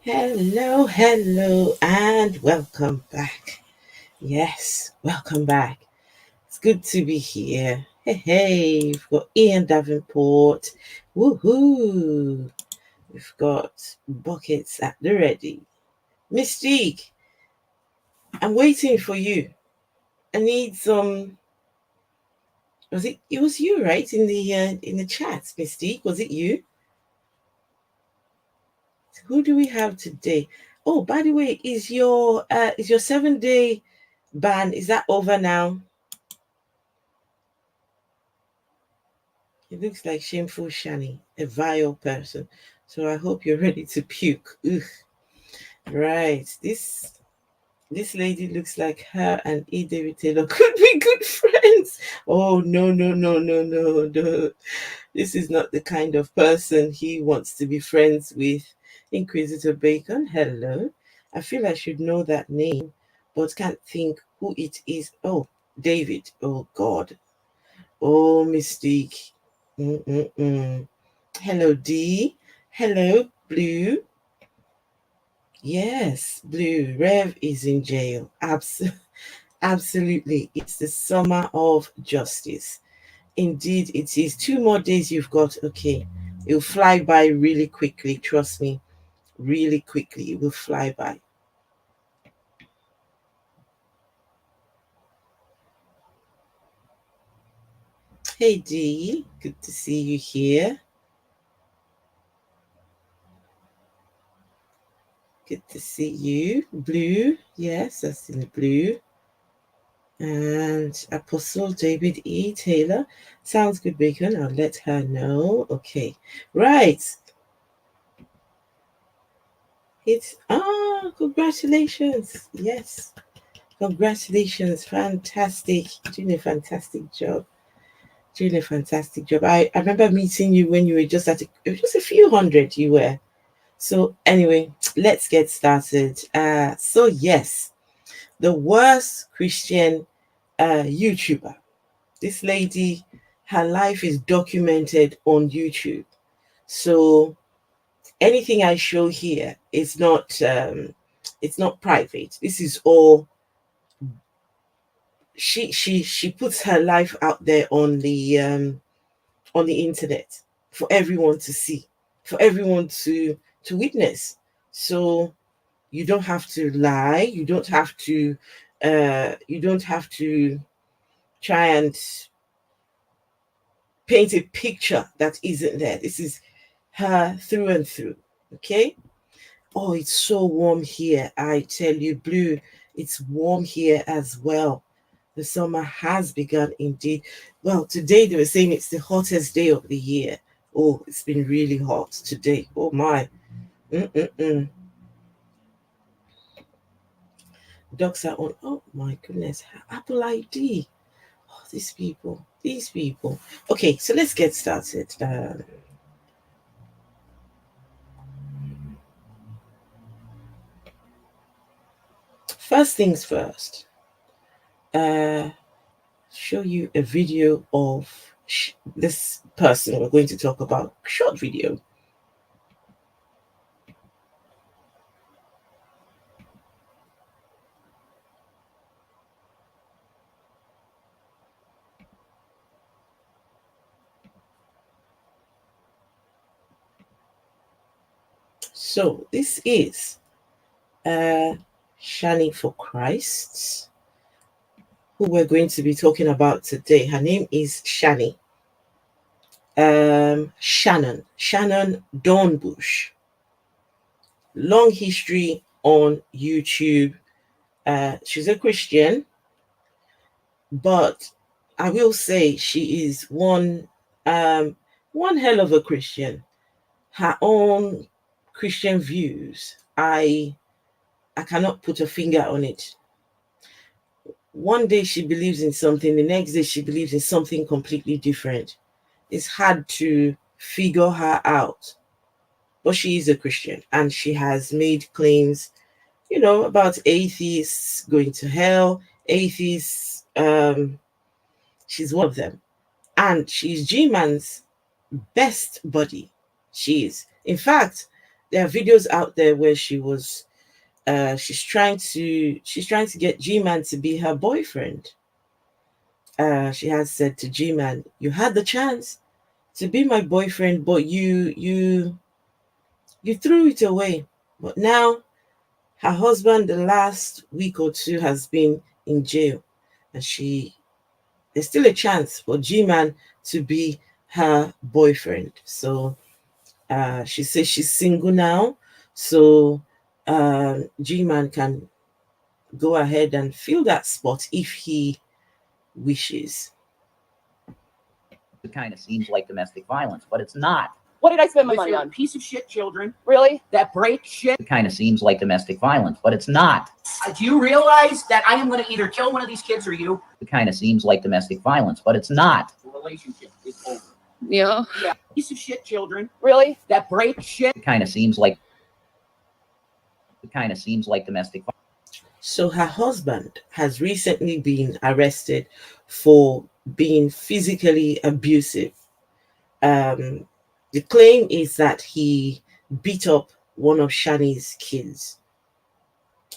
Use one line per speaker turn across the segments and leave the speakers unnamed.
Hello, and welcome back. Yes, welcome back. It's good to be here. Hey, we've got Ian Davenport. Woohoo! We've got buckets at the ready. Mystique, I'm waiting for you. I need some. Was it? It was you, right? In the chat, Mystique. Was it you? Who do we have today? Oh, by the way, is your 7-day ban, is that over now? It looks like shameful Shani, a vile person. So I hope you're ready to puke. Ugh. Right. This lady looks like her and E. David Taylor could be good friends. Oh no. This is not the kind of person he wants to be friends with. Inquisitor Bacon, hello. I feel I should know that name, but can't think who it is. Oh, David. Oh God. Oh, Mystique. Mm-mm-mm. Hello, D. Hello, Blue. Yes, Blue. Rev is in jail. Absolutely. It's the summer of justice. Indeed, it is. 2 more days you've got. Okay. It'll fly by really quickly. Trust me. Really quickly. It will fly by. Hey, D. Good to see you here. Good to see you. Blue. Yes, that's in the blue. And Apostle David E. Taylor. Sounds good, Bacon. I'll let her know. Okay. Right. Congratulations. Yes. Congratulations. Fantastic. Doing a fantastic job. I remember meeting you when you were just it was just a few hundred you were. So anyway, let's get started. So yes, the worst Christian YouTuber. This lady, her life is documented on YouTube. So anything I show here is it's not private. This is all she puts her life out there on the internet for everyone to see, for everyone to witness. So you don't have to lie, you don't have to try and paint a picture that isn't there. This is her through and through. Okay. Oh, it's so warm here. I tell you, Blue, it's warm here as well. The summer has begun indeed. Well, today they were saying it's the hottest day of the year. Oh, it's been really hot today. Oh my. Mm-mm-mm. Dogs are on. Oh my goodness. Apple ID. Oh, these people. These people. Okay, so let's get started. First things first. Show you a video of this person we're going to talk about. Short video. So this is Shani for Christ, who we're going to be talking about today. Her name is Shani. Shannon Dornbush. Long history on YouTube. She's a Christian, but I will say she is one hell of a Christian. Her own Christian views, I cannot put a finger on it. One day she believes in something, the next day she believes in something completely different. It's hard to figure her out. But she is a Christian and she has made claims, about atheists going to hell. Atheists, she's one of them. And she's G-Man's best buddy. She is. In fact, there are videos out there where she was she's trying to get G-Man to be her boyfriend. She has said to G-Man, "You had the chance to be my boyfriend, but you threw it away." But now her husband, the last week or two, has been in jail, and there's still a chance for G-Man to be her boyfriend. So she says she's single now, so G-Man can go ahead and fill that spot if he wishes.
It kind of seems like domestic violence, but it's not.
What did I spend my money on? Piece of shit children. Really? That break shit.
It kind of seems like domestic violence, but it's not.
Do you realize that I am going to either kill one of these kids or you?
It kind of seems like domestic violence, but it's not.
The relationship is over.
Yeah.
Yeah. Piece of shit children.
Really?
That break shit.
It kind of seems like domestic violence.
So her husband has recently been arrested for being physically abusive. The claim is that he beat up one of Shani's kids.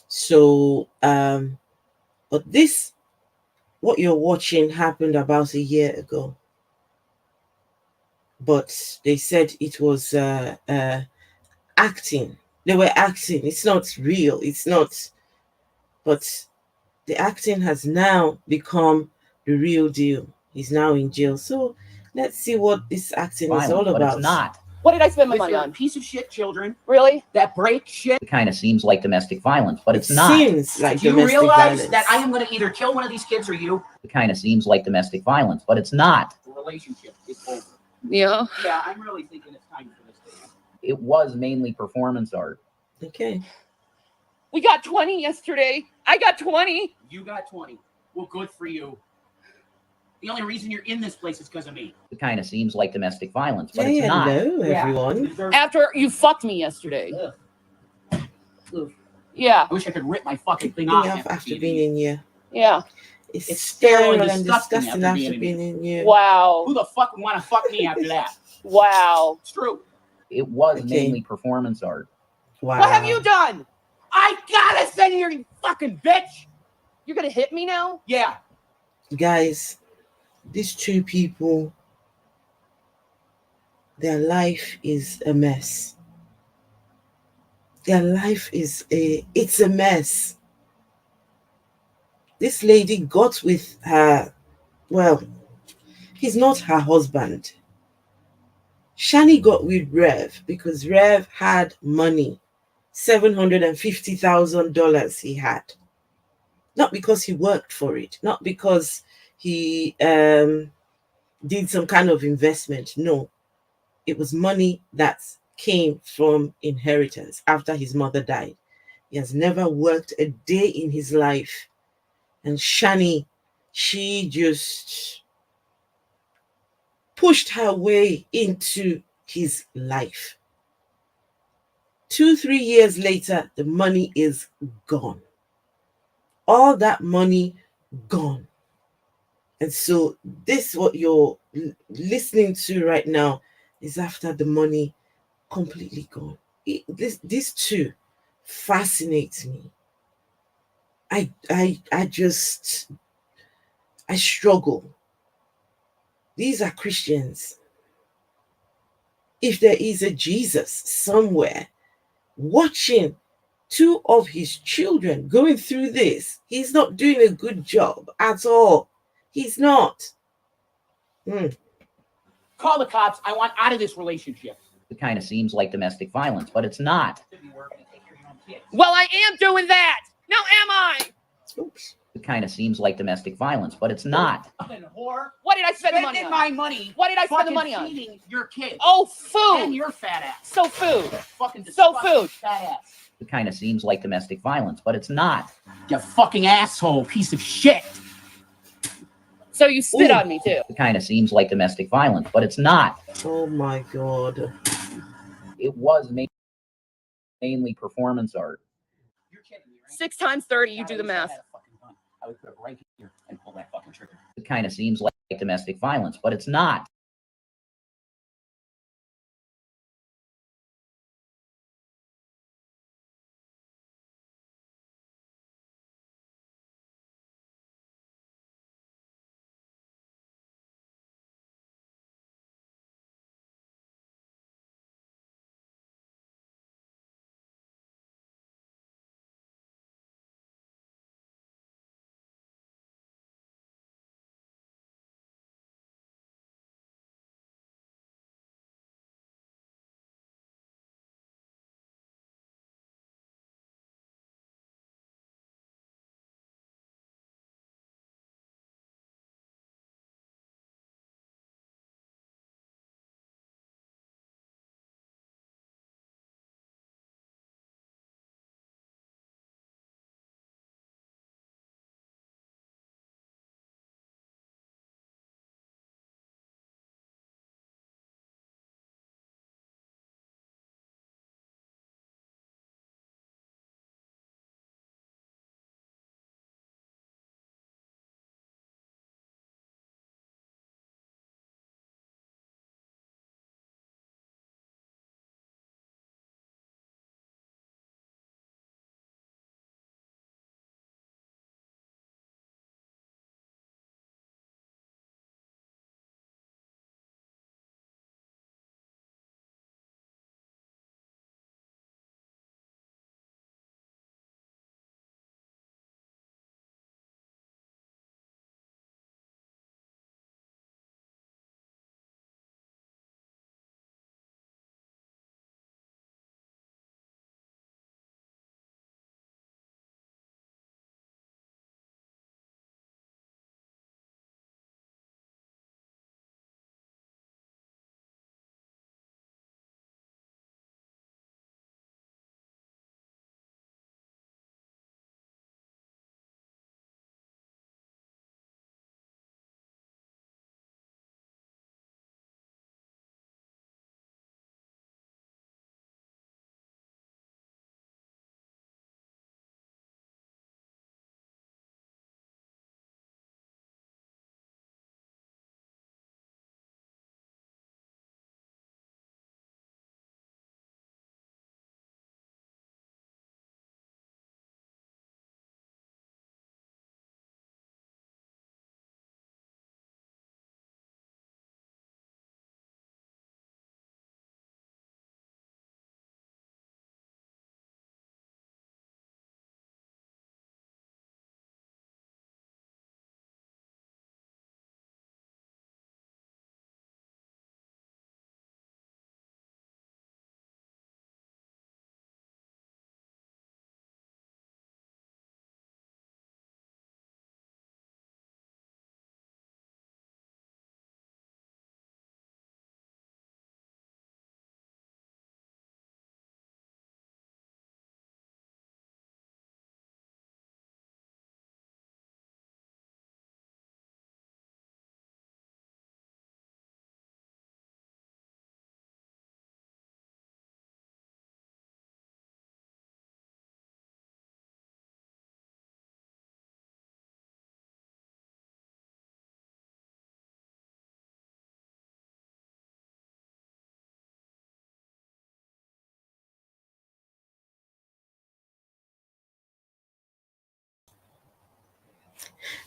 So, but this, what you're watching, happened about a year ago. But they said it was acting. They were acting. It's not real. It's not. But the acting has now become the real deal. He's now in jail. So let's see what this acting is all
But
about.
it's not.
What did I spend my money on?
Piece of shit children.
Really?
That break shit.
It kind of seems like domestic violence, but it's not.
Seems like
Do you
domestic
realize
violence.
that I am going to either kill one of these kids or you?
It kind of seems like domestic violence, but it's not.
The relationship is over.
Yeah.
Yeah, I'm really thinking it's time for this to end.
It was mainly performance art.
Okay.
We got 20 yesterday. I got 20.
You got 20. Well, good for you. The only reason you're in this place is because of me.
It kind of seems like domestic violence, but
Hey,
it's not.
hello, everyone.
After you fucked me yesterday.
Ugh. Ugh.
Yeah.
I wish I could rip my fucking thing
Being
off
off after
TV.
being in here.
Yeah.
It's
sterile
sterile
and
and
disgusting
disgusting
after
after
being
being in here.
Wow.
Who the fuck would want to fuck me after that?
Wow.
It's true.
It was
Okay.
mainly performance art.
Wow.
What have you done?
I gotta send here, you fucking bitch.
You're going to hit me now?
Yeah.
Guys, these two people, their life is a mess. Their life is it's a mess. This lady got with her, well, he's not her husband. Shani got with Rev because Rev had money. $750,000 he had. Not because he worked for it, not because he did some kind of investment. No, it was money that came from inheritance after his mother died. He has never worked a day in his life. And Shani, she just pushed her way into his life. 2-3 years later, the money is gone. All that money gone. And so this, what you're listening to right now, is after the money completely gone. This too fascinates me. I struggle. These are Christians. If there is a Jesus somewhere watching two of his children going through this, he's not doing a good job at all. He's not.
Call the cops. I want out of this relationship.
It kind of seems like domestic violence, but it's not.
Well, I am doing that. Now am I?
Oops.
It kind of seems like domestic violence, but it's not.
Fucking whore.
What did I spend the money
Spending
on?
my money.
What did I spend the
fucking
money on?
feeding your kid.
Oh,
And
food.
your fat ass.
So food.
Fucking
So
disgusting
food.
fat ass.
It kind of seems like domestic violence, but it's not.
You fucking asshole, piece of shit.
So you spit
Ooh.
on me too.
It kind of seems like domestic violence, but it's not.
Oh my God.
It was mainly performance art.
You're kidding me, right?
6 times 30, you do the math.
I would put it right here and pull that fucking trigger.
It kind of seems like domestic violence, but it's not.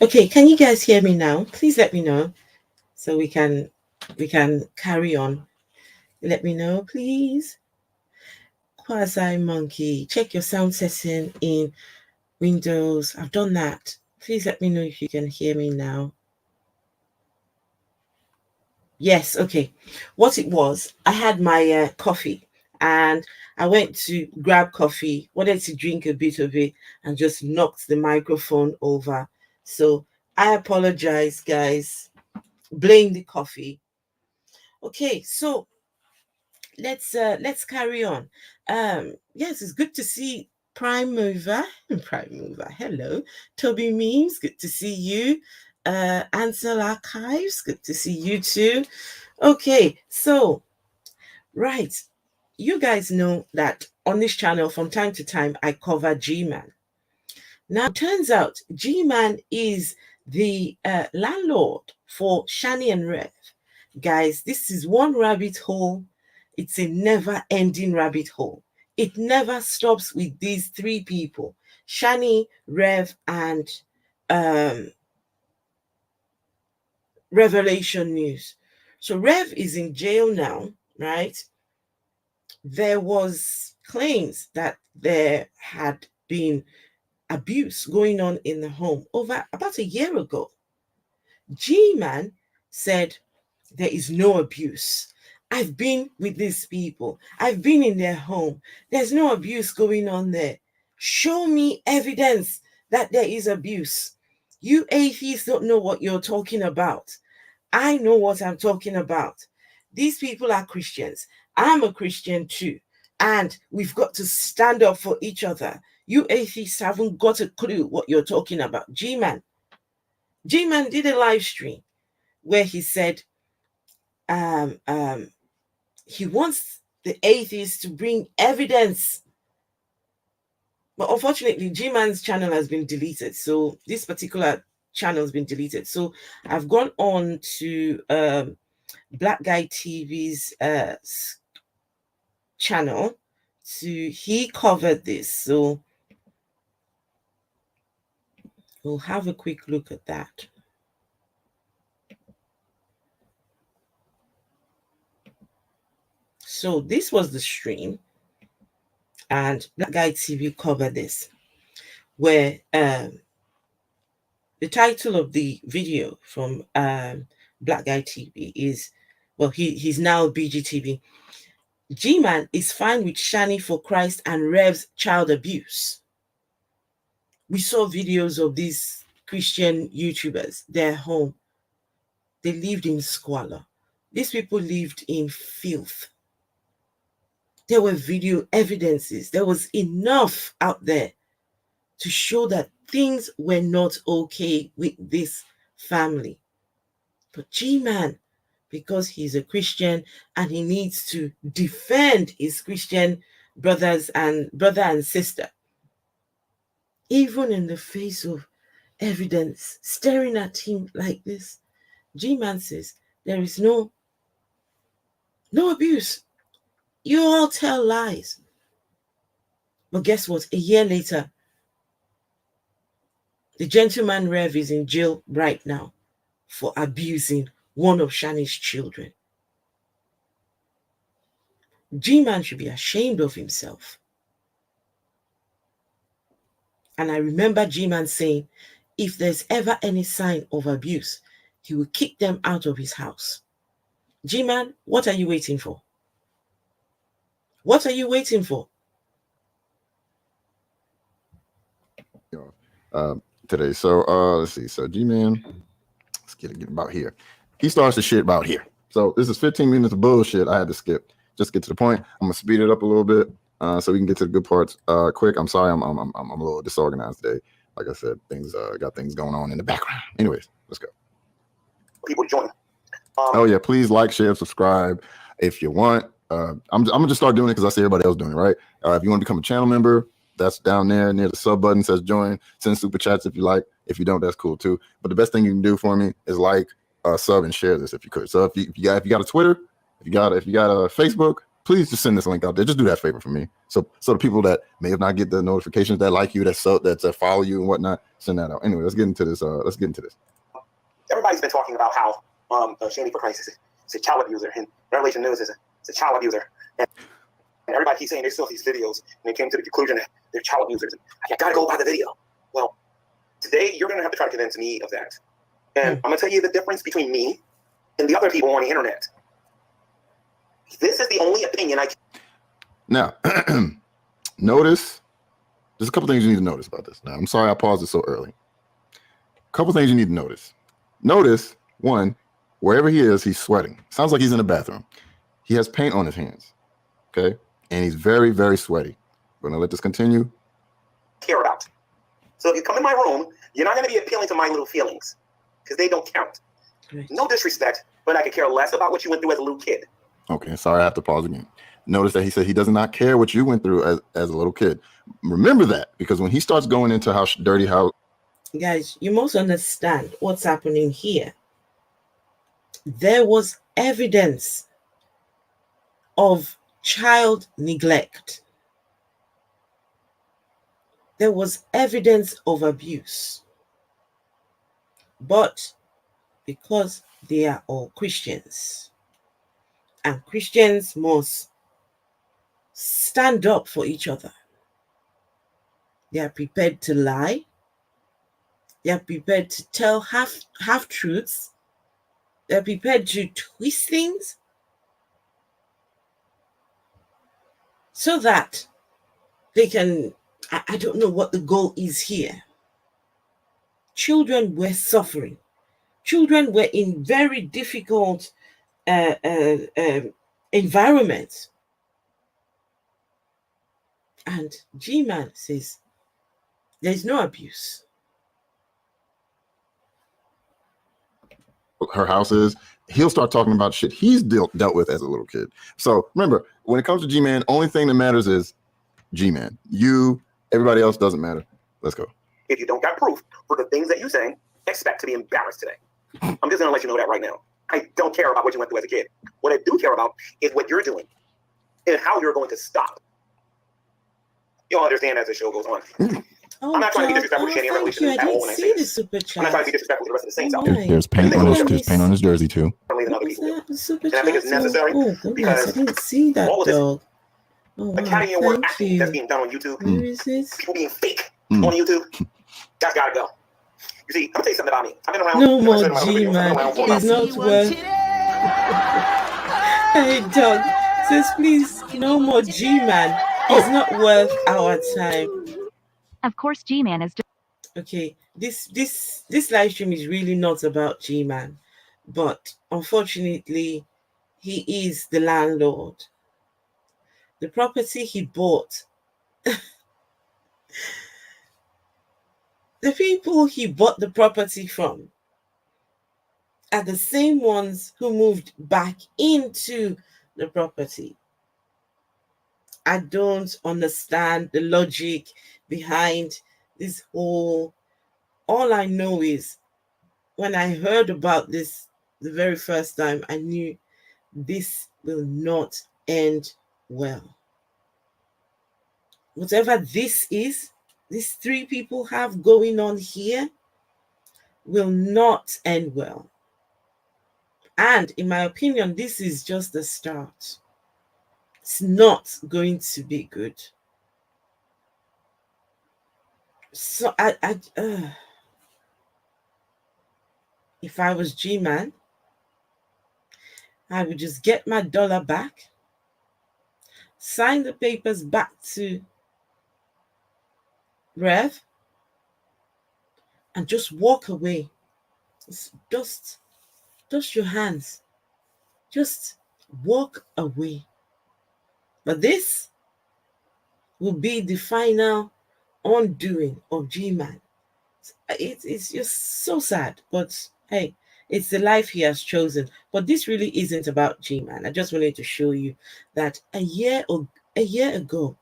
Okay, can you guys hear me now? Please let me know so we can carry on. Let me know, please. Quasi Monkey, check your sound setting in Windows. I've done that. Please let me know if you can hear me now. Yes, okay. What it was, I had my coffee and I went to grab coffee, wanted to drink a bit of it, and just knocked the microphone over. So I apologize, guys. Blame the coffee. Okay, so let's carry on. Yes, it's good to see Prime Mover. Prime Mover, hello. Toby Memes, good to see you. Ansel Archives, good to see you too. Okay, so right, you guys know that on this channel from time to time I cover G-Man. Now it turns out G-Man is the landlord for Shani and Rev. Guys, this is one rabbit hole. It's a never-ending rabbit hole. It never stops with these three people, Shani, Rev, and Revelation News. So Rev is in jail now, right? There was claims that there had been abuse going on in the home over about a year ago. G-Man said there is no abuse. I've been with these people. I've been in their home. There's no abuse going on there. Show me evidence that there is abuse. You atheists don't know what you're talking about. I know what I'm talking about. These people are Christians. I'm a Christian too. And we've got to stand up for each other. You atheists haven't got a clue what you're talking about. G-Man did a live stream where he said he wants the atheists to bring evidence. But unfortunately, G-Man's channel has been deleted. So this particular channel has been deleted. So I've gone on to Black Guy TV's channel. He covered this. So we'll have a quick look at that. So this was the stream, and Black Guy TV covered this, where the title of the video from Black Guy TV is, well, he's now BGTV. G-Man is fine with Shani for Christ and Rev's child abuse. We saw videos of these Christian YouTubers, their home. They lived in squalor. These people lived in filth. There were video evidences. There was enough out there to show that things were not okay with this family. But G-Man, because he's a Christian and he needs to defend his Christian brother and sister, even in the face of evidence staring at him like this, G-Man says there is no abuse. You all tell lies. But guess what? A year later, the gentleman Rev is in jail right now for abusing one of Shani's children. G-Man should be ashamed of himself. And I remember G-Man saying, if there's ever any sign of abuse, he will kick them out of his house. G-Man, what are you waiting for? What are you waiting for?
Today. So let's see. So G-Man, let's get about here. He starts the shit about here. So this is 15 minutes of bullshit I had to skip. Just get to the point. I'm gonna speed it up a little bit so we can get to the good parts quick. I'm sorry, I'm a little disorganized today. Like I said, things got things going on in the background. Anyways, let's go.
People join.
Oh yeah, please like, share, subscribe if you want. I'm gonna just start doing it because I see everybody else doing it, right? If you want to become a channel member, that's down there near the sub button, says join. Send super chats if you like. If you don't, that's cool too. But the best thing you can do for me is like, sub, and share this if you could. So if you got a Twitter, if you got a Facebook, please just send this link out there. Just do that favor for me. So the people that may have not get the notifications, that like you, that follow you and whatnot, send that out. Anyway, let's get into this.
Everybody's been talking about how Shani for Christ is a child abuser, and Revelation News is a child abuser. And everybody keeps saying they saw these videos and they came to the conclusion that they're child abusers. I gotta go by the video. Well, today you're gonna have to try to convince me of that. And I'm gonna tell you the difference between me and the other people on the internet. This is the only opinion I can.
Now, notice, there's a couple things you need to notice about this. Now, I'm sorry I paused it so early. A couple things you need to notice. Notice, one, wherever he is, he's sweating. Sounds like he's in the bathroom. He has paint on his hands, okay? And he's very, very sweaty. We're gonna let this continue.
Care about. So if you come in my room, you're not gonna be appealing to my little feelings because they don't count.
Right.
No disrespect, but I could care less about what you went through as a little kid.
Okay, sorry, I have to pause again. Notice that he said he does not care what you went through as a little kid. Remember that, because when he starts going into how dirty how.
Guys, you must understand what's happening here. There was evidence of child neglect. There was evidence of abuse. But because they are all Christians, and Christians must stand up for each other, they are prepared to lie. They are prepared to tell half truths. They're prepared to twist things so that they can, I don't know what the goal is here. Children were suffering. Children were in very difficult environments. And G-Man says, there's no abuse.
Her house is, he'll start talking about shit he's dealt with as a little kid. So remember, when it comes to G-Man, only thing that matters is G-Man. You, everybody else doesn't matter. Let's go.
If you don't got proof for the things that you say, expect to be embarrassed today. I'm just gonna let you know that right now. I don't care about what you went through as a kid. What I do care about is what you're doing and how you're going to stop. You'll understand as the show goes on.
Oh,
I'm not trying to be
Doug,
disrespectful to Shani or
thank
Revelation
you. I
at all
didn't
when I say
see the
this.
super
I'm not trying to
chat.
be disrespectful to the rest of the saints
Oh
out there.
my.
There's paint on
What
his jersey too.
Differently than
What
other
was
people.
that? The super
And I think
chat?
it's necessary
Oh goodness, I
because
didn't see that,
all of this
dog. Oh wow,
Academy Award
thank
acting that's
you.
being done on YouTube,
Where is it?
people being fake on YouTube, that's gotta go. You see, I'm gonna tell you something about me. I've been around.
No
as I
more
said in my other videos, I've been
G-Man.
around for
It's
about
not worth. Hey, Doug says, please, no more G-Man. It's not worth our time.
Of course, G-Man is.
Okay, this live stream is really not about G-Man, but unfortunately, he is the landlord. The property he bought, the people he bought the property from are the same ones who moved back into the property. I don't understand the logic behind this whole. All I know is when I heard about this the very first time, I knew this will not end well. Whatever this is, these three people have going on here will not end well. And in my opinion, this is just the start. It's not going to be good. So if I was G-Man, I would just get my dollar back, sign the papers back to Rev, and just walk away. Just dust your hands. Just walk away. But this will be the final undoing of G-Man. It's just so sad, but hey, it's the life he has chosen. But this really isn't about G-Man. I just wanted to show you that a year ago,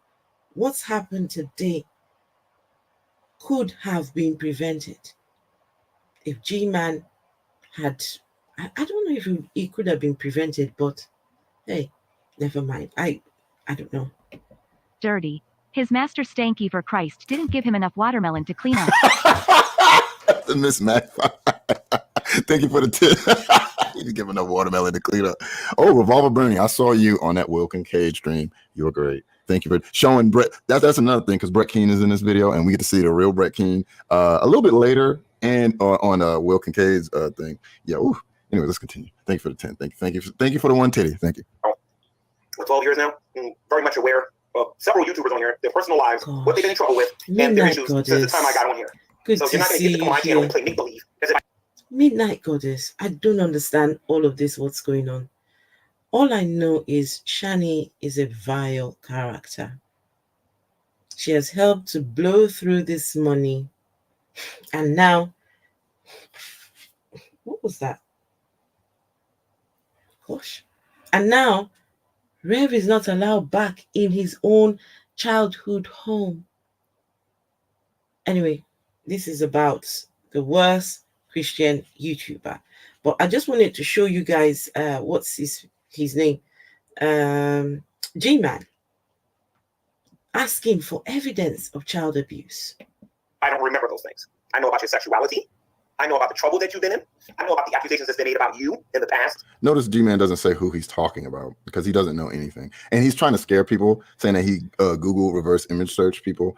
what's happened today could have been prevented if G-Man had, I don't know if it could have been prevented, but hey, never mind. I don't know.
Dirty. His master Stanky for Christ didn't give him enough watermelon to clean up.
The mismatch. Thank you for the tip. You didn't give enough watermelon to clean up. Oh, Revolver Bernie, I saw you on that Wilkin Cage stream. You were great. Thank you for showing Brett. That's another thing, because Brett Keane is in this video, and we get to see the real Brett Keane a little bit later, and on Wilkin Cage's thing. Yeah. Ooh. Anyway, let's continue. Thank you for the 10. Thank you for the one titty. Thank you.
For 12 years now, I'm very much aware of several YouTubers on here, their personal lives, what they've been in trouble with, and their issues since the time I got on here.
Good
so
to
you're not going to
see
get to
you
my channel
here.
and play make-believe.
Midnight Goddess, I don't understand all of this, what's going on. All I know is Shani is a vile character. She has helped to blow through this money. And now, what was that? Gosh. And now, Rev is not allowed back in his own childhood home. Anyway, this is about the worst Christian YouTuber. But I just wanted to show you guys what's his name. G-Man asking for evidence of child abuse.
I don't remember those things. I know about your sexuality. I know about the trouble that you've been in. I know about the accusations that's been made about you in the past.
Notice G-Man doesn't say who he's talking about, because he doesn't know anything. And he's trying to scare people, saying that he Google reverse image search people.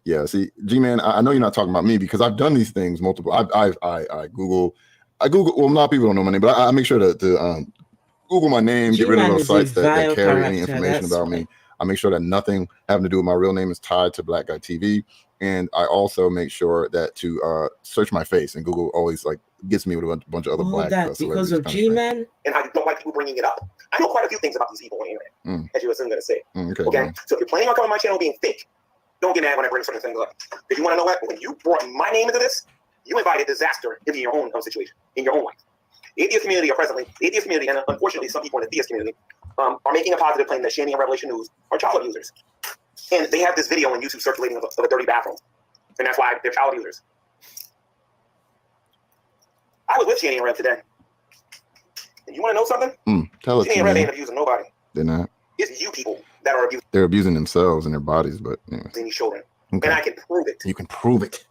Yeah, see, G-Man, I know you're not talking about me, because I've done these things multiple. I Google, well, a lot of people don't know my name, but I make sure to Google my name, get rid of those sites that carry any information about me. I make sure that nothing having to do with my real name is tied to Black Guy TV. And I also make sure that to search my face, and Google always like gets me with a bunch of other black
that because of G-Man.
And I don't like people bringing it up. I know quite a few things about these people on the internet, as you assume going to say. Okay. So if you're planning on coming on my channel being fake, don't get mad when I bring certain things up. If you want to know what, when you brought my name into this, you invited disaster into your own situation, in your own life. The atheist community are presently, the atheist community, and unfortunately some people in the theist community, are making a positive claim that Shani and Revelation News are child abusers. And they have this video on YouTube circulating of a dirty bathroom. And that's why they're child abusers. I was with Shani and Rev today. And you want to know something?
Tell us.
Shani and Rev ain't abusing nobody.
They're not.
It's you people that are abusing.
They're abusing themselves and their bodies, but
anyways. These children. Okay. And I can prove it.
You can prove it.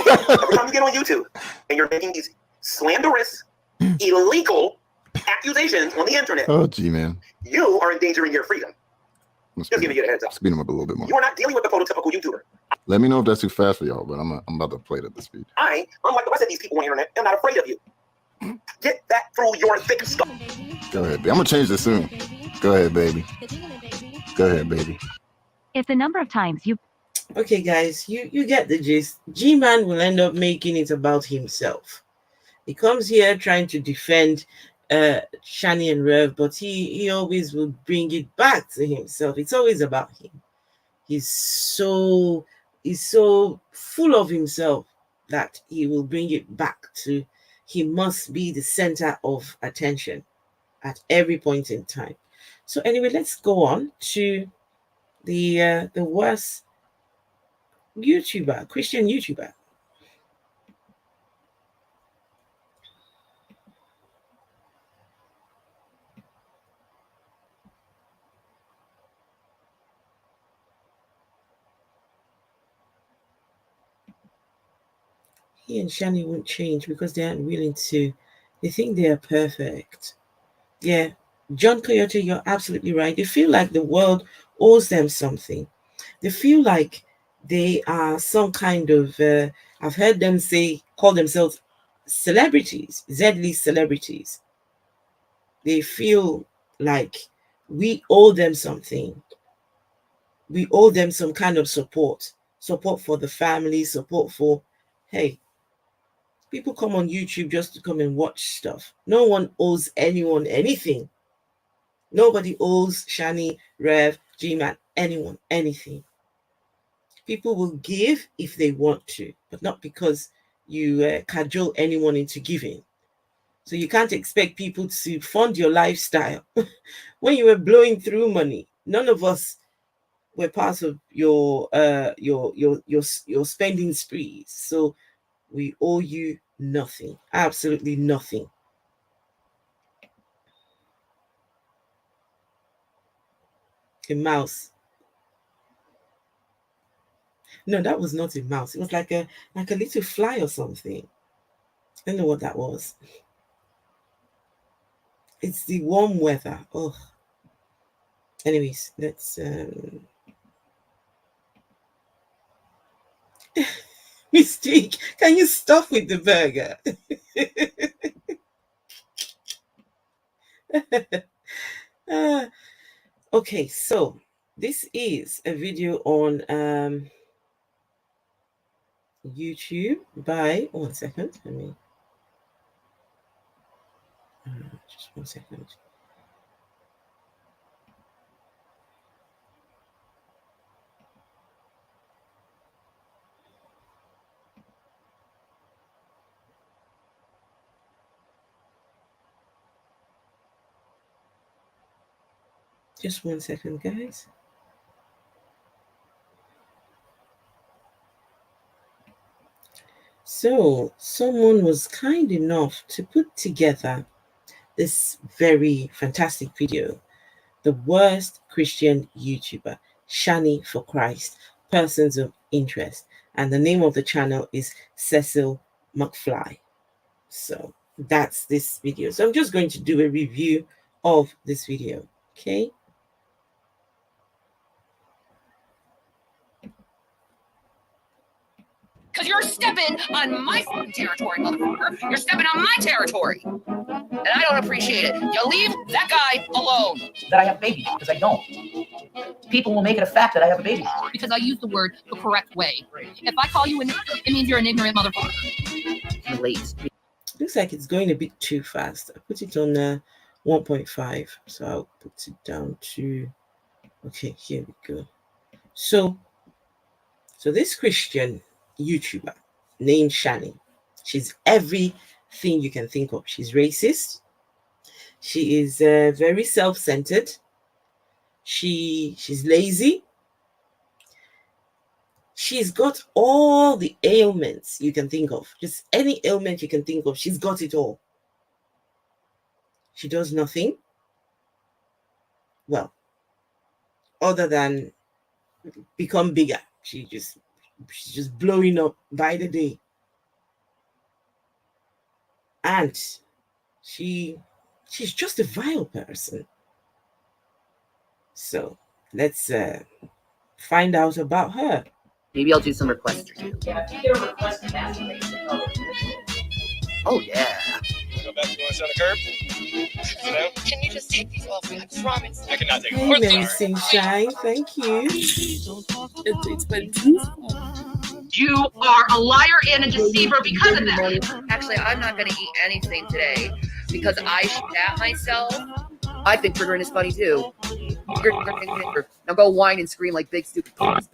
Okay. Every time you get on YouTube and you're making these slanderous, illegal accusations on the internet.
Oh, G-Man.
You are endangering your freedom. Just giving you a heads up.
Speed them up a little bit more.
You are not dealing with the prototypical YouTuber.
Let me know if that's too fast for y'all, but I'm about to play it at the speed.
Unlike the rest of these people on the internet, I'm not afraid of you. Get that through your thick skull.
Go ahead, baby. I'm gonna change this soon. Go ahead, baby. Go ahead, baby.
If the number of times you...
Okay, guys, you get the gist. G-Man will end up making it about himself. He comes here trying to defend Shani and Rev, but he always will bring it back to himself. It's always about him. He's so full of himself that he will bring it back to he must be the center of attention at every point in time. So anyway, let's go on to the worst YouTuber, Christian YouTuber. He and Shani won't change because they aren't willing to. They think they are perfect. Yeah, John Coyote, you're absolutely right. They feel like the world owes them something. They feel like they are some kind of, I've heard them call themselves celebrities, Z-list celebrities. They feel like we owe them something. We owe them some kind of support for the family, support for, hey, people come on YouTube just to come and watch stuff. No one owes anyone anything. Nobody owes Shani, Rev, G-Man, anyone anything. People will give if they want to, but not because you cajole anyone into giving. So you can't expect people to fund your lifestyle. When you were blowing through money, none of us were part of your spending sprees. So we owe you nothing, absolutely nothing. A mouse. No, that was not a mouse. It was like a little fly or something. I don't know what that was. It's the warm weather. Oh. Anyways, let's Mystique, can you stop with the burger? Okay, so this is a video on YouTube by 1 second. Let me just 1 second. Just 1 second, guys. So someone was kind enough to put together this very fantastic video. The worst Christian YouTuber, Shani for Christ, persons of interest. And the name of the channel is Cecil McFly. So that's this video. So I'm just going to do a review of this video. Okay.
Because you're stepping on my territory, motherfucker. You're stepping on my territory. And I don't appreciate it. You leave that guy alone.
That I have babies, because I don't. People will make it a fact that I have a baby.
Because I use the word the correct way. If I call you an ignorant, it means you're an ignorant motherfucker.
Relates.
Looks like it's going a bit too fast. I put it on 1.5. So I'll put it down to, okay, here we go. So this Christian YouTuber named Shani, she's everything you can think of. She's racist. She is very self-centered. She's lazy. She's got all the ailments you can think of. Just any ailment you can think of, she's got it all. She does nothing, well, other than become bigger. She's just blowing up by the day. And she's just a vile person. So let's find out about her.
Maybe I'll do some requests for you.
Yeah, if you get a request to masturbate,
Oh, yeah.
Go back. You want to sit on the curb? Sit down.
Can you just take these off me? I promise.
I cannot take
Hey, Mary Sunshine, thank you.
You are a liar and a deceiver because of that. Actually, I'm not going to eat anything today because I shat myself.
I think triggering is funny, too. Now go whine and scream like big stupid kids.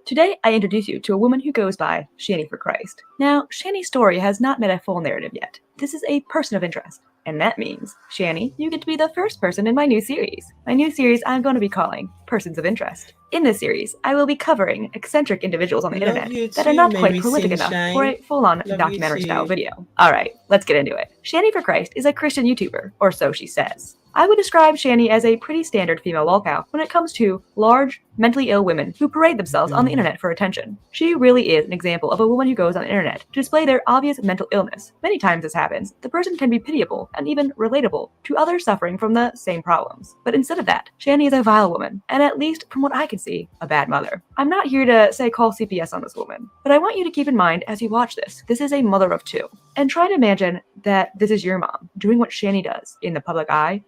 Today, I introduce you to a woman who goes by Shani for Christ. Now, Shani's story has not met a full narrative yet. This is a person of interest. And that means, Shani, you get to be the first person in my new series. My new series I'm going to be calling Persons of Interest. In this series, I will be covering eccentric individuals on the internet that are not quite prolific enough for a full-on documentary-style video. Alright, let's get into it. Shani for Christ is a Christian YouTuber, or so she says. I would describe Shani as a pretty standard female lolcow when it comes to large, mentally ill women who parade themselves on the internet for attention. She really is an example of a woman who goes on the internet to display their obvious mental illness. Many times this happens, the person can be pitiable and even relatable to others suffering from the same problems. But instead of that, Shani is a vile woman, and at least from what I can see, a bad mother. I'm not here to say call CPS on this woman, but I want you to keep in mind as you watch this is a mother of two. And try to imagine that this is your mom doing what Shani does in the public eye.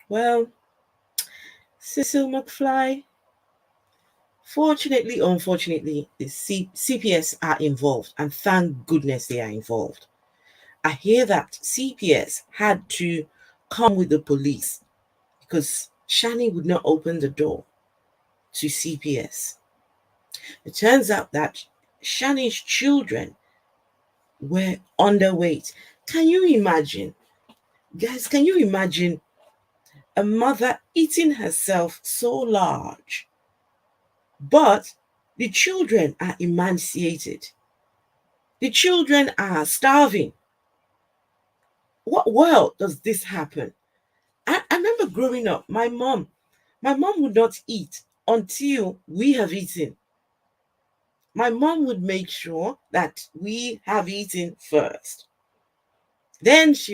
Well, Cecil McFly, fortunately or unfortunately, the CPS are involved, and thank goodness they are involved. I hear that CPS had to come with the police because Shani would not open the door to CPS. It turns out that Shani's children were underweight. Can you imagine? Guys, can you imagine a mother eating herself so large, but the children are emaciated? The children are starving. What world does this happen? I remember growing up, my mom My mom would not eat until we have eaten. My mom would make sure that we have eaten first. Then it's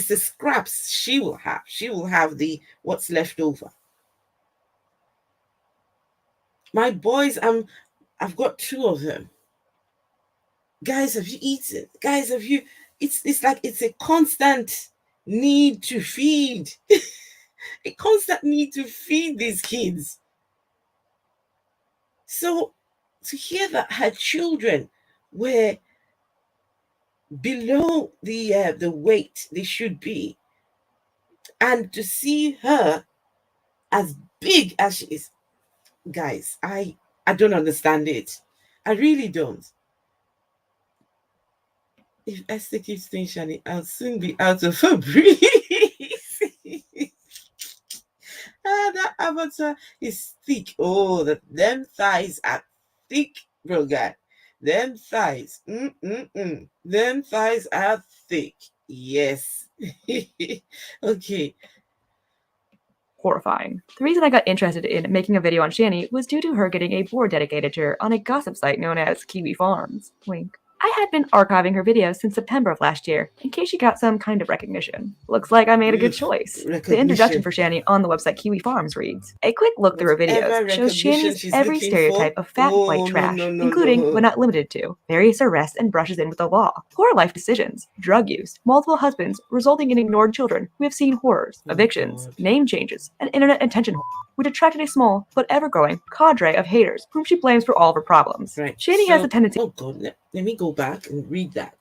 the scraps she will have. She will have the what's left over. My boys, I've got 2 of them. Guys, have you eaten? Guys, have you? It's like it's a constant need to feed. A constant need to feed these kids. So to hear that her children were below the weight they should be, and to see her as big as she is, guys, I don't understand it. I really don't. If Esther keeps saying Shani, I'll soon be out of her breeze. That avatar is thick. Oh, them thighs are thick, bro, guy. Them thighs. Them thighs are thick. Yes. Okay.
Horrifying. The reason I got interested in making a video on Shani was due to her getting a board dedicated to her on a gossip site known as Kiwi Farms. Wink. I had been archiving her videos since September of last year, in case she got some kind of recognition. Looks like I made a good choice. The introduction for Shani on the website Kiwi Farms reads, a quick look through her videos shows Shani's every stereotype of fat white trash, including, but not limited to, various arrests and brushes in with the law, poor life decisions, drug use, multiple husbands, resulting in ignored children who have seen horrors, evictions, name changes, and internet attention whore, which attracted a small, but ever-growing, cadre of haters whom she blames for all of her problems.
Right.
Shani has a tendency...
Oh God, let me go back and read that.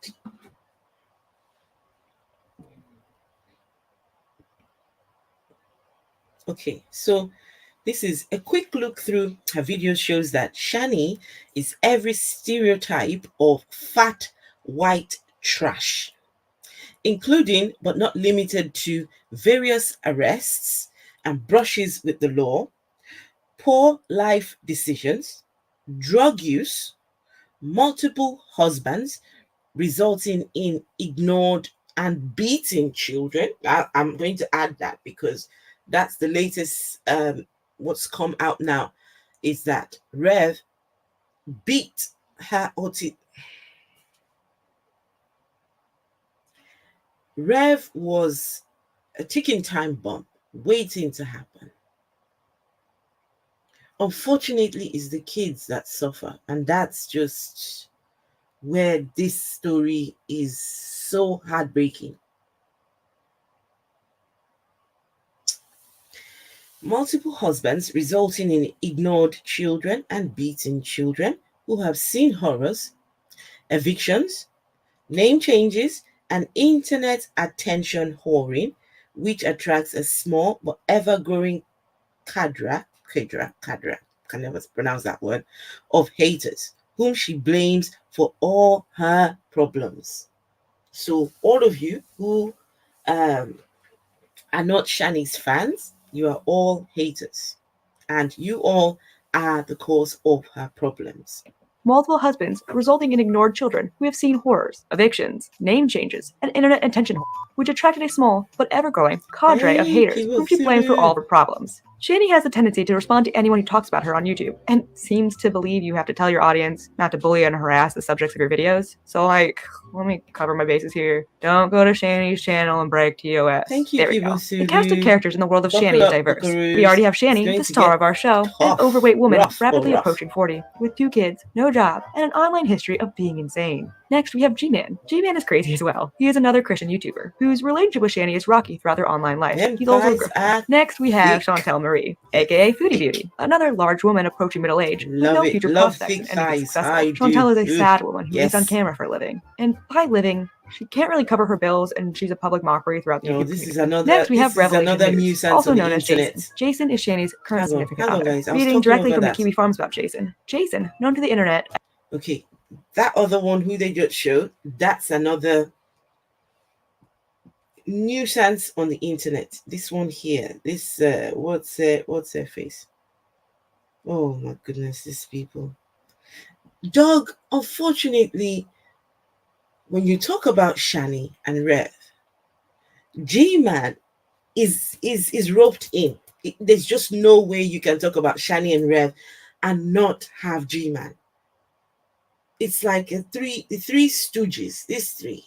Okay, so this is a quick look through her video shows that Shani is every stereotype of fat white trash, including but not limited to various arrests and brushes with the law, poor life decisions, drug use, multiple husbands, resulting in ignored and beating children. I'm going to add that because that's the latest. What's come out now is that Rev beat her Rev was a ticking time bomb waiting to happen. Unfortunately, it's the kids that suffer, and that's just where this story is so heartbreaking. Multiple husbands resulting in ignored children and beaten children who have seen horrors, evictions, name changes, and internet attention whoring, which attracts a small but ever-growing cadre, can never pronounce that word, of haters, whom she blames for all her problems. So all of you who are not Shani's fans, you are all haters, and you all are the cause of her problems.
Multiple husbands, resulting in ignored children who have seen horrors, evictions, name changes, and internet attention whore, which attracted a small, but ever-growing, cadre of haters whom she blames for all of her problems. Shani has a tendency to respond to anyone who talks about her on YouTube, and seems to believe you have to tell your audience not to bully and harass the subjects of your videos. So let me cover my bases here. Don't go to Shani's channel and break TOS.
Thank you,
there we go.
Kibosuru.
The cast of characters in the world of
Buckle
Shani is
up,
diverse.
buckaroos.
We already have Shani, the star of our show, an overweight woman rapidly approaching 40, with 2 kids, no job, and an online history of being insane. Next, we have G-Man. G-Man is crazy as well. He is another Christian YouTuber, whose relationship with Shani is rocky throughout their online life. He's also a grifter. Next, we have Chantel Marie, aka Foodie Beauty, another large woman approaching middle age with no future prospects and anything successful. Chantel is a sad woman who lives on camera for a living. And by living, she can't really cover her bills, and she's a public mockery throughout the YouTube community. Next, we have Rev and Shani, also known as Jason. Jason is Shani's current significant other. Reading directly from the Kiwi Farms about Jason. Jason, known to the internet.
Okay, that other one who they just showed, that's another nuisance on the internet. This one here, this what's her face? Oh my goodness, these people. Doug, unfortunately, when you talk about Shani and Rev, G-Man is roped in. There's just no way you can talk about Shani and Rev and not have G-Man. It's like the three stooges. These three,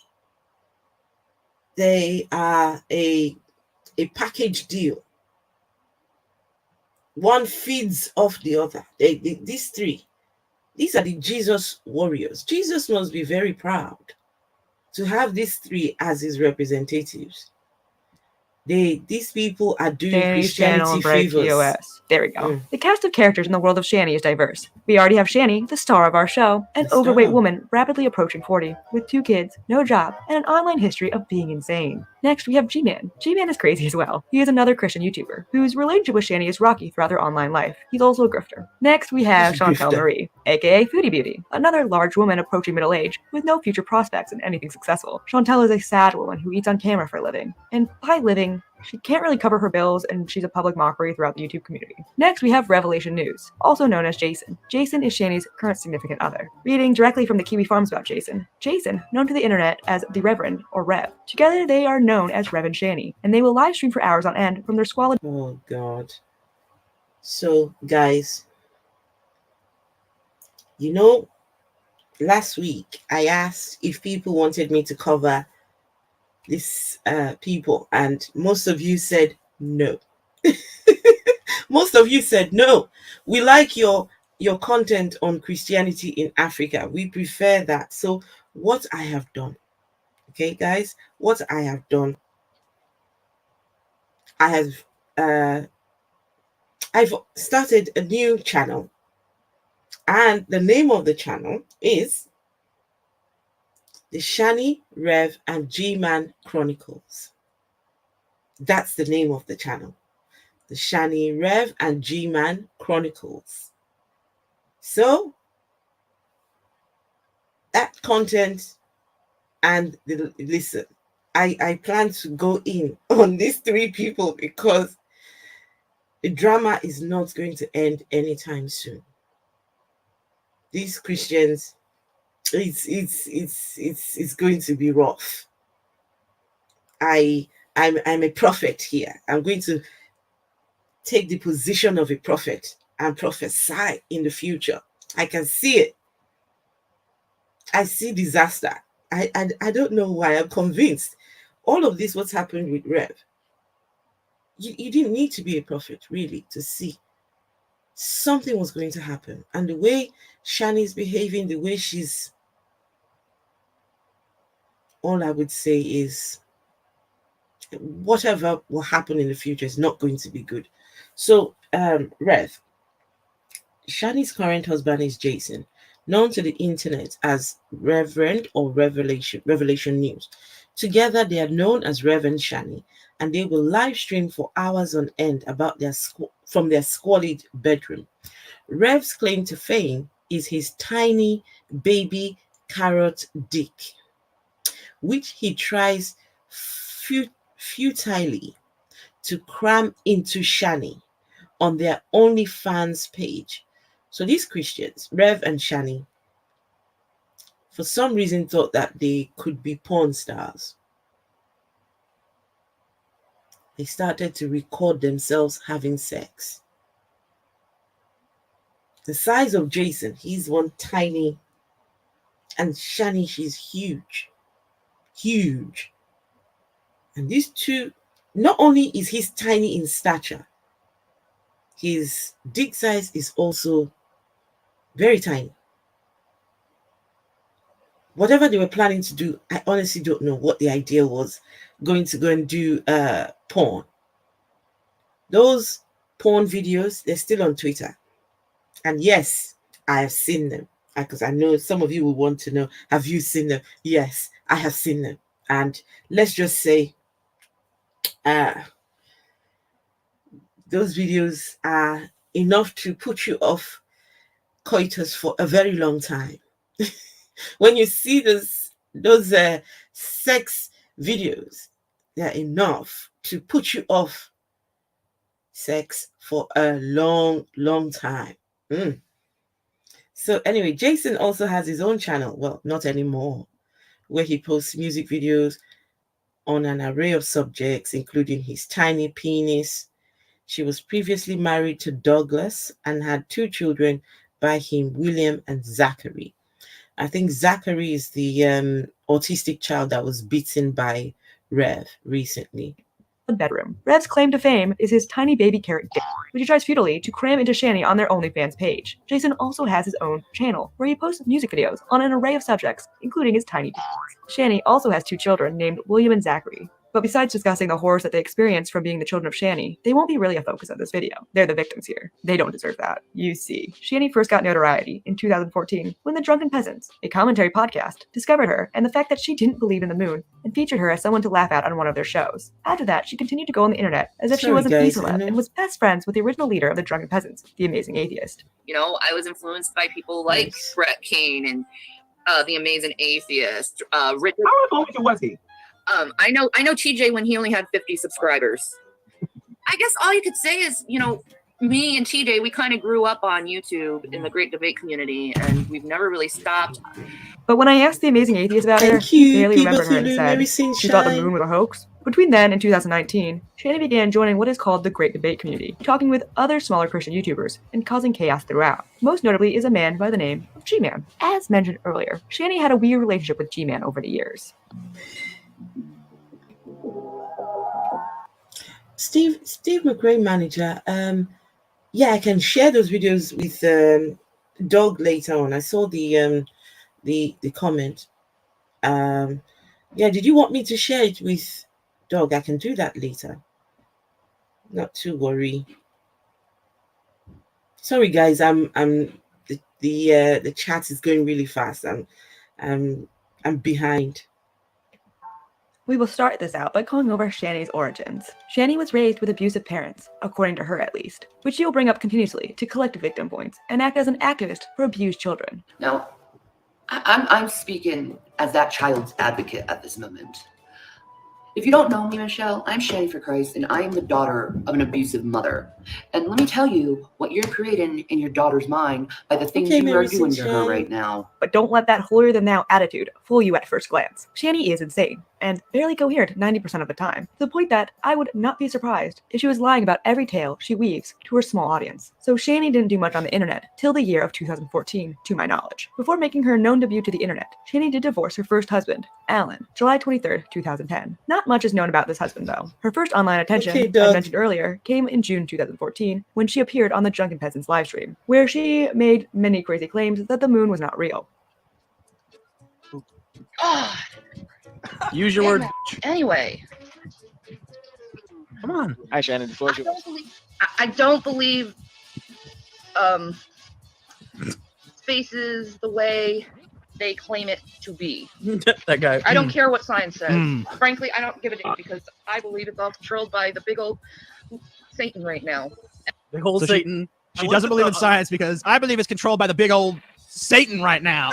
they are a package deal. One feeds off the other. These three, these are the Jesus warriors. Jesus must be very proud to have these three as his representatives. These people are doing
Shani's channel
Christianity
and Bright
favors.
POS. There we go. The cast of characters in the world of Shani is diverse. We already have Shani, the star of our show, an
The
overweight
star.
woman rapidly approaching 40, with 2 kids, no job, and an online history of being insane. Next, we have G-Man. G-Man is crazy as well. He is another Christian YouTuber, whose relationship with Shani is rocky throughout their online life. He's also a grifter. Next, we have
He's a
Chantel
grifter.
Marie, aka Foodie Beauty, another large woman approaching middle age, with no future prospects in anything successful. Chantel is a sad woman who eats on camera for a living, and by living, she can't really cover her bills, and she's a public mockery throughout the YouTube community. Next, we have Revelation News, also known as Jason. Jason is Shani's current significant other. Reading directly from the Kiwi Farms about Jason. Jason, known to the internet as the Reverend or Rev. Together, they are known as Rev and Shani, and they will live stream for hours on end from their squalid.
Oh God. So guys, you know, last week I asked if people wanted me to cover this people, and most of you said no. Most of you said no. We like your content on Christianity in Africa. We prefer that. So what I have done, okay guys, what I have done, I've started a new channel, and the name of the channel is the Shani, Rev, and G-Man Chronicles. That's the name of the channel. The Shani, Rev, and G-Man Chronicles. So, that content and listen, I plan to go in on these 3 people because the drama is not going to end anytime soon. These Christians, it's going to be rough. I'm a prophet here. I'm going to take the position of a prophet and prophesy in the future. I can see it. I see disaster. I don't know why. I'm convinced. All of this, what's happened with Rev, you didn't need to be a prophet, really, to see something was going to happen. And the way Shani is behaving, the way she's, all I would say is whatever will happen in the future is not going to be good. So, Rev, Shani's current husband is Jason, known to the internet as Reverend or Revelation News. Together, they are known as Rev and Shani, and they will live stream for hours on end about from their squalid bedroom. Rev's claim to fame is his tiny baby carrot dick, which he tries futilely to cram into Shani on their OnlyFans page. So these Christians, Rev and Shani, for some reason thought that they could be porn stars. They started to record themselves having sex. The size of Jason, he's one tiny, and Shani, she's huge. Huge. And these two, not only is he tiny in stature, his dick size is also very tiny. Whatever they were planning to do, I honestly don't know what the idea was. Going to go and do porn. Those porn videos, they're still on Twitter. And yes, I have seen them. Because I know some of you will want to know, have you seen them? Yes, I have seen them. And let's just say, those videos are enough to put you off coitus for a very long time. When you see those sex videos, they're enough to put you off sex for a long, long time. So anyway, Jason also has his own channel. Well, not anymore, where he posts music videos, on an array of subjects, including his tiny penis. She was previously married to Douglas and had 2 children by him, William and Zachary. I think Zachary is the autistic child that was beaten by Rev recently.
Bedroom. Rev's claim to fame is his tiny baby carrot dick, which he tries futilely to cram into Shani on their OnlyFans page. Jason also has his own channel, where he posts music videos on an array of subjects, including his tiny dick. Shani also has 2 children named William and Zachary. But besides discussing the horrors that they experience from being the children of Shani, they won't be really a focus of this video. They're the victims here. They don't deserve that. You see. Shani first got notoriety in 2014 when the Drunken Peasants, a commentary podcast, discovered her and the fact that she didn't believe in the moon and featured her as someone to laugh at on one of their shows. After that, she continued to go on the internet as if she was an celeb and was best friends with the original leader of the Drunken Peasants, the Amazing Atheist.
You know, I was influenced by people like Brett Kane and the Amazing Atheist. Richard.
How influential was he?
I know TJ when he only had 50 subscribers. I guess all you could say is, you know, me and TJ, we kind of grew up on YouTube in the great debate community, and we've never really stopped.
But when I asked the Amazing Atheist about her, he barely remembered her and said she thought the moon was a hoax. Between then and 2019, Shani began joining what is called the Great Debate Community, talking with other smaller Christian YouTubers and causing chaos throughout. Most notably is a man by the name of G-Man. As mentioned earlier, Shani had a weird relationship with G-Man over the years.
Steve McRae manager. Yeah, I can share those videos with Doug later on. I saw the comment. Yeah, did you want me to share it with Doug? I can do that later. Not to worry. Sorry guys, the chat is going really fast. I'm behind.
We will start this out by going over Shani's origins. Shani was raised with abusive parents, according to her at least, which she will bring up continuously to collect victim points and act as an activist for abused children.
Now, I'm speaking as that child's advocate at this moment. If you don't know me, Michelle, I'm Shani for Christ, and I am the daughter of an abusive mother. And let me tell you what you're creating in your daughter's mind by the things you are doing to her right now.
But don't let that holier-than-thou attitude fool you at first glance. Shani is insane, and barely coherent 90% of the time, to the point that I would not be surprised if she was lying about every tale she weaves to her small audience. So Shani didn't do much on the internet till the year of 2014, to my knowledge. Before making her known debut to the internet, Shani did divorce her first husband, Alan, July 23rd, 2010. Not much is known about this husband, though. Her first online attention, as mentioned earlier, came in June 2014, when she appeared on the Drunken Peasants livestream, where she made many crazy claims that the moon was not real.
God.
Use your word.
Anyway.
Come on. Hi, Shannon. The floor is yours.
I don't believe space is the way they claim it to be.
That guy.
I don't care what science says. Frankly, I don't give a damn because I believe it's all controlled by the big old Satan right now.
Big old Satan.
She doesn't believe in science because I believe it's controlled by the big old Satan right now.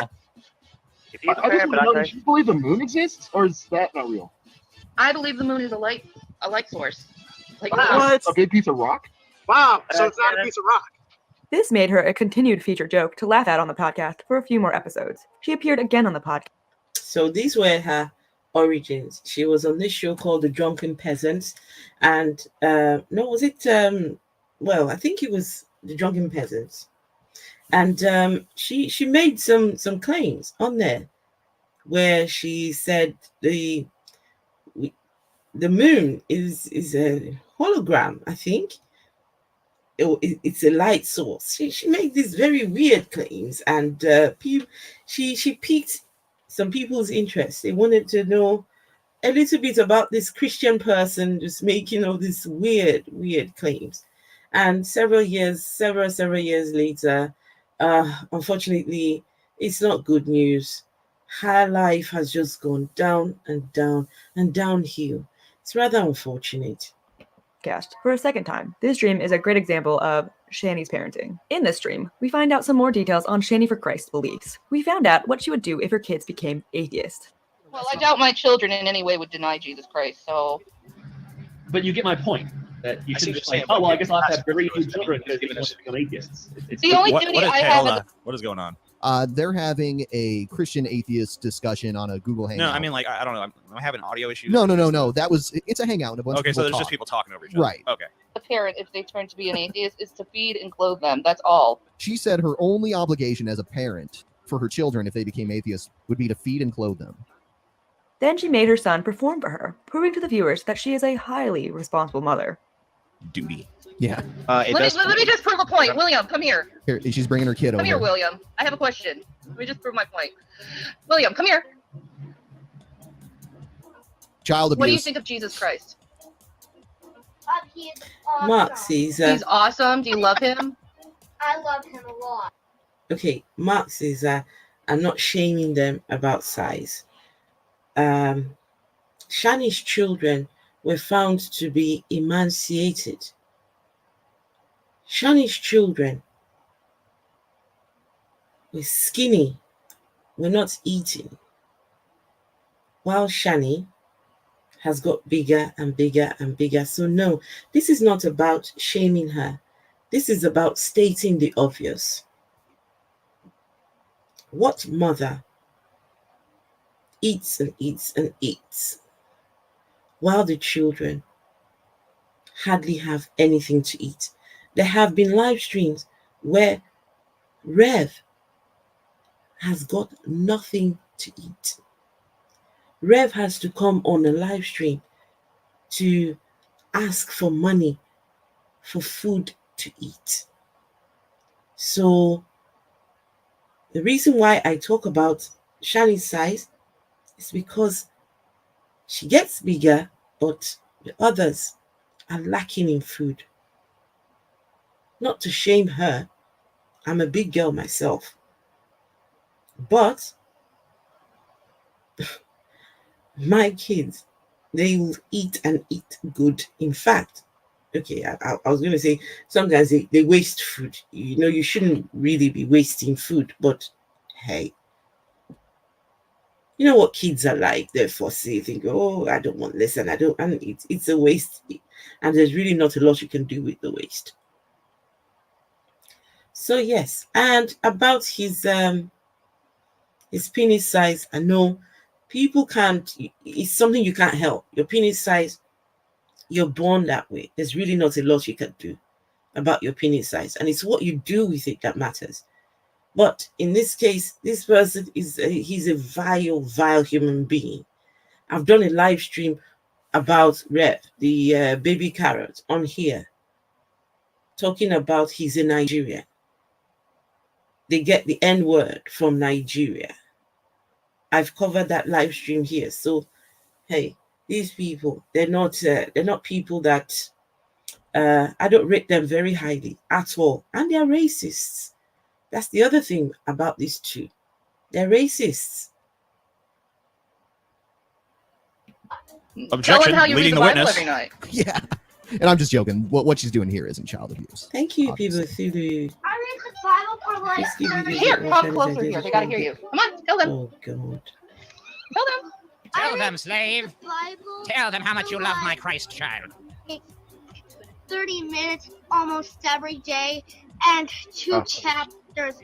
Do you believe the moon exists, or is that not real?
I believe the moon is a light source. Like
what? A big piece of rock?
Wow, so it's not a piece of rock.
This made her a continued featured joke to laugh at on the podcast for a few more episodes. She appeared again on the podcast.
So these were her origins. She was on this show called The Drunken Peasants, and I think it was The Drunken Peasants. And she made some claims on there where she said the moon is a hologram, I think. It's a light source. She made these very weird claims, and she piqued some people's interest. They wanted to know a little bit about this Christian person just making all these weird claims. And several years later, unfortunately, it's not good news. Her life has just gone down and down and downhill. It's rather unfortunate.
For a second time. This stream is a great example of Shani's parenting. In this stream, we find out some more details on Shani for Christ's beliefs. We found out what she would do if her kids became atheists.
Well, I doubt my children in any way would deny Jesus Christ, so...
But you get my point. That you shouldn't just say, I guess I'll have to have very few children because they want to become atheists.
The only duty I have...
What is going on? They're having a Christian atheist discussion on a Google Hangout.
No, I mean, like, I don't know. I'm having audio issues.
No. It's a hangout. And a bunch of
Okay, so
people
there's
talk.
just people talking over each other.
Right.
Okay.
A parent, if they turn to be an atheist, is to feed and clothe them. That's all.
She said her only obligation as a parent for her children, if they became atheists, would be to feed and clothe them.
Then she made her son perform for her, proving to the viewers that she is a highly responsible mother.
Duty.
Yeah.
Let me just prove a point. William, come here.
Here, she's bringing her kid over.
Come here, William. I have a question. Let me just prove my point. William, come here.
Child abuse.
What do you think of Jesus Christ?
He's awesome.
Mark Caesar.
He's awesome. Do you love him?
I love him a lot.
Okay, Mark Caesar. I'm not shaming them about size. Shani's children were found to be emaciated. Shani's children were skinny, were not eating, while Shani has got bigger and bigger and bigger. So no, this is not about shaming her. This is about stating the obvious. What mother eats and eats and eats while the children hardly have anything to eat? There have been live streams where Rev has got nothing to eat. Rev has to come on a live stream to ask for money for food to eat. So the reason why I talk about Shani's size is because she gets bigger, but the others are lacking in food. Not to shame her, I'm a big girl myself. But my kids, they will eat and eat good. In fact, okay, I was going to say sometimes they waste food. You know, you shouldn't really be wasting food, but hey, you know what kids are like. They're fussy. They think, oh, I don't want this and it's a waste. And there's really not a lot you can do with the waste. So yes, and about his penis size, I know people can't, it's something you can't help. Your penis size, you're born that way. There's really not a lot you can do about your penis size. And it's what you do with it that matters. But in this case, this person he's a vile human being. I've done a live stream about Rev, the baby carrot, on here, talking about he's in Nigeria. They get the N word from Nigeria. I've covered that live stream here. So, hey, these people, they're not people that I don't rate them very highly at all. And they're racists. That's the other thing about these two. They're racists.
Objection, leading the witness.
Yeah. And I'm just joking. What she's doing here isn't child abuse.
Thank you, people through the...
I read the Bible for like...
Here, come closer here. They gotta hear you. Come on, tell them.
Oh, God.
Tell them.
Tell them, slave.
Bible
Tell them how much you love my Christ child.
30 minutes almost every day and 2 chapters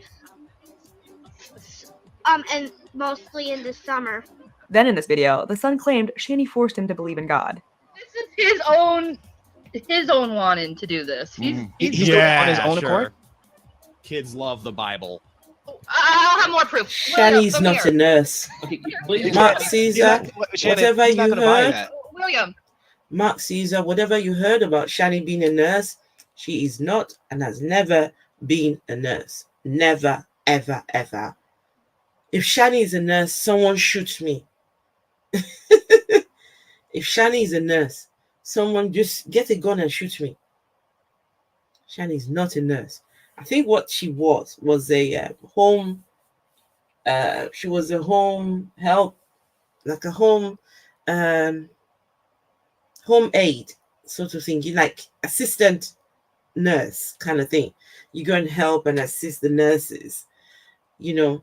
and mostly in the summer.
Then in this video, the son claimed Shani forced him to believe in God.
This is his own wanting to do this. He's
doing it on his own accord. Kids love the Bible.
I'll have more proof.
Shani's not a nurse. Mark Caesar, whatever you heard.
William.
Mark Caesar, whatever you heard about Shani being a nurse, she is not and has never been a nurse. Never, ever, ever. If Shani is a nurse, someone shoots me. If Shani is a nurse, someone just get a gun and shoot me. Shani is not a nurse. I think what she was a home. She was a home help, like a home aid sort of thing. You like assistant nurse kind of thing. You go and help and assist the nurses, you know.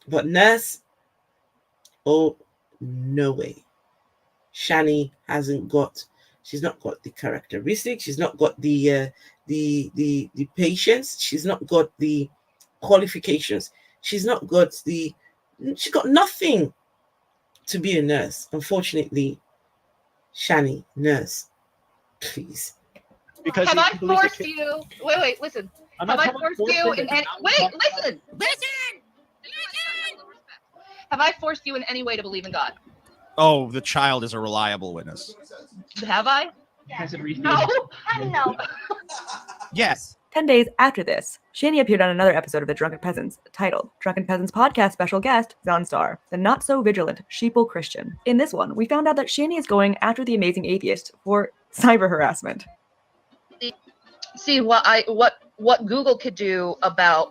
But nurse, oh no way. Shani she's not got the characteristics, she's not got the patience, she's not got the qualifications. She's not got she got nothing to be a nurse. Unfortunately, Shani, nurse, please.
Because
have I forced you? Wait, listen. Have I forced you in any? Wait, listen. Have I forced you in any way to believe in God?
Oh, the child is a reliable witness.
Have I? No. No.
Yes.
10 days after this, Shani appeared on another episode of The Drunken Peasants, titled Drunken Peasants Podcast Special Guest, Zonstar, the not-so-vigilant sheeple Christian. In this one, we found out that Shani is going after the amazing atheist for cyber harassment.
See what Google could do about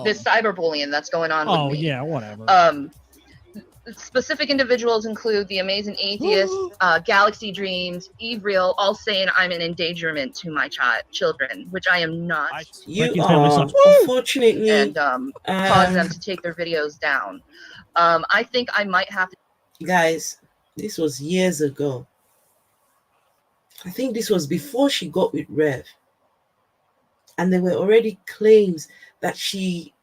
this cyberbullying that's going on with me.
Yeah, whatever.
Specific individuals include the amazing atheist, Galaxy Dreams, Evreal, all saying I'm an endangerment to my children, which I am not.
You are, unfortunately,
and cause them to take their videos down. I think I might have to.
Guys, this was years ago. I think this was before she got with Rev. And there were already claims that she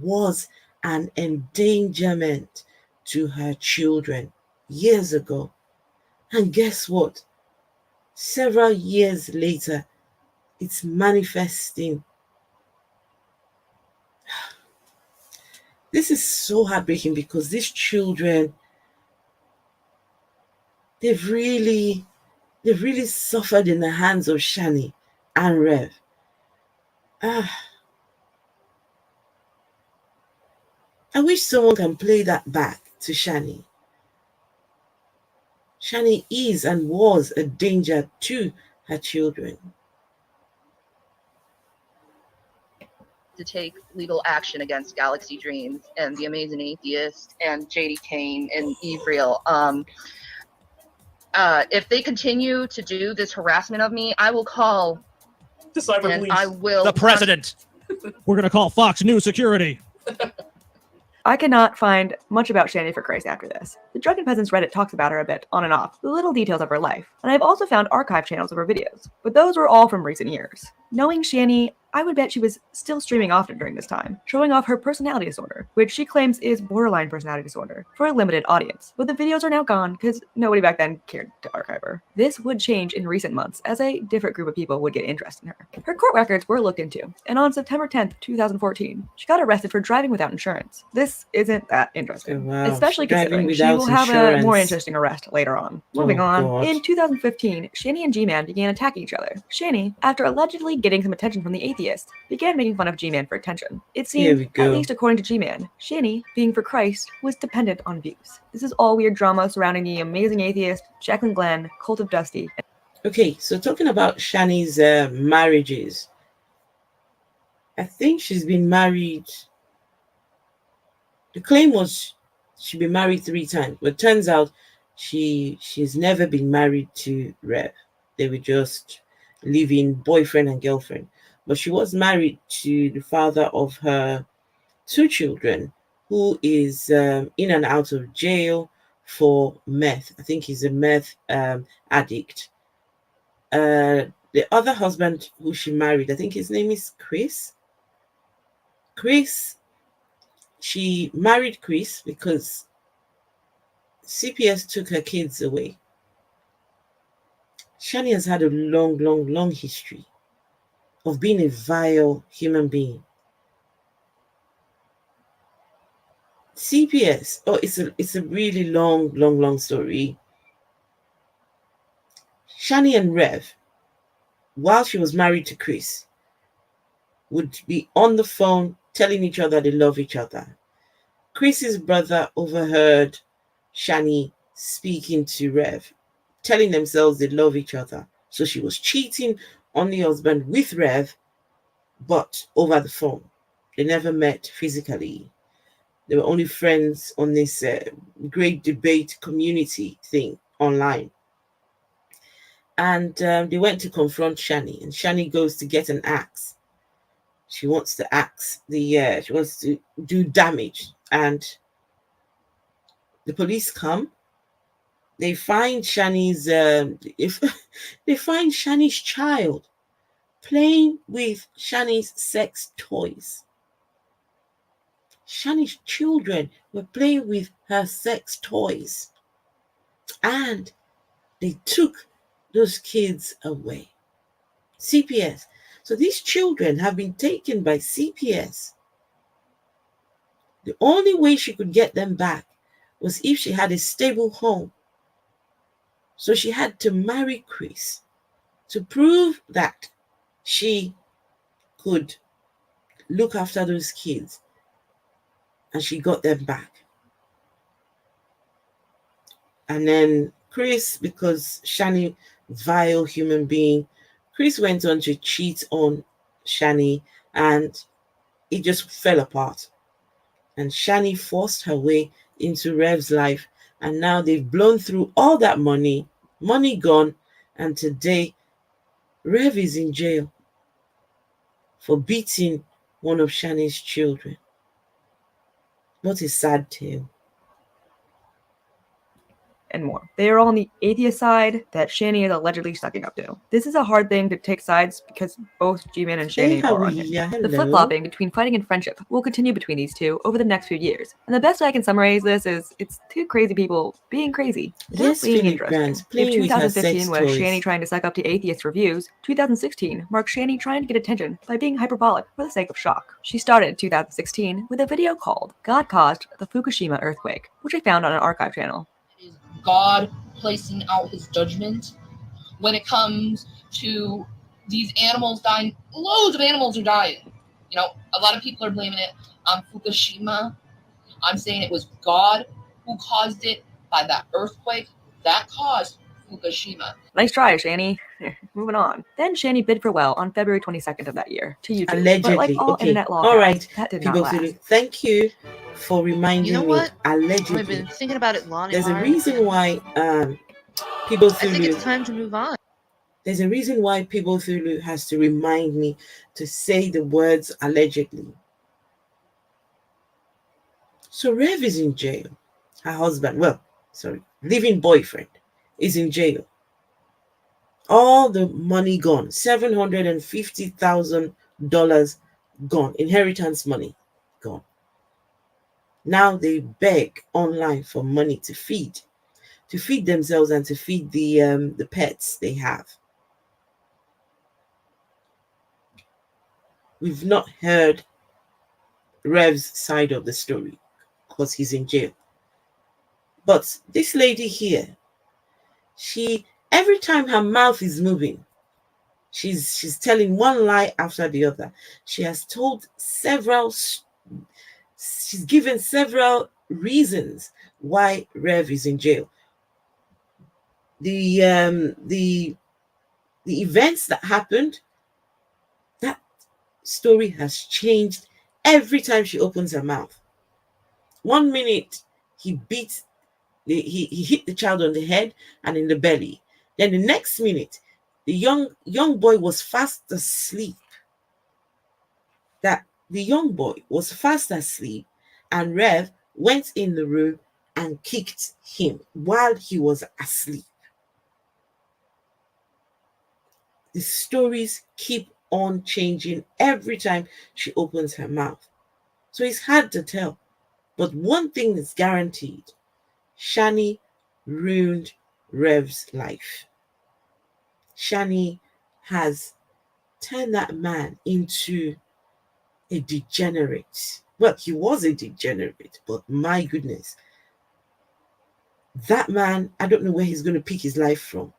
was an endangerment to her children years ago. And guess what? Several years later, it's manifesting. This is so heartbreaking because these children, they've really suffered in the hands of Shani and Rev. I wish someone can play that back to Shani. Shani is and was a danger to her children.
To take legal action against Galaxy Dreams and the amazing atheist and JD Kane and Evreal. If they continue to do this harassment of me, I will call and I will
the president. We're gonna call Fox News Security.
I cannot find much about Shani for Christ after this. The Drunken Peasants Reddit talks about her a bit, on and off, the little details of her life, and I've also found archive channels of her videos, but those were all from recent years. Knowing Shani, I would bet she was still streaming often during this time, showing off her personality disorder, which she claims is borderline personality disorder, for a limited audience, but the videos are now gone because nobody back then cared to archive her. This would change in recent months as a different group of people would get interested in her. Her court records were looked into, and on September 10th, 2014, she got arrested for driving without insurance. This isn't that interesting, especially considering she will have a more interesting arrest later on. Moving on,
God.
In 2015, Shani and G-Man began attacking each other. Shani, after allegedly getting some attention from the atheist, began making fun of G-Man for attention. It seemed, at least according to G-Man, Shani, being for Christ, was dependent on views. This is all weird drama surrounding the amazing atheist, Jacqueline Glenn, Cult of Dusty.
Okay, so talking about Shani's marriages, I think she's been married. The claim was she'd been married 3 times, but it turns out she's never been married to Rev. They were just living boyfriend and girlfriend. But she was married to the father of her 2 children, who is in and out of jail for meth. I think he's a meth addict. The other husband who she married, I think his name is Chris. She married Chris because CPS took her kids away. Shani has had a long history of being a vile human being. CPS, it's a really long story. Shani and Rev, while she was married to Chris, would be on the phone telling each other they love each other. Chris's brother overheard Shani speaking to Rev, telling themselves they love each other. So she was cheating on the husband with Rev, but over the phone. They never met physically. They were only friends on this great debate community thing online. And they went to confront Shani, and Shani goes to get an axe. She wants to she wants to do damage, and the police come. They find Shani's they find Shani's child playing with Shani's sex toys. Shani's children were playing with her sex toys. And they took those kids away. CPS. So these children have been taken by CPS. The only way she could get them back was if she had a stable home. So she had to marry Chris to prove that she could look after those kids. And she got them back. And then Chris, because Shani, vile human being, Chris went on to cheat on Shani and it just fell apart. And Shani forced her way into Rev's life. And now they've blown through all that money gone. And today, Rev is in jail for beating one of Shani's children. What a sad tale.
And more. They are all on the atheist side that Shani is allegedly sucking up to. This is a hard thing to take sides because both G-Man and Shani are on it. The flip-flopping between fighting and friendship will continue between these two over the next few years. And the best way I can summarize this is it's two crazy people being crazy.
Yes,
being
Philip
interesting.
Grant,
If
playing with her
2015
sex
was
toys.
Shani trying to suck up to atheist reviews, 2016 marked Shani trying to get attention by being hyperbolic for the sake of shock. She started 2016 with a video called God Caused the Fukushima Earthquake, which I found on an archive channel.
God placing out his judgment when it comes to these animals dying. Loads of animals are dying. You know, a lot of people are blaming it on Fukushima. I'm saying it was God who caused it by that earthquake that caused Fukushima.
Nice try, Shani. Moving on. Then Shani bid farewell on February 22nd of that year to YouTube.
Allegedly.
But like all
Okay.
internet law,
All right.
that did
People
not last.
thank you for reminding
You know
me.
what?
Allegedly.
I've been thinking about it long and
There's a
hard.
reason why People
I think
Thulu.
it's time to move on.
There's a reason why People Thulu has to remind me to say the words allegedly. So Rev is in jail. Her husband, living boyfriend, is in jail. All the money gone, $750,000 gone, inheritance money gone. Now they beg online for money to feed themselves and to feed the pets they have. We've not heard Rev's side of the story because he's in jail. But this lady here, every time her mouth is moving, she's telling one lie after the other. She has told she's given several reasons why Rev is in jail. The events that happened, that story has changed every time she opens her mouth. 1 minute he hit the child on the head and in the belly. Then the next minute, the young boy was fast asleep. And Rev went in the room and kicked him while he was asleep. The stories keep on changing every time she opens her mouth. So it's hard to tell. But one thing is guaranteed. Shani ruined Rev's life. Shani has turned that man into a degenerate. Well, he was a degenerate, but my goodness. That man, I don't know where he's going to pick his life from.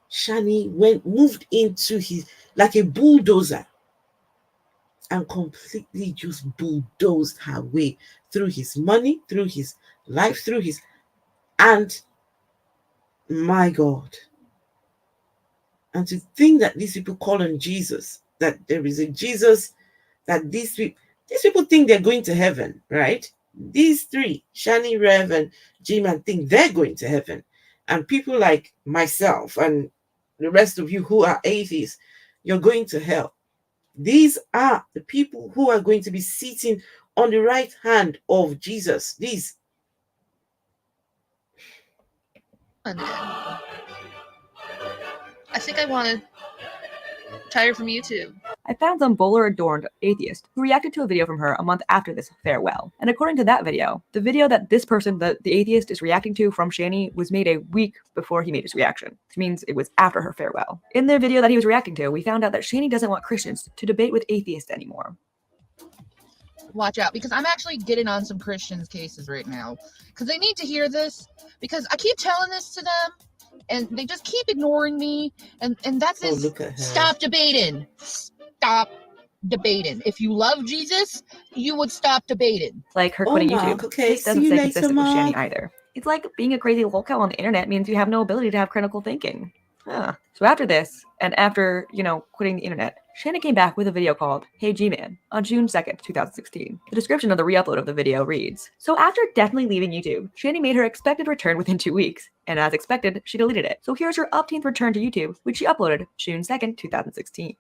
Shani moved into his, like a bulldozer, and completely just bulldozed her way through his money, through his life, and my God. And to think that these people call on Jesus, that there is a Jesus, that these people think they're going to heaven, right? These three, Shani, Rev, and G-Man, think they're going to heaven. And people like myself and the rest of you who are atheists, you're going to hell. These are the people who are going to be sitting on the right hand of Jesus.
I think I want to try it from YouTube.
I found some bowler-adorned atheist who reacted to a video from her a month after this farewell. And according to that video, the video that this person, the atheist, is reacting to from Shani was made a week before he made his reaction, which means it was after her farewell. In the video that he was reacting to, we found out that Shani doesn't want Christians to debate with atheists anymore.
Watch out, because I'm actually getting on some Christians' cases right now, because they need to hear this, because I keep telling this to them, and they just keep ignoring me, and that's stop debating. Stop debating. If you love Jesus, you would stop debating.
Like her quitting YouTube.
Okay,
this doesn't stay consistent with Shani either. It's like being a crazy lolcow on the internet means you have no ability to have critical thinking. So after this, and after, quitting the internet, Shani came back with a video called Hey G-Man on June 2nd, 2016. The description of the re-upload of the video reads, "So after definitely leaving YouTube, Shani made her expected return within 2 weeks, and as expected, she deleted it. So here's her 18th return to YouTube, which she uploaded June 2nd, 2016.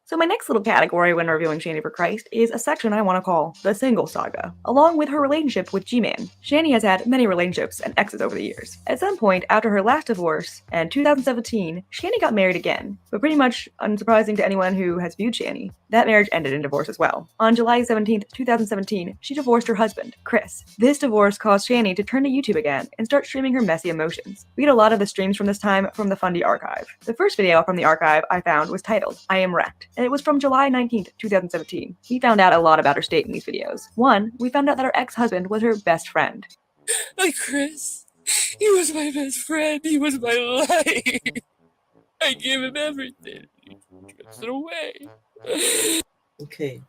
So my next little category when reviewing Shani for Christ is a section I want to call the single saga, along with her relationship with G-Man. Shani has had many relationships and exes over the years. At some point after her last divorce, in 2017, Shani got married again, but pretty much unsurprising to anyone who has viewed Shani, that marriage ended in divorce as well. On July 17th, 2017, she divorced her husband, Chris. This divorce caused Shani to turn to YouTube again and start streaming her messy emotions. We had a lot of the streams from this time from the Fundy archive. The first video from the archive I found was titled, I Am Wrecked, and it was from July 19th, 2017. We found out a lot about her state in these videos. One, we found out that her ex-husband was her best friend.
Like Chris, he was my best friend, he was my life. I gave him everything. He throws it away.
Okay.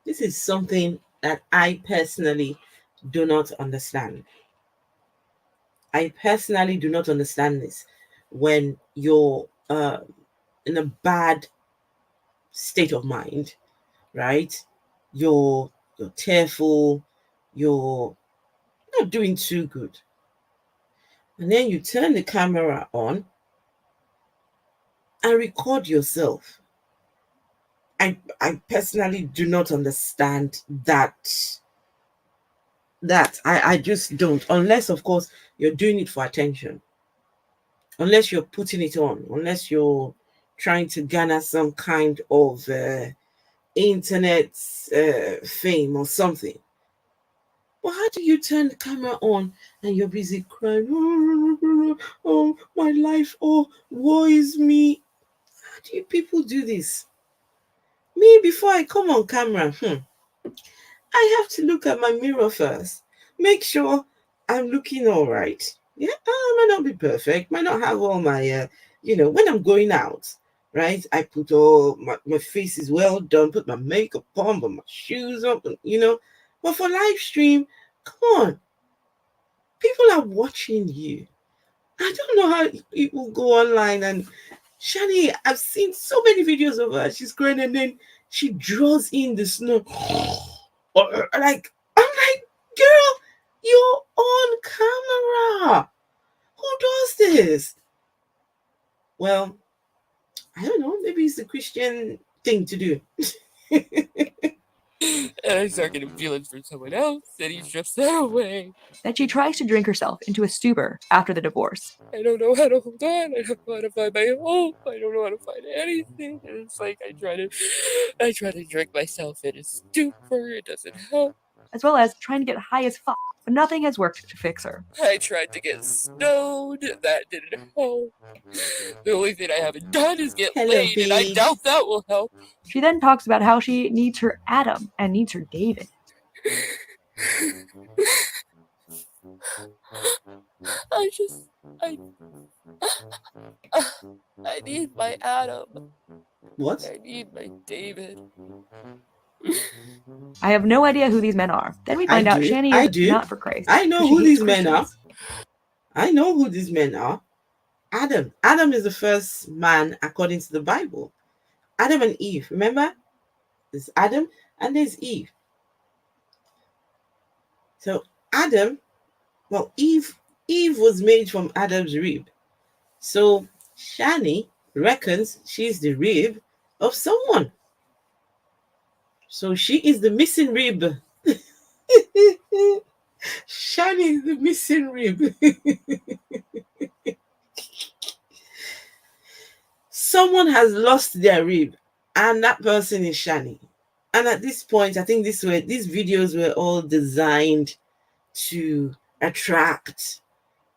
This is something that I personally do not understand. I personally do not understand this. When you're in a bad state of mind, right? You're tearful, you're not doing too good. And then you turn the camera on and record yourself. I personally do not understand that. I just don't. Unless, of course, you're doing it for attention. Unless you're putting it on. Unless you're trying to garner some kind of internet fame or something. But how do you turn the camera on and you're busy crying? Oh, my life. Oh, woe is me. How do you people do this? Me, before I come on camera, I have to look at my mirror first. Make sure I'm looking all right. Yeah, I might not be perfect. Might not have all my, when I'm going out, right? I put all my face is well done, put my makeup on, put my shoes up, But for live stream, come on. People are watching you. I don't know how people go online and Shani, I've seen so many videos of her. She's crying and then she draws in the snow. I'm like, girl, you're on camera. Who does this? Well, I don't know. Maybe it's the Christian thing to do.
And I start getting feelings for someone else, and he strips that away.
That she tries to drink herself into a stupor after the divorce.
I don't know how to hold on. I don't know how to find my hope. I don't know how to find anything. And it's like I try to drink myself in a stupor. It doesn't help.
As well as trying to get high as fuck, but nothing has worked to fix her.
I tried to get stoned. That didn't help. The only thing I haven't done is get laid, and I doubt that will help.
She then talks about how she needs her Adam and needs her David.
I need my Adam.
What?
I need my David.
I have no idea who these men are. Then we find out Shani is not for Christ.
I know who these men are. I know who these men are. Adam. Adam is the first man according to the Bible. Adam and Eve. Remember? There's Adam and there's Eve. So Adam, Eve was made from Adam's rib. So Shani reckons she's the rib of someone. So she is the missing rib. Shani is the missing rib. someone has lost their rib, and that person is Shani. And at this point, I think these videos were all designed to attract.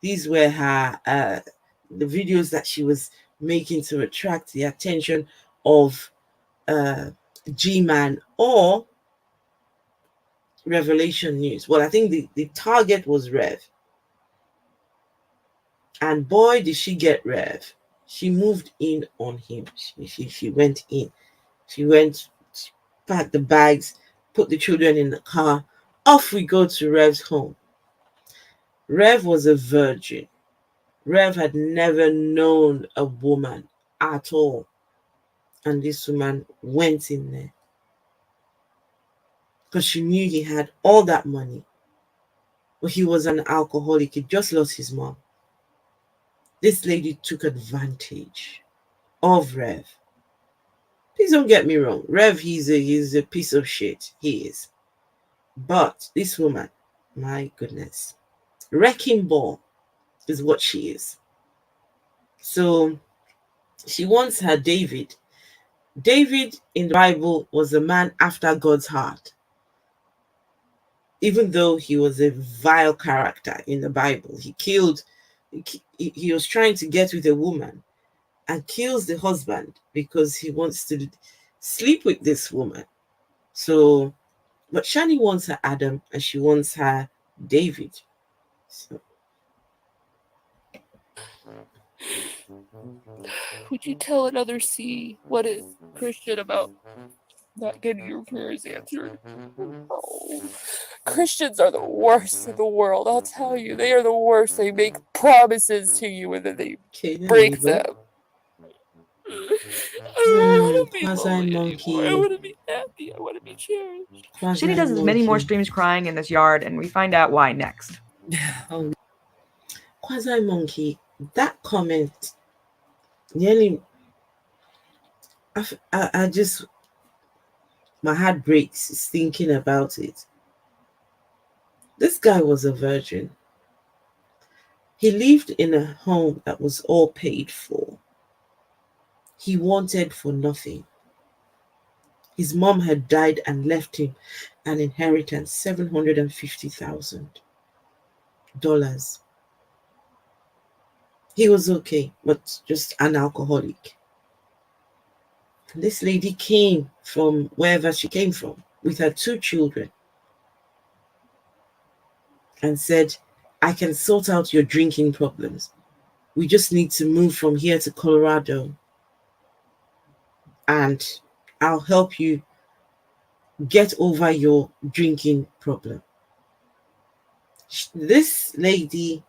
These were her the videos that she was making to attract the attention of G-Man or Revelation News. Well, I think the target was Rev. And boy, did she get Rev. She moved in on him. She went in. She packed the bags, put the children in the car. Off we go to Rev's home. Rev was a virgin. Rev had never known a woman at all. And this woman went in there because she knew he had all that money. But he was an alcoholic. He just lost his mom. This lady took advantage of Rev. Please don't get me wrong. Rev, he's a piece of shit. He is. But this woman, my goodness, wrecking ball is what she is. So she wants her David. David in the Bible was a man after God's heart. Even though he was a vile character in the Bible, he was trying to get with a woman and kills the husband because he wants to sleep with this woman. So, but Shani wants her Adam and she wants her David. So.
Would you tell another C what is Christian about not getting your prayers answered? Oh. Christians are the worst in the world, I'll tell you. They are the worst. They make promises to you and then they break them. I want to be
Quasi-monkey.
I want to be happy. I want to be cherished.
Shani does many more streams crying in this yard, and we find out why next.
Quasi-monkey, that comment nearly, I just, my heart breaks thinking about it. This guy was a virgin. He lived in a home that was all paid for. He wanted for nothing. His mom had died and left him an inheritance, $750,000. He was okay, but just an alcoholic. And this lady came from wherever she came from with her 2 children and said, I can sort out your drinking problems. We just need to move from here to Colorado and I'll help you get over your drinking problem. This lady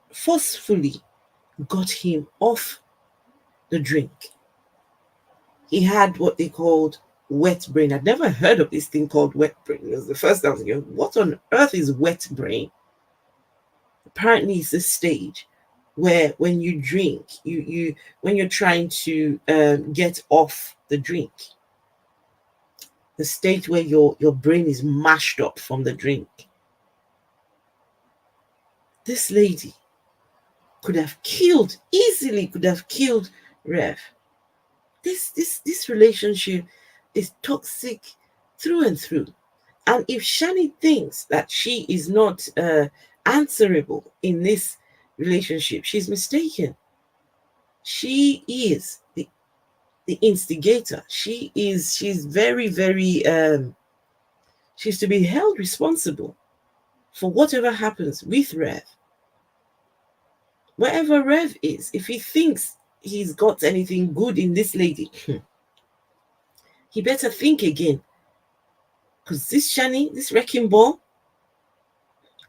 forcefully got him off the drink. He had what they called wet brain. I'd never heard of this thing called wet brain. It was the first time I was thinking, what on earth is wet brain? Apparently it's a stage where when you drink, when you're trying to get off the drink, the stage where your brain is mashed up from the drink. This lady easily could have killed Rev. This relationship is toxic through and through. And if Shani thinks that she is not answerable in this relationship, she's mistaken. She is the instigator. She's very, very she's to be held responsible for whatever happens with Rev. Wherever Rev is, if he thinks he's got anything good in this lady, he better think again. Because this Shani, this wrecking ball,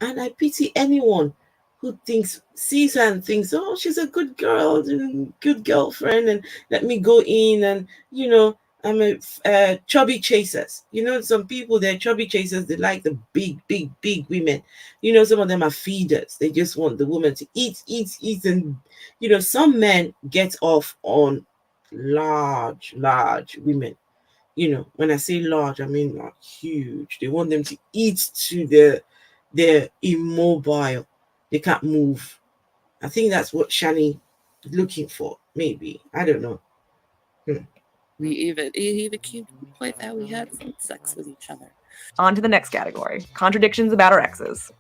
and I pity anyone who sees her and thinks, oh, she's a good girl, good girlfriend, and let me go in and, I'm a chubby chasers. Some people, they're chubby chasers. They like the big, big, big women. Some of them are feeders. They just want the woman to eat. And, some men get off on large women. When I say large, I mean like huge. They want them to eat to they're immobile. They can't move. I think that's what Shani looking for. Maybe, I don't know.
It even came to the point that we had some sex with each other.
On to the next category, contradictions about our exes.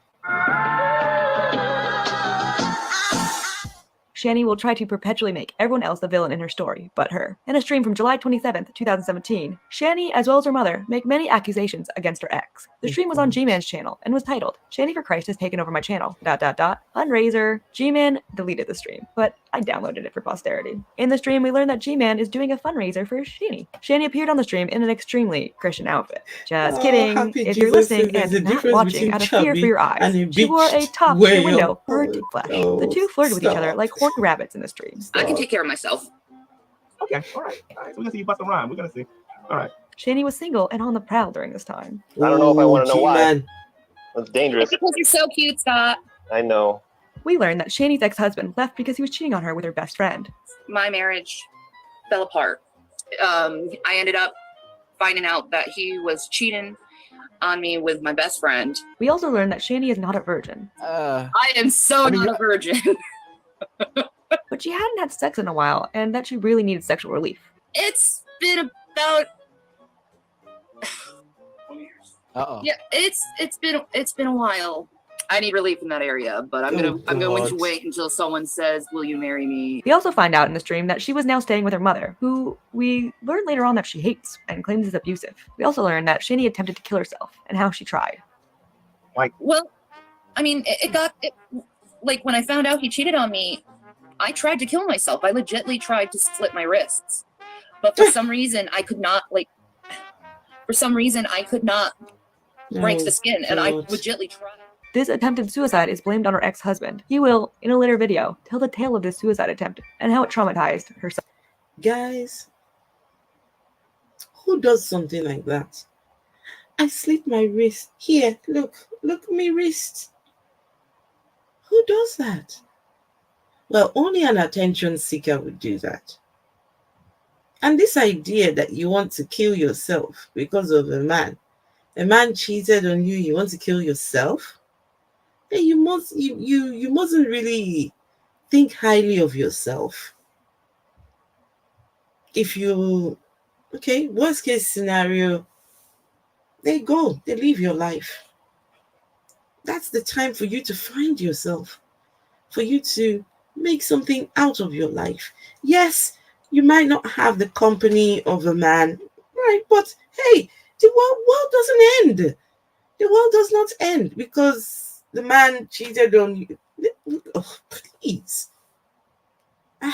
Shani will try to perpetually make everyone else the villain in her story, but her. In a stream from July 27th, 2017, Shani, as well as her mother, make many accusations against her ex. The stream was on G-Man's channel and was titled, Shani for Christ has taken over my channel, ... fundraiser. G-Man deleted the stream, but I downloaded it for posterity. In the stream, we learned that G-Man is doing a fundraiser for Shani. Shani appeared on the stream in an extremely Christian outfit. Just kidding. If you're listening and not watching out of fear for your eyes, she wore a top to the window for her dick flash. The two flirted with each other like horny rabbits in the stream.
I can take care of myself.
Okay, all right. So we're gonna see you bust a rhyme. We're gonna see. All right.
Shani was single and on the prowl during this time.
I don't know if I want to know why. That's dangerous.
Because you're so cute, Scott.
I know.
We learned that Shani's ex-husband left because he was cheating on her with her best friend.
My marriage fell apart. I ended up finding out that he was cheating on me with my best friend.
We also learned that Shani is not a virgin.
I am so not a virgin.
But she hadn't had sex in a while, and that she really needed sexual relief.
It's been about yeah, it's been a while. I need relief in that area, but I'm going to wait until someone says, "Will you marry me?"
We also find out in the stream that she was now staying with her mother, who we learn later on that she hates and claims is abusive. We also learn that Shani attempted to kill herself and how she tried.
Well, I mean, like when I found out he cheated on me, I tried to kill myself. I legitimately tried to slit my wrists, but for some reason I could not. Break the skin, and I legitimately tried.
This attempted suicide is blamed on her ex-husband. He will, in a later video, tell the tale of this suicide attempt and how it traumatized her son.
Guys, who does something like that? I slit my wrist. Here, look me wrist. Who does that? Well, only an attention seeker would do that. And this idea that you want to kill yourself because of a man cheated on you, you want to kill yourself? Then you mustn't really think highly of yourself. If you, worst case scenario, they go, they live your life. That's the time for you to find yourself, for you to make something out of your life. Yes, you might not have the company of a man, right? But hey, the world doesn't end. The world does not end because the man cheated on you. Oh, please. I'm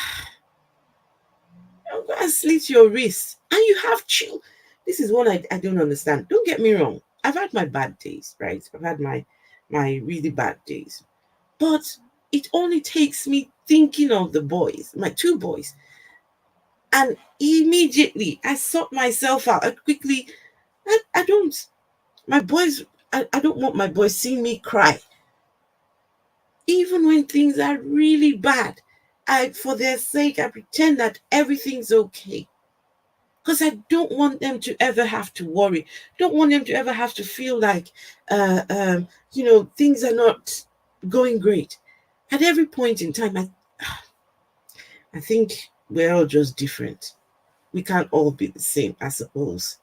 going to slit your wrist. And you have chill. This is one I don't understand. Don't get me wrong. I've had my bad days, right? I've had my really bad days. But it only takes me thinking of the boys, my two boys. And immediately I sort myself out. I quickly, I don't want my boys seeing me cry. Even when things are really bad, for their sake, I pretend that everything's okay. Because I don't want them to ever have to worry. Don't want them to ever have to feel like, things are not going great. At every point in time, I think we're all just different. We can't all be the same, I suppose.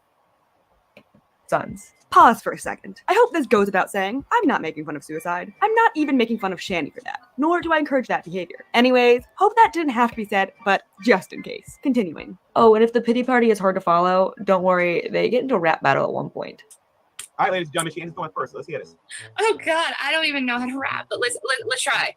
Sons. Pause for a second. I hope this goes without saying, I'm not making fun of suicide. I'm not even making fun of Shani for that, nor do I encourage that behavior. Anyways, hope that didn't have to be said, but just in case. Continuing. Oh, and if the pity party is hard to follow, don't worry, they get into a rap battle at one point.
All right, ladies and gentlemen, Shani's going first. Let's hear this.
Oh God, I don't even know how to rap, but let's try.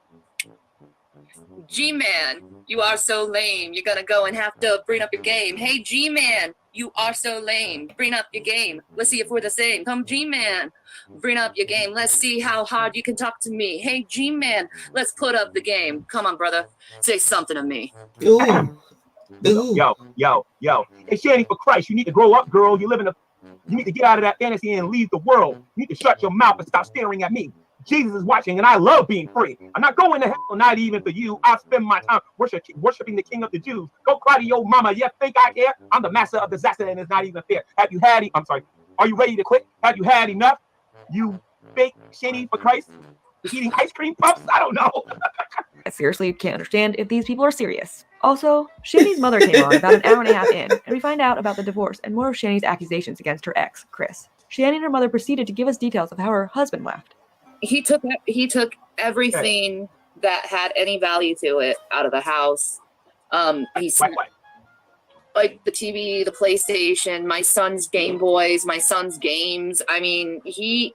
G-Man, you are so lame. You're gonna go and have to bring up your game. Hey, G-Man, you are so lame. Bring up your game. Let's see if we're the same. Come, G-Man, bring up your game. Let's see how hard you can talk to me. Hey, G-Man, let's put up the game. Come on, brother. Say something to me.
Ooh.
Yo. Hey, Shani, for Christ, you need to grow up, girl. You need to get out of that fantasy and leave the world. You need to shut your mouth and stop staring at me. Jesus is watching, and I love being free. I'm not going to hell, not even for you. I'll spend my time worshiping the King of the Jews. Go cry to your mama. You think I care? I'm the master of disaster, and it's not even fair. Have you had? Are you ready to quit? Have you had enough? You fake Shani for Christ? Eating ice cream puffs? I don't know.
I seriously can't understand if these people are serious. Also, Shani's mother came on about an hour and a half in, and we find out about the divorce and more of Shani's accusations against her ex, Chris. Shani and her mother proceeded to give us details of how her husband left.
He took everything that had any value to it out of the house. Like the TV, the PlayStation, my son's Game Boys, my son's games. I mean, he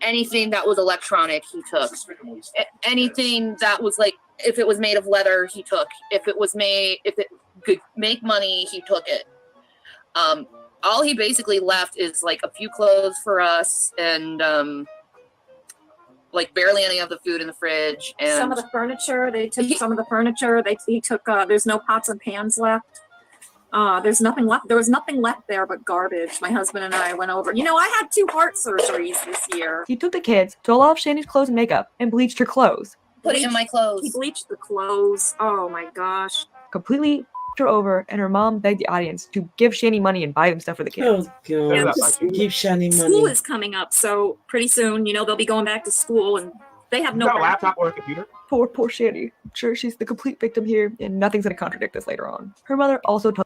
anything that was electronic, he took. Anything that was like, if it was made of leather, he took. If it could make money, he took it. All he basically left is like a few clothes for us and like barely any of the food in the fridge. And
some of the furniture, they took some of the furniture. He took, there's no pots and pans left. There's nothing left. There was nothing left there but garbage. My husband and I went over. You know, I had 2 heart surgeries this year.
He took the kids, stole all of Shani's clothes and makeup, and bleached her clothes.
Put it in my clothes.
He bleached the clothes. Oh my gosh.
Completely her over, and her mom begged the audience to give Shani money and buy them stuff for the kids.
Oh, God. Give Shani money.
School is coming up, so pretty soon, you know, they'll be going back to school, and they have no
laptop or a computer.
Poor Shani. I'm sure she's the complete victim here, and nothing's going to contradict this later on. Her mother also told.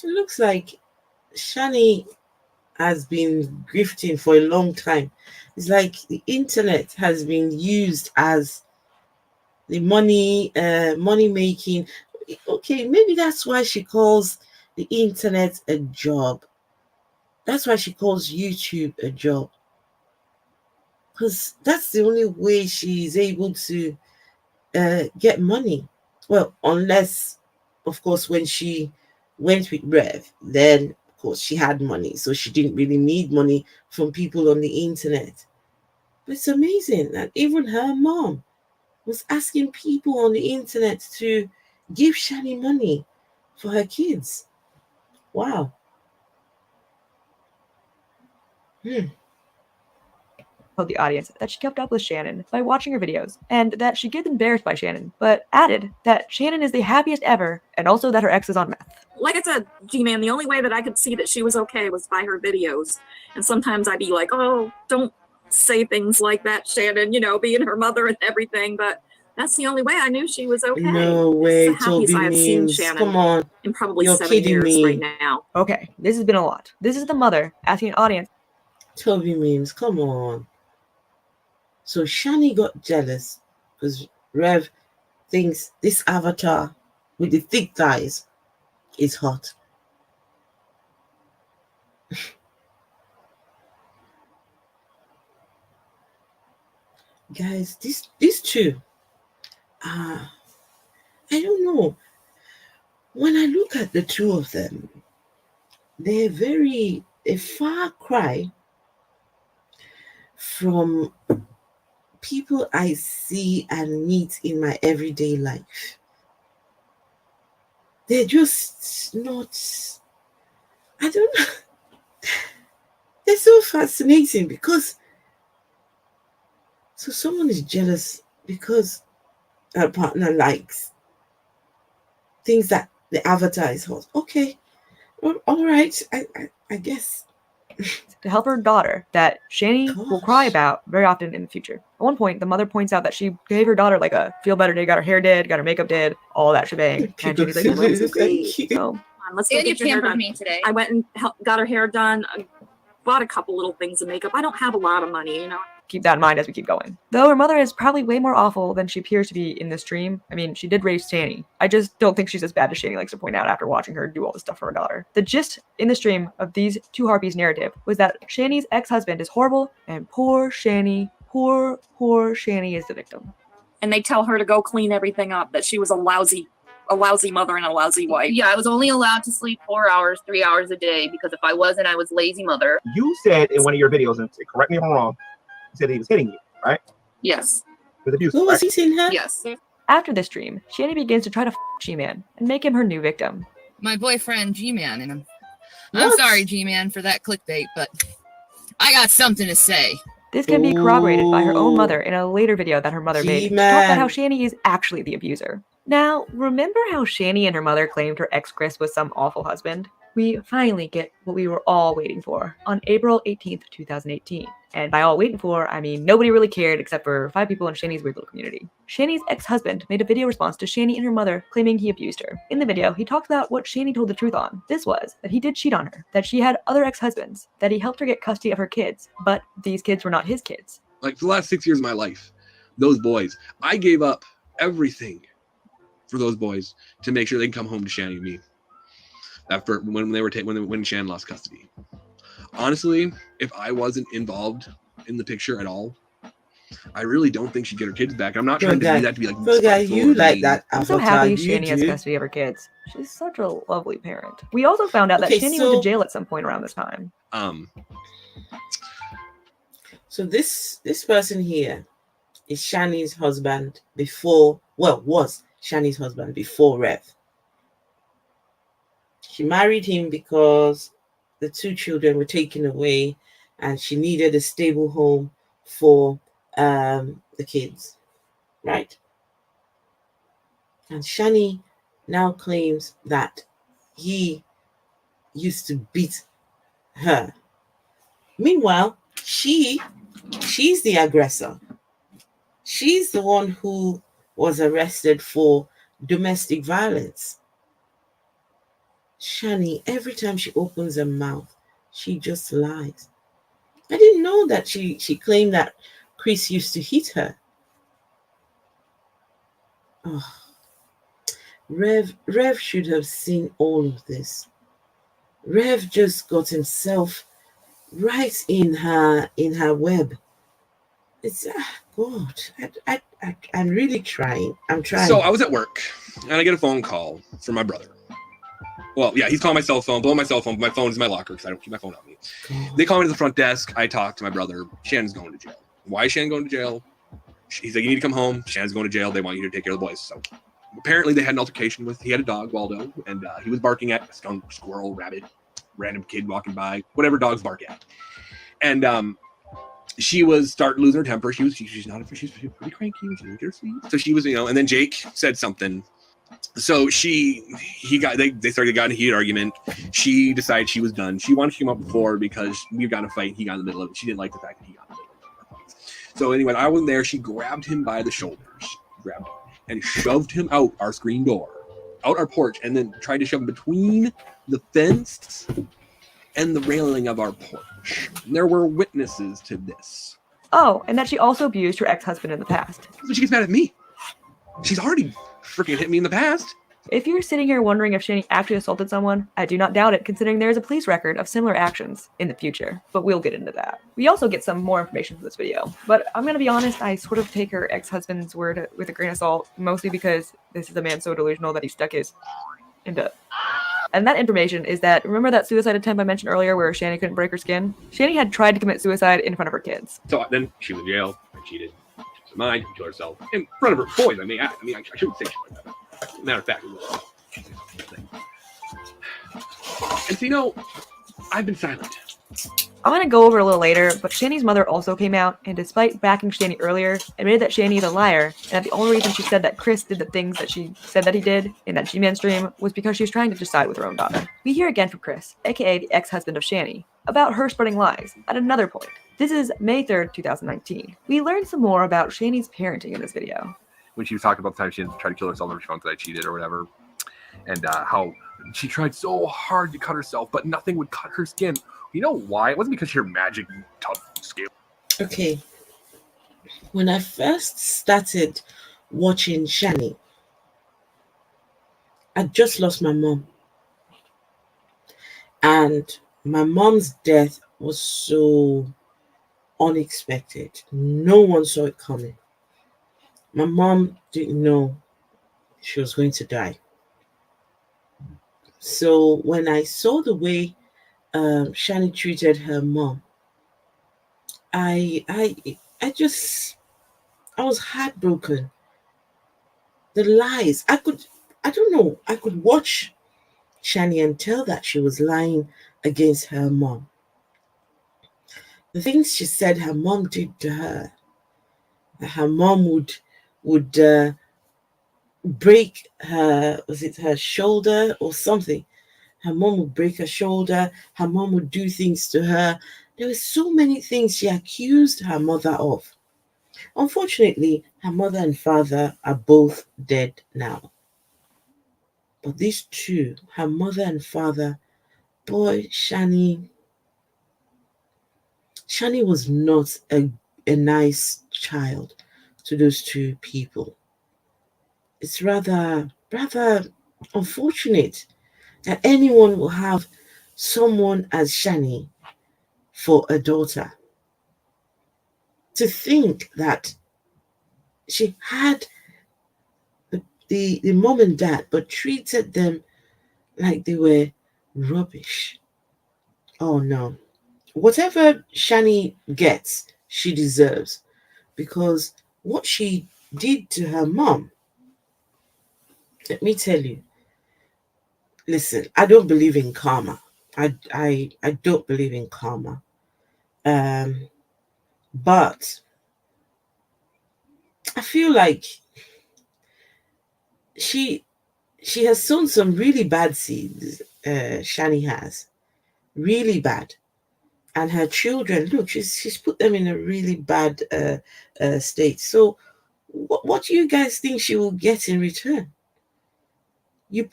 It looks like Shani has been grifting for a long time. It's like the internet has been used as the money making. Okay, maybe that's why she calls the internet a job. That's why she calls YouTube a job. Because that's the only way she's able to get money. Well, unless, of course, when she went with Rev, then, of course, she had money. So she didn't really need money from people on the internet. But it's amazing that even her mom was asking people on the internet to give Shani money for her kids. Wow.
Told the audience that she kept up with Shannon by watching her videos, and that she gets embarrassed by Shannon, but added that Shannon is the happiest ever, and also that her ex is on meth.
Like I said, G-Man, the only way that I could see that she was okay was by her videos. And sometimes I'd be like, oh, don't say things like that, Shannon, you know, being her mother and everything, but that's the only way I knew she was okay.
No way,
it's the happiest
Toby
I've seen
Means.
Shannon
Come on.
in probably
You're
7
kidding
years
me.
right now.
Okay, this has been a lot. This is the mother asking an audience.
Toby Means, come on. So Shani got jealous because Rev thinks this avatar with the thick thighs is hot. Guys, these two, I don't know. When I look at the two of them, they're a far cry from people I see and meet in my everyday life. They're just not, I don't know. They're so fascinating because so someone is jealous because her partner likes things that the avatar is hot. Okay, well, all right, I guess.
To help her daughter that Shani will cry about very often in the future. At one point, the mother points out that she gave her daughter like a feel better day, got her hair did, got her makeup did, all that shebang. And she's like, oh, so great. So,
Let's go get your hair done.
Me today.
I went and got her hair done. I bought a couple little things of makeup. I don't have a lot of money, you know.
Keep that in mind as we keep going. Though her mother is probably way more awful than she appears to be in this stream. I mean, she did raise Shani. I just don't think she's as bad as Shani likes to point out after watching her do all this stuff for her daughter. The gist in the stream of these two harpies narrative was that Shani's ex-husband is horrible, and poor Shani is the victim.
And they tell her to go clean everything up, that she was a lousy mother and a lousy wife.
Yeah, I was only allowed to sleep 4 hours, 3 hours a day, because if I wasn't, I was lazy mother.
You said in one of your videos, and correct me if I'm wrong, you said he was hitting you, right?
Yes.
With abuse.
Who was he seeing her?
Yes.
After this stream, Shani begins to try to G-Man and make him her new victim.
My boyfriend G-Man, and I'm
What?
sorry, G-Man, for that clickbait, but I got something to say.
This can be corroborated by her own mother in a later video that her mother made to talk about how Shani is actually the abuser. Now, remember how Shani and her mother claimed her ex Chris was some awful husband? We finally get what we were all waiting for on April 18th, 2018. And by all waiting for, I mean nobody really cared except for 5 people in Shani's weird little community. Shani's ex-husband made a video response to Shani and her mother claiming he abused her. In the video, he talks about what Shani told the truth on. This was that he did cheat on her, that she had other ex-husbands, that he helped her get custody of her kids, but these kids were not his kids.
Like for the last 6 years of my life, those boys, I gave up everything for those boys to make sure they can come home to Shani and me. After when Shan lost custody. Honestly, if I wasn't involved in the picture at all, I really don't think she'd get her kids back. I'm not trying to do that to be like
you like that.
I'm so happy Shani has custody of her kids. She's such a lovely parent. We also found out that Shani went to jail at some point around this time.
So this person here is Shani's husband before, was Shani's husband before Rev. She married him because the 2 children were taken away and she needed a stable home for the kids, right? And Shani now claims that he used to beat her. Meanwhile, she's the aggressor. She's the one who was arrested for domestic violence. Shani, every time she opens her mouth, she just lies. I didn't know that she claimed that Chris used to hit her. Oh. Rev should have seen all of this. Rev just got himself right in her web. It's God. I'm really trying. I'm trying.
So I was at work and I get a phone call from my brother. Well, yeah, he's calling my cell phone, blowing my cell phone. My phone's in my locker because I don't keep my phone on me. They call me to the front desk. I talk to my brother. Shannon's going to jail. Why is Shannon going to jail? He's like, you need to come home. Shannon's going to jail. They want you to take care of the boys. So apparently they had an altercation he had a dog, Waldo, and he was barking at a skunk, squirrel, rabbit, random kid walking by, whatever dogs bark at. And she was starting to lose her temper. She's pretty cranky. She didn't get her sleep. So she was, and then Jake said something. So they started getting in a heated argument. She decided she was done. She wanted to come up before because we got in a fight and he got in the middle of it. She didn't like the fact that he got in the middle of it. So anyway, I wasn't there. She grabbed him by the shoulders, and shoved him out our screen door, out our porch, and then tried to shove him between the fence and the railing of our porch. And there were witnesses to this.
Oh, and that she also abused her ex-husband in the past.
So she gets mad at me. She's already freaking hit me in the past.
If you're sitting here wondering if Shani actually assaulted someone, I do not doubt it, considering there is a police record of similar actions in the future, but we'll get into that. We also get some more information from this video, but I'm going to be honest, I sort of take her ex-husband's word with a grain of salt, mostly because this is a man so delusional that he stuck his into. And that information is that, remember that suicide attempt I mentioned earlier where Shani couldn't break her skin? Shani had tried to commit suicide in front of her kids.
So then she was in jail, and cheated. She mind, killed herself in front of her boys. I shouldn't say shit like that. Matter of fact, and so, I've been silent.
I'm going to go over a little later, but Shani's mother also came out, and despite backing Shani earlier, admitted that Shani is a liar, and that the only reason she said that Chris did the things that she said that he did in that G-Man stream was because she was trying to decide with her own daughter. We hear again from Chris, aka the ex-husband of Shani, about her spreading lies at another point. This is May 3rd, 2019. We learned some more about Shani's parenting in this video.
When she was talking about the time she tried to kill herself when she found that I cheated or whatever, and how she tried so hard to cut herself, but nothing would cut her skin. You know why? It wasn't because she had magic tough skin.
Okay. When I first started watching Shani, I just lost my mom. And my mom's death was so unexpected. No one saw it coming. My mom didn't know she was going to die. So when I saw the way Shani treated her mom, I was heartbroken. The lies. I could watch Shani and tell that she was lying against her mom. The things she said her mom did to her. Her mom would break her, was it her shoulder or something? Her mom would break her shoulder. Her mom would do things to her. There were so many things she accused her mother of. Unfortunately, her mother and father are both dead now. But these two, her mother and father, boy, Shani was not a nice child to those two people. It's rather unfortunate that anyone will have someone as Shani for a daughter. To think that she had the mom and dad, but treated them like they were rubbish. Oh no. Whatever Shani gets, she deserves. Because what she did to her mom, let me tell you. Listen, I don't believe in karma. I don't believe in karma. But I feel like she has sown some really bad seeds. Shani has really bad, and her children. Look, she's put them in a really bad state. So, what do you guys think she will get in return? You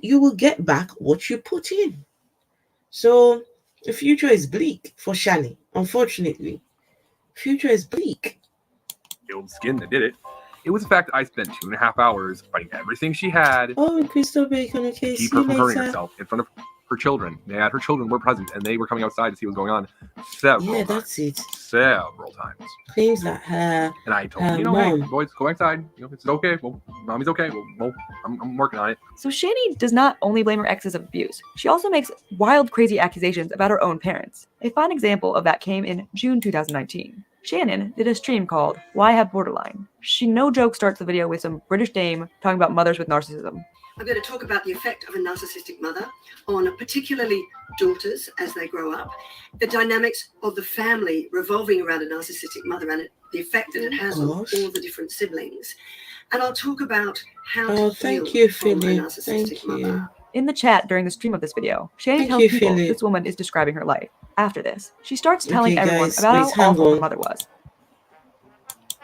will get back what you put in. So the future is bleak for Shani. Unfortunately, future is bleak.
Old skin that did it. It was the fact that I spent 2.5 hours fighting everything she had.
Oh, and Crystal Bacon, okay,
keep
see
her
you
from hurting
later.
herself in front of her children. Yeah, her children were present, and they were coming outside to see what's going on several times.
That's it.
Several times.
Claims that her
and I told
her
them,
mom.
Hey, boys, go outside. It's okay. Well, mommy's okay. Well, I'm working on it.
So Shani does not only blame her exes of abuse. She also makes wild, crazy accusations about her own parents. A fine example of that came in June 2019. Shannon did a stream called Why Have Borderline? She no joke starts the video with some British dame talking about mothers with narcissism.
I'm going to talk about the effect of a narcissistic mother on particularly daughters as they grow up, the dynamics of the family revolving around a narcissistic mother and the effect that it has on all the different siblings. And I'll talk about how to heal from a narcissistic mother.
In the chat during the stream of this video, Shani tells people this woman is describing her life. After this, she starts telling everyone about how awful her mother was.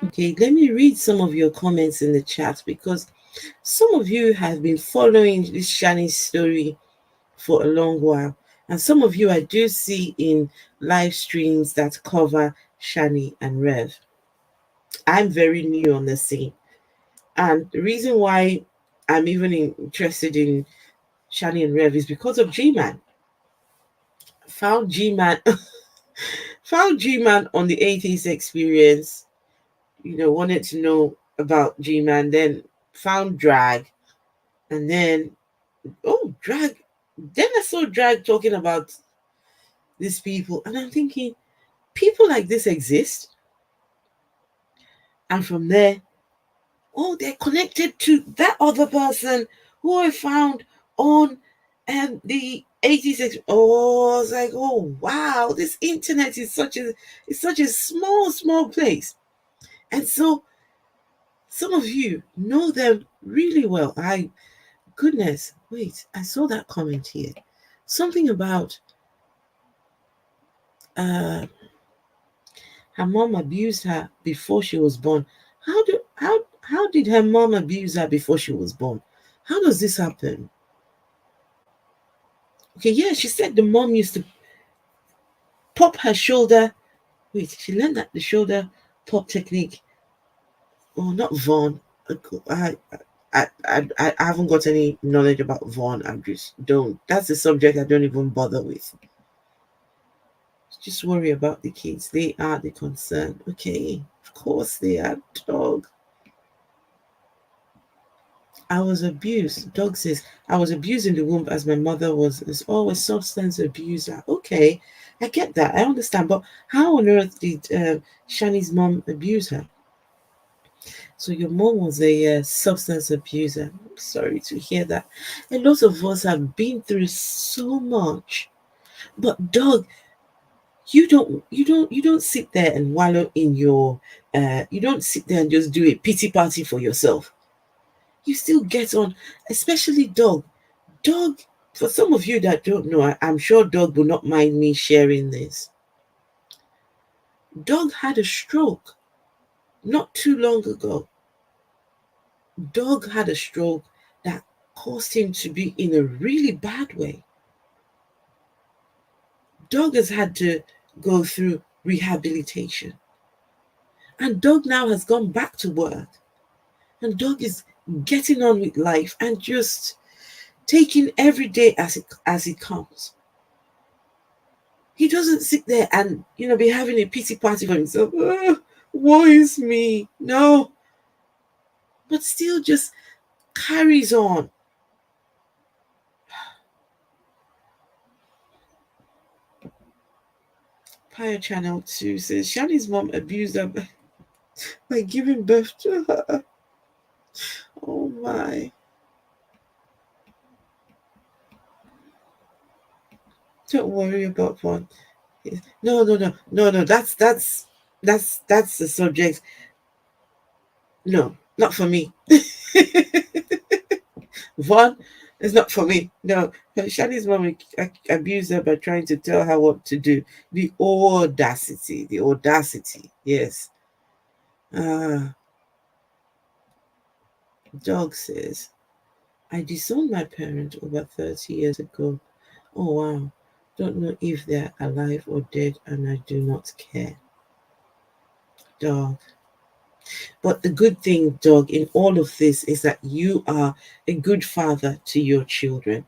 Okay, let me read some of your comments in the chat because some of you have been following this Shani story for a long while. And some of you I do see in live streams that cover Shani and Rev. I'm very new on the scene. And the reason why I'm even interested in Shani and Rev is because of G-Man. Found G-Man on the Atheist Experience. Wanted to know about G-Man, then found Drag, and then Drag. Then I saw Drag talking about these people, and I'm thinking, people like this exist. And from there, they're connected to that other person who I found on the 86. I was like, oh wow, this internet is such a small place. And so some of you know them really well. Goodness, wait, I saw that comment here. Something about her mom abused her before she was born. How did her mom abuse her before she was born? How does this happen? Okay, yeah, she said the mom used to pop her shoulder. Wait, she learned that the shoulder pop technique. Oh, not Vaughn. I haven't got any knowledge about Vaughn. I just don't. That's a subject I don't even bother with. Just worry about the kids. They are the concern. Okay, of course they are. Dog. I was abused. Dog says, I was abused in the womb as my mother was always substance abuser. Okay, I get that. I understand. But how on earth did Shani's mom abuse her? So your mom was a substance abuser. I'm sorry to hear that. A lot of us have been through so much. But dog, you don't sit there and wallow in your you don't sit there and just do a pity party for yourself. You still get on, especially dog. Dog for some of you that don't know, I'm sure Doug will not mind me sharing this. Doug had a stroke not too long ago. Doug had a stroke that caused him to be in a really bad way. Doug has had to go through rehabilitation. And Doug now has gone back to work. And Doug is getting on with life and just taking every day as it comes. He doesn't sit there and, be having a pity party for himself. Woe is me. No. But still just carries on. Pio Channel 2 says, Shani's mom abused her by giving birth to her. Oh my. Don't worry about one. No. That's the subject. No, not for me. Vaughn is not for me. No, Shani's mom abused her by trying to tell her what to do. The audacity. Yes. Dog says, I disowned my parent over 30 years ago. Oh wow. Don't know if they're alive or dead, and I do not care. Dog. But the good thing, Dog, in all of this is that you are a good father to your children.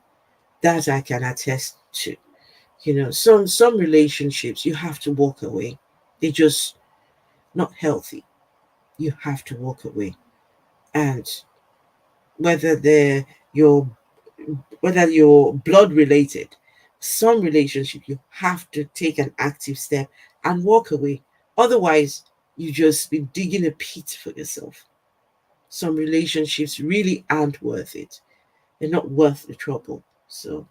That I can attest to. Some relationships you have to walk away. They're just not healthy. You have to walk away. And whether you're blood related, some relationship you have to take an active step and walk away. Otherwise, you just be digging a pit for yourself. Some relationships really aren't worth it. They're not worth the trouble. So,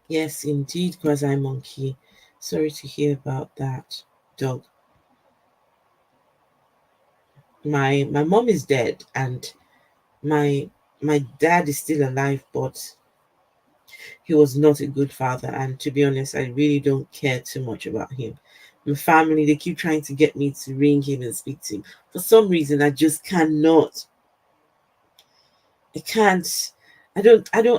yes, indeed, Quasi Monkey. Sorry to hear about that, Dog. My mom is dead, and my dad is still alive, but he was not a good father. And to be honest, I really don't care too much about him. My family, they keep trying to get me to ring him and speak to him. For some reason, I just cannot. I can't. I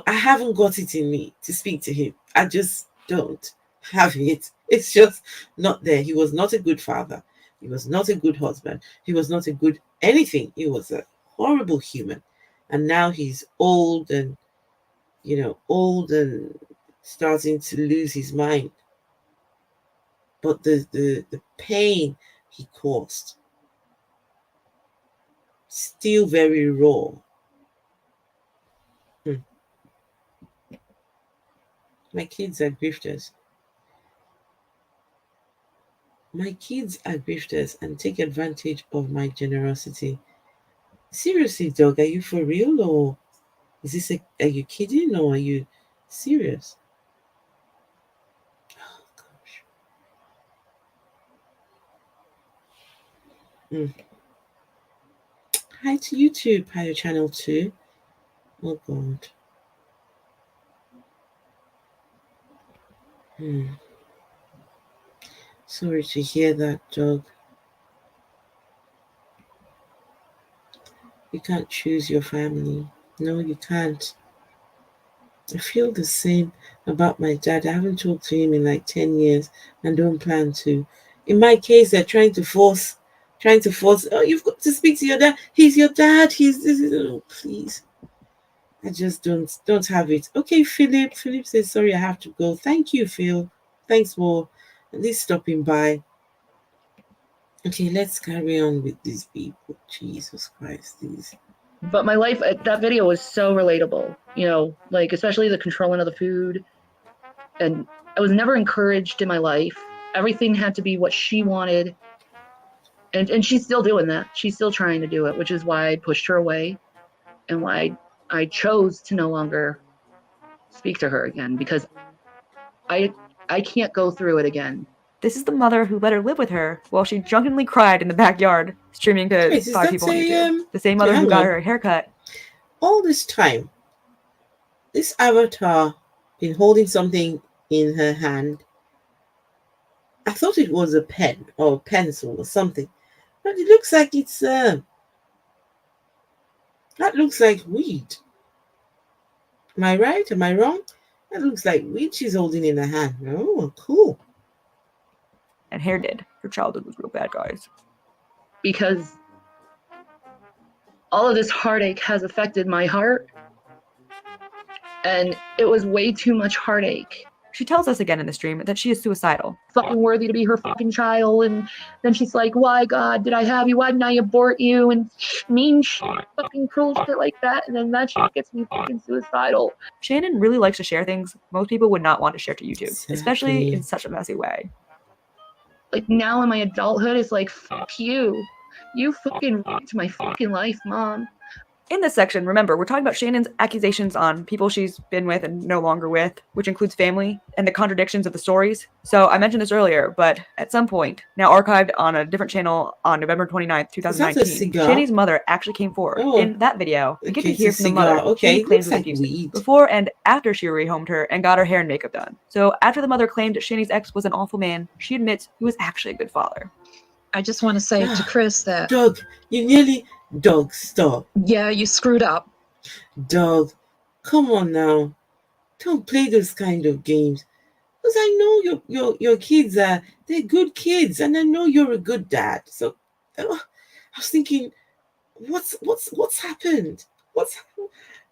haven't got it in me to speak to him. I just don't have it. It's just not there. He was not a good father. He was not a good husband. He was not a good anything. He was a horrible human. And now he's old and, starting to lose his mind. But the pain he caused, still very raw. My kids are grifters. My kids are grifters and take advantage of my generosity. Seriously, Dog, are you for real, or is this are you kidding, or are you serious? Oh gosh. Hi to YouTube, Pio Channel 2. Oh God. Sorry to hear that, Dog. You can't choose your family. No, you can't. I feel the same about my dad. I haven't talked to him in like 10 years and don't plan to. In my case, they're trying to force, oh, you've got to speak to your dad. He's your dad. Oh, please. I just don't have it. Okay, Philip. Philip says, sorry, I have to go. Thank you, Phil. Thanks for at least stopping by. Okay, let's carry on with these people. Jesus Christ, these.
But my life, that video was so relatable, especially the controlling of the food. And I was never encouraged in my life. Everything had to be what she wanted. And she's still doing that. She's still trying to do it, which is why I pushed her away and why I chose to no longer speak to her again, because I can't go through it again.
This is the mother who let her live with her while she drunkenly cried in the backyard, streaming to 5 people on YouTube. The same mother who got her a haircut
all this time, this avatar been holding something in her hand. I thought it was a pen or a pencil or something, but it looks like it's that looks like weed. Am I right? Am I wrong? That looks like weed she's holding in her hand. Oh, cool.
And Hair did. Her childhood was real bad, guys.
Because all of this heartache has affected my heart, and it was way too much heartache.
She tells us again in the stream that she is suicidal.
Fucking worthy to be her fucking child, and then she's like, why God did I have you? Why didn't I abort you? And mean shit, fucking cruel shit like that, and then that shit gets me fucking suicidal.
Shannon really likes to share things most people would not want to share to YouTube, especially in such a messy way.
Like now in my adulthood, it's like, fuck you. You fucking ruined my fucking life, Mom.
In this section, remember, we're talking about Shannon's accusations on people she's been with and no longer with, which includes family, and the contradictions of the stories. So I mentioned this earlier, but at some point, now archived on a different channel on November 29th, 2019, Shannon's mother actually came forward in that video. We get to hear from the mother.
Okay,
claims was abusive before and after she rehomed her and got her hair and makeup done. So after the mother claimed Shannon's ex was an awful man, she admits he was actually a good father.
I just want to say to Chris that...
Doug, you nearly... Doug, stop.
Yeah, you screwed up.
Doug, come on now. Don't play those kind of games. Because I know your kids they're good kids, and I know you're a good dad. So I was thinking, what's happened?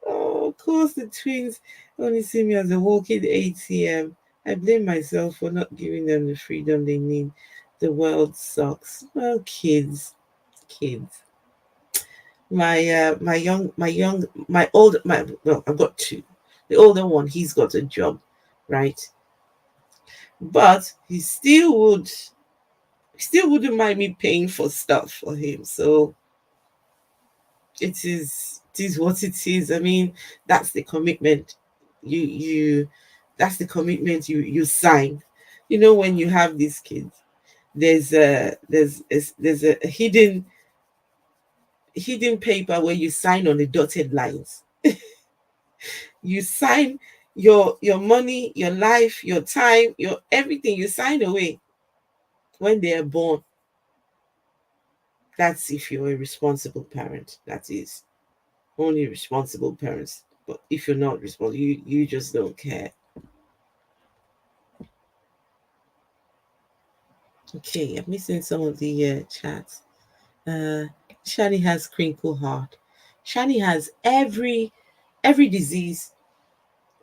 Oh, of course the twins only see me as a walking ATM. I blame myself for not giving them the freedom they need. The world sucks. Well, kids. I've got two. The older one, he's got a job, right? But he still wouldn't mind me paying for stuff for him. So it is what it is. I mean, that's the commitment that's the commitment you sign. You know, when you have these kids, there's a hidden paper where you sign on the dotted lines. You sign your money, your life, your time, your everything, you sign away when they are born. That's if you're a responsible parent. That is only responsible parents. But if you're not responsible, you just don't care. Okay, I'm missing some of the chats. Shani has crinkle heart. Shani has every disease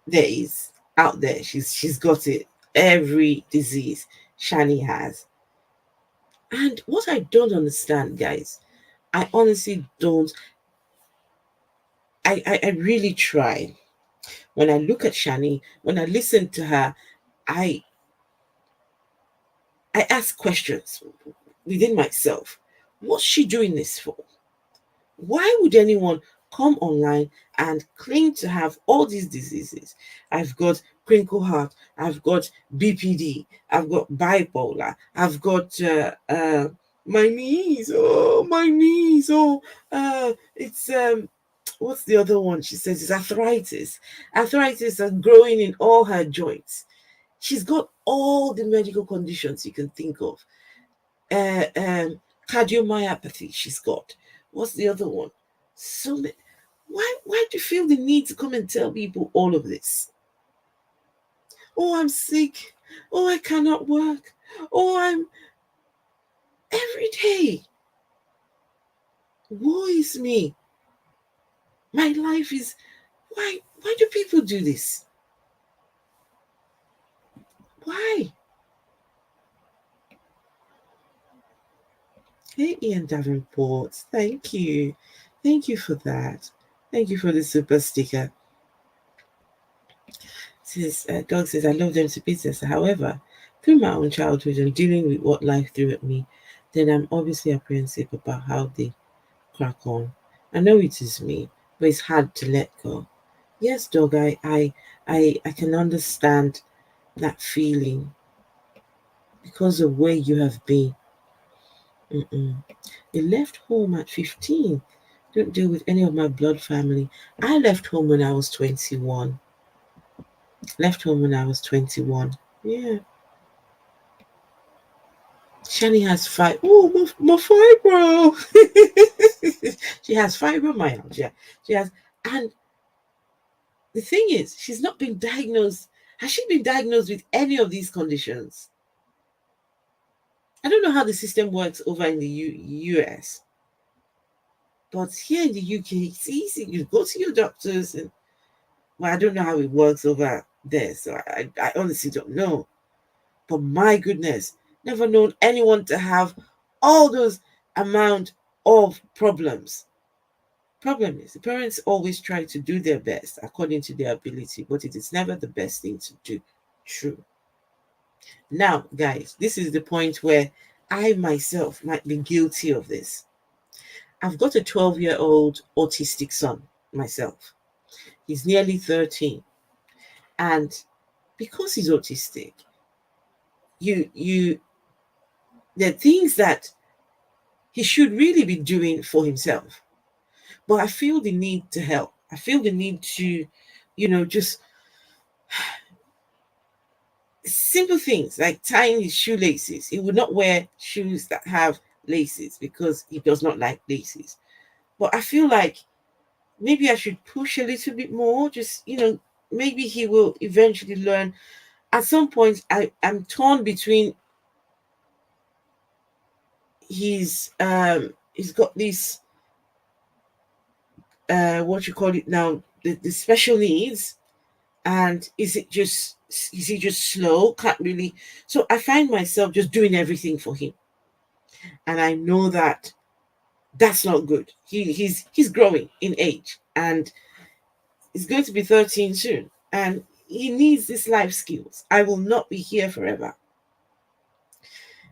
there is out there. She's got it. Every disease Shani has. And what I don't understand, guys, I honestly don't. I really try. When I look at Shani, when I listen to her, I ask questions within myself. What's she doing this for? Why would anyone come online and claim to have all these diseases? I've got crinkle heart, I've got BPD, I've got bipolar, I've got my knees, it's what's the other one? She says it's arthritis and growing in all her joints. She's got all the medical conditions you can think of. Cardiomyopathy she's got. What's the other one? So why do you feel the need to come and tell people all of this? Oh, I'm sick. Oh, I cannot work. Oh, I'm every day. Woe is me. My life is why do people do this? Why? Hey, Ian Davenport, thank you. Thank you for that. Thank you for the super sticker. Doug says, I love them to pieces. However, through my own childhood and dealing with what life threw at me, then I'm obviously apprehensive about how they crack on. I know it is me, but it's hard to let go. Yes, Doug, I can understand that feeling because of where you have been. You left home at 15 Don't deal with any of my blood family. I left home when I was 21. Left home when I was 21. Yeah. Shani has my fibro. She has fibromyalgia. She has, and the thing is, she's not been diagnosed. Has she been diagnosed with any of these conditions? I don't know how the system works over in the US. But here in the UK, it's easy. You go to your doctors and, well, I don't know how it works over there. So I honestly don't know. But my goodness, never known anyone to have all those amount of problems. Problem is, the parents always try to do their best according to their ability, but it is never the best thing to do. True. Now, guys, this is the point where I myself might be guilty of this. I've got a 12-year-old autistic son myself. He's nearly 13. And because he's autistic, there are things that he should really be doing for himself. But I feel the need to help. I feel the need to, just simple things like tying his shoelaces. He would not wear shoes that have laces because he does not like laces. But I feel like maybe I should push a little bit more. Just, maybe he will eventually learn. At some point, I'm torn between he's got this what you call it now, the special needs, and is he just slow? Can't really. So I find myself just doing everything for him, and I know that that's not good. He's growing in age, and he's going to be 13 soon, and he needs these life skills. I will not be here forever,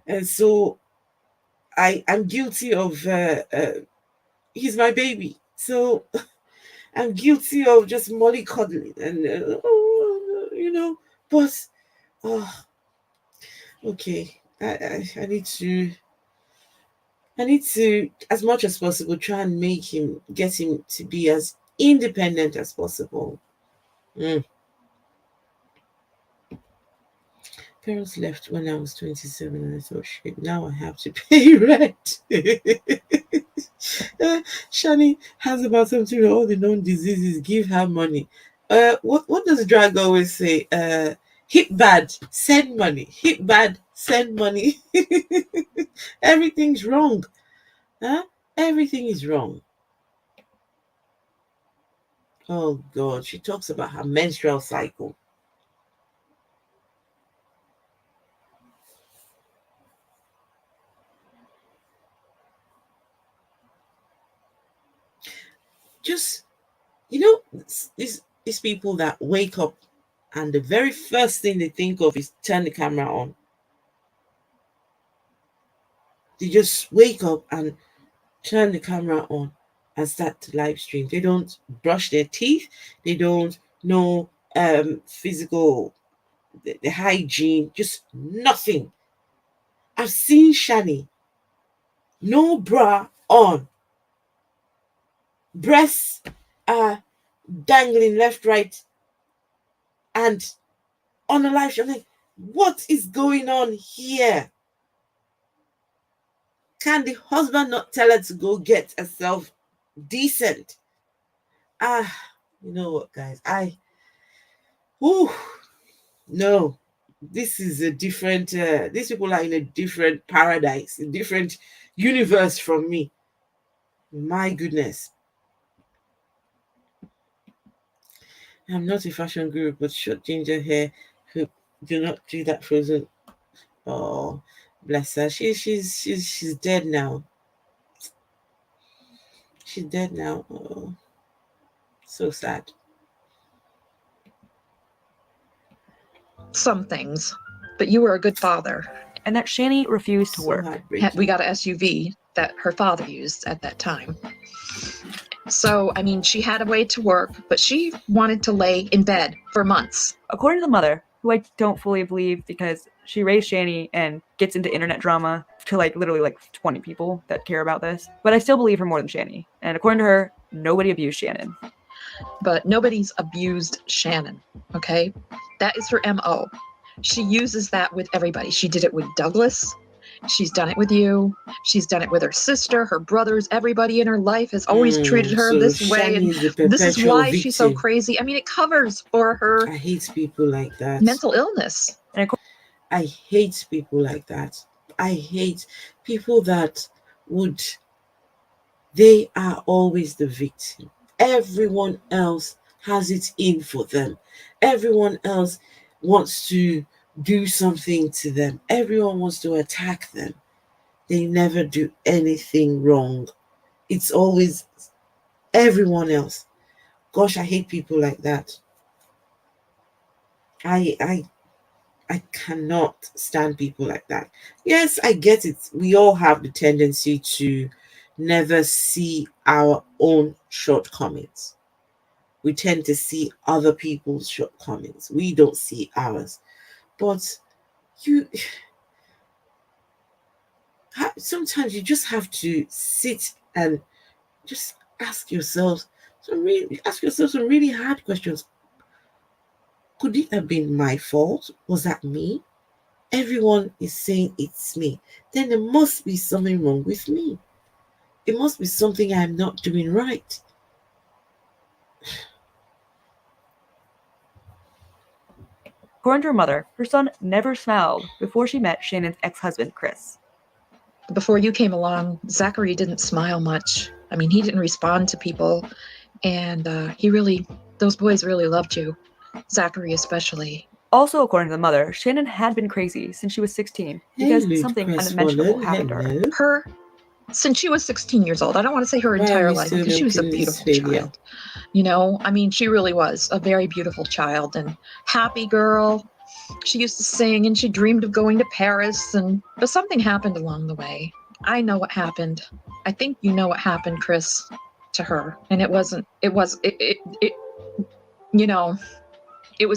and so I'm guilty of he's my baby, so I'm guilty of just mollycoddling and but okay, I need to, as much as possible, try and get him to be as independent as possible. Parents left when I was 27, and I thought, shit, now I have to pay rent. Shani has about something, all the known diseases, give her money. What does drag always say? Hit bad, send money. Hit bad, send money. Everything's wrong. Huh? Everything is wrong. Oh God, she talks about her menstrual cycle. Just, these people that wake up and the very first thing they think of is turn the camera on. They just wake up and turn the camera on and start to live stream. They don't brush their teeth. They don't know physical, the hygiene, just nothing. I've seen Shani, no bra on, breasts dangling left, right, and on a live stream. I'm like, what is going on here? Can the husband not tell her to go get herself decent? You know what, guys? No, this is a different, these people are in a different paradise, a different universe from me. My goodness. I'm not a fashion guru, but short ginger hair who do not do that frozen. Oh, bless her. She's dead now. She's dead now. Oh, so sad.
Some things, but you were a good father.
And that Shani refused to work.
We got an SUV that her father used at that time. So, I mean, she had a way to work, but she wanted to lay in bed for months.
According to the mother, who I don't fully believe because she raised Shani and gets into internet drama to like literally like 20 people that care about this, but I still believe her more than Shani. And according to her, nobody abused Shannon.
But nobody's abused Shannon, okay? That is her MO. She uses that with everybody. She did it with Douglas. She's done it with you. She's done it with her sister, her brothers. Everybody in her life has always treated her
so
this way. And
Shani is the
this is
perpetual
why she's so
victim.
crazy. I mean, it covers for her
I hate people like that.
mental illness.
I hate people like that. I hate people that they are always the victim. Everyone else has it in for them. Everyone else wants to do something to them. Everyone wants to attack them. They never do anything wrong. It's always everyone else. Gosh, I hate people like that. I cannot stand people like that. Yes, I get it. We all have the tendency to never see our own shortcomings. We tend to see other people's shortcomings. We don't see ours. But sometimes you just have to sit and just ask yourself some really hard questions. Could it have been my fault? Was that me? Everyone is saying it's me. Then there must be something wrong with me. It must be something I'm not doing right.
According to her mother, her son never smiled before she met Shannon's ex-husband, Chris.
Before you came along, Zachary didn't smile much. I mean, he didn't respond to people. And those boys really loved you. Zachary especially.
Also, according to the mother, Shannon had been crazy since she was 16 because something unmentionable happened to her.
Since she was 16 years old. I don't want to say her entire life because she was a beautiful child. You know, I mean, she really was a very beautiful child and happy girl. She used to sing and she dreamed of going to Paris, but something happened along the way. I know what happened. I think you know what happened, Chris, to her. And it was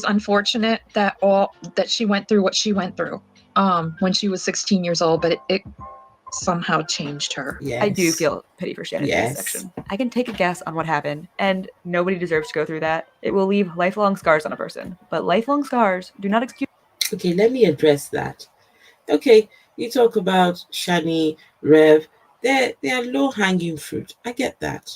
unfortunate that she went through what she went through when she was 16 years old, but it somehow changed her.
Yes. I do feel pity for Shannon in this section. I can take a guess on what happened, and nobody deserves to go through that. It will leave lifelong scars on a person, but lifelong scars do not excuse.
Okay, let me address that. Okay, you talk about Shani, Rev. They are low-hanging fruit. I get that.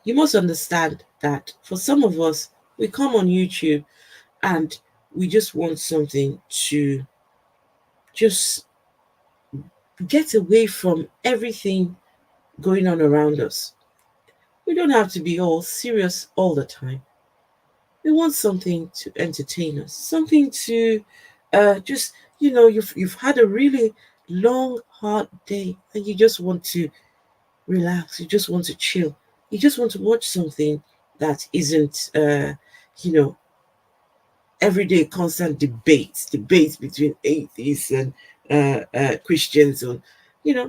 You must understand that for some of us, we come on YouTube and we just want something to just get away from everything going on around us. We don't have to be all serious all the time. We want something to entertain us, something to just, you've had a really long, hard day and you just want to relax. You just want to chill. You just want to watch something that isn't, everyday constant debates between atheists and Christians. Or,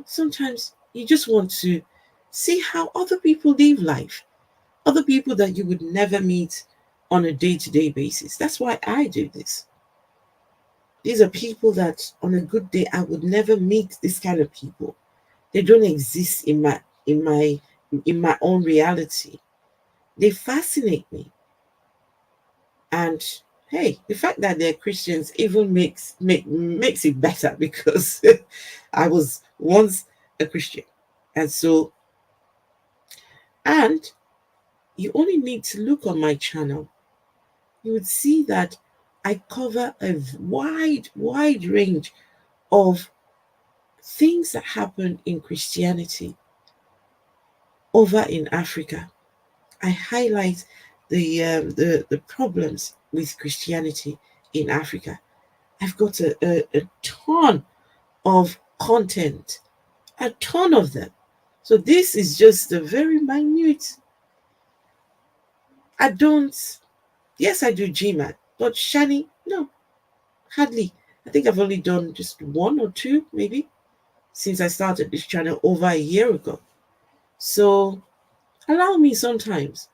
sometimes you just want to see how other people live life, other people that you would never meet on a day-to-day basis. That's why I do this. These are people that on a good day I would never meet. This kind of people, they don't exist in my own reality. They fascinate me. And hey, the fact that they're Christians even makes it better, because I was once a Christian. And you only need to look on my channel. You would see that I cover a wide range of things that happen in Christianity over in Africa. I highlight the problems with Christianity in Africa. I've got a ton of content, a ton of them. So this is just a very minute. I do GMAT, but Shani, no, hardly. I think I've only done just one or two, maybe, since I started this channel over a year ago. So allow me sometimes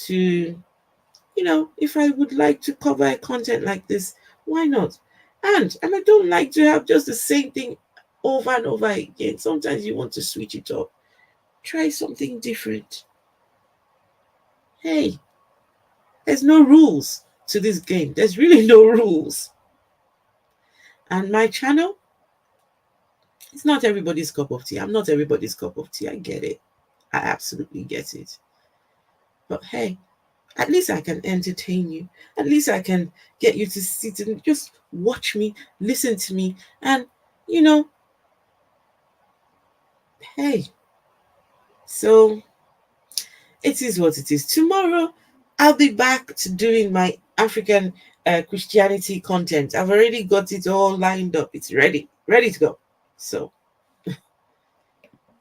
to, if I would like to cover content like this, why not? And I don't like to have just the same thing over and over again. Sometimes you want to switch it up. Try something different. Hey, there's no rules to this game. There's really no rules. And my channel, it's not everybody's cup of tea. I'm not everybody's cup of tea. I get it. I absolutely get it. But hey, at least I can entertain you. At least I can get you to sit and just watch me, listen to me. And, you know, hey. So, it is what it is. Tomorrow, I'll be back to doing my African Christianity content. I've already got it all lined up. It's ready to go. So,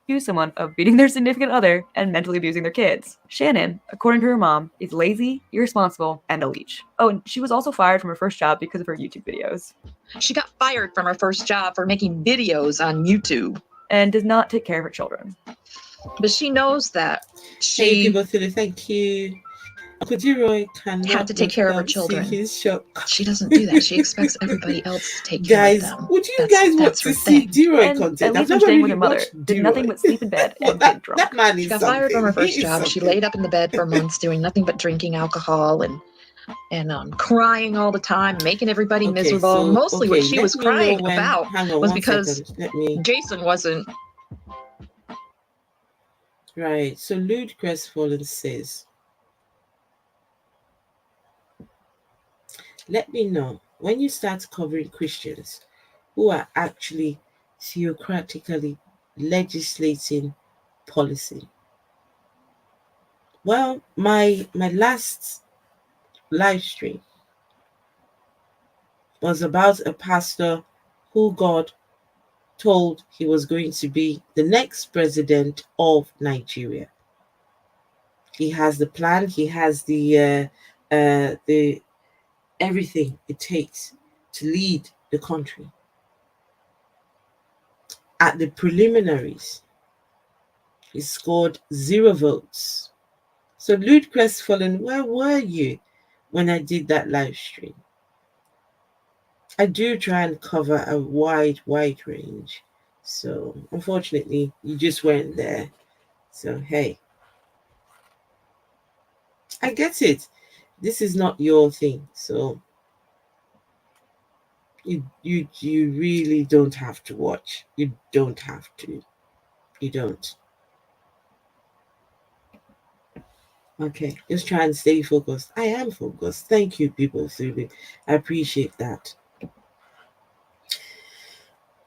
accuse someone of beating their significant other and mentally abusing their kids. Shannon, according to her mom, is lazy, irresponsible, and a leech. Oh, and she was also fired from her first job because of her YouTube videos.
She got fired from her first job for making videos on YouTube.
And does not take care of her children.
But she knows that
she thank you. Uncle Roy
had to take care of her children. She doesn't do that. She expects everybody else to take care of them.
Would you guys want to see D-Roy content?
At least staying with her mother. Did nothing but sleep in bed and get drunk.
That man is
she got fired from her first job. She laid up in the bed for months doing nothing but drinking alcohol and crying all the time, making everybody miserable.
So,
mostly what she was crying about was because Jason wasn't.
Right. So Lewd Crestfallen says, let me know when you start covering Christians who are actually theocratically legislating policy. Well, my last live stream was about a pastor who God told he was going to be the next president of Nigeria. He has the plan, he has the everything it takes to lead the country. At the preliminaries, he scored 0 votes. So Lewd Crestfallen, where were you when I did that live stream? I do try and cover a wide range. So unfortunately, you just weren't there. So hey, I get it. This is not your thing. So you really don't have to watch. You don't have to. You don't. Okay, just try and stay focused. I am focused. Thank you, people. I appreciate that.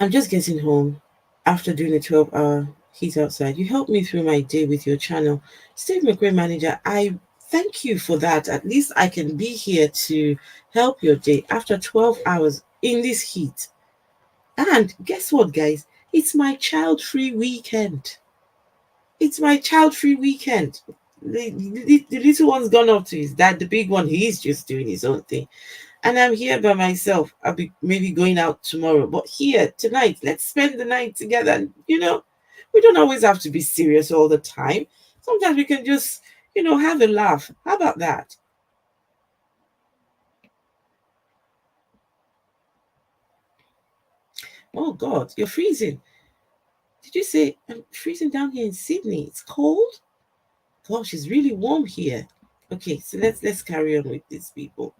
I'm just getting home after doing a 12-hour heat outside. You helped me through my day with your channel. Steve McRae Manager, I thank you for that. At least I can be here to help your day after 12 hours in this heat. And guess what, guys? It's my child-free weekend. It's my child-free weekend. The little one's gone off to his dad. The big one, he's just doing his own thing. And I'm here by myself. I'll be maybe going out tomorrow. But here, tonight, let's spend the night together. And, we don't always have to be serious all the time. Sometimes we can just, have a laugh. How about that? Oh, God, you're freezing. Did you say I'm freezing down here in Sydney? It's cold? Gosh, it's really warm here. Okay, so let's carry on with these people.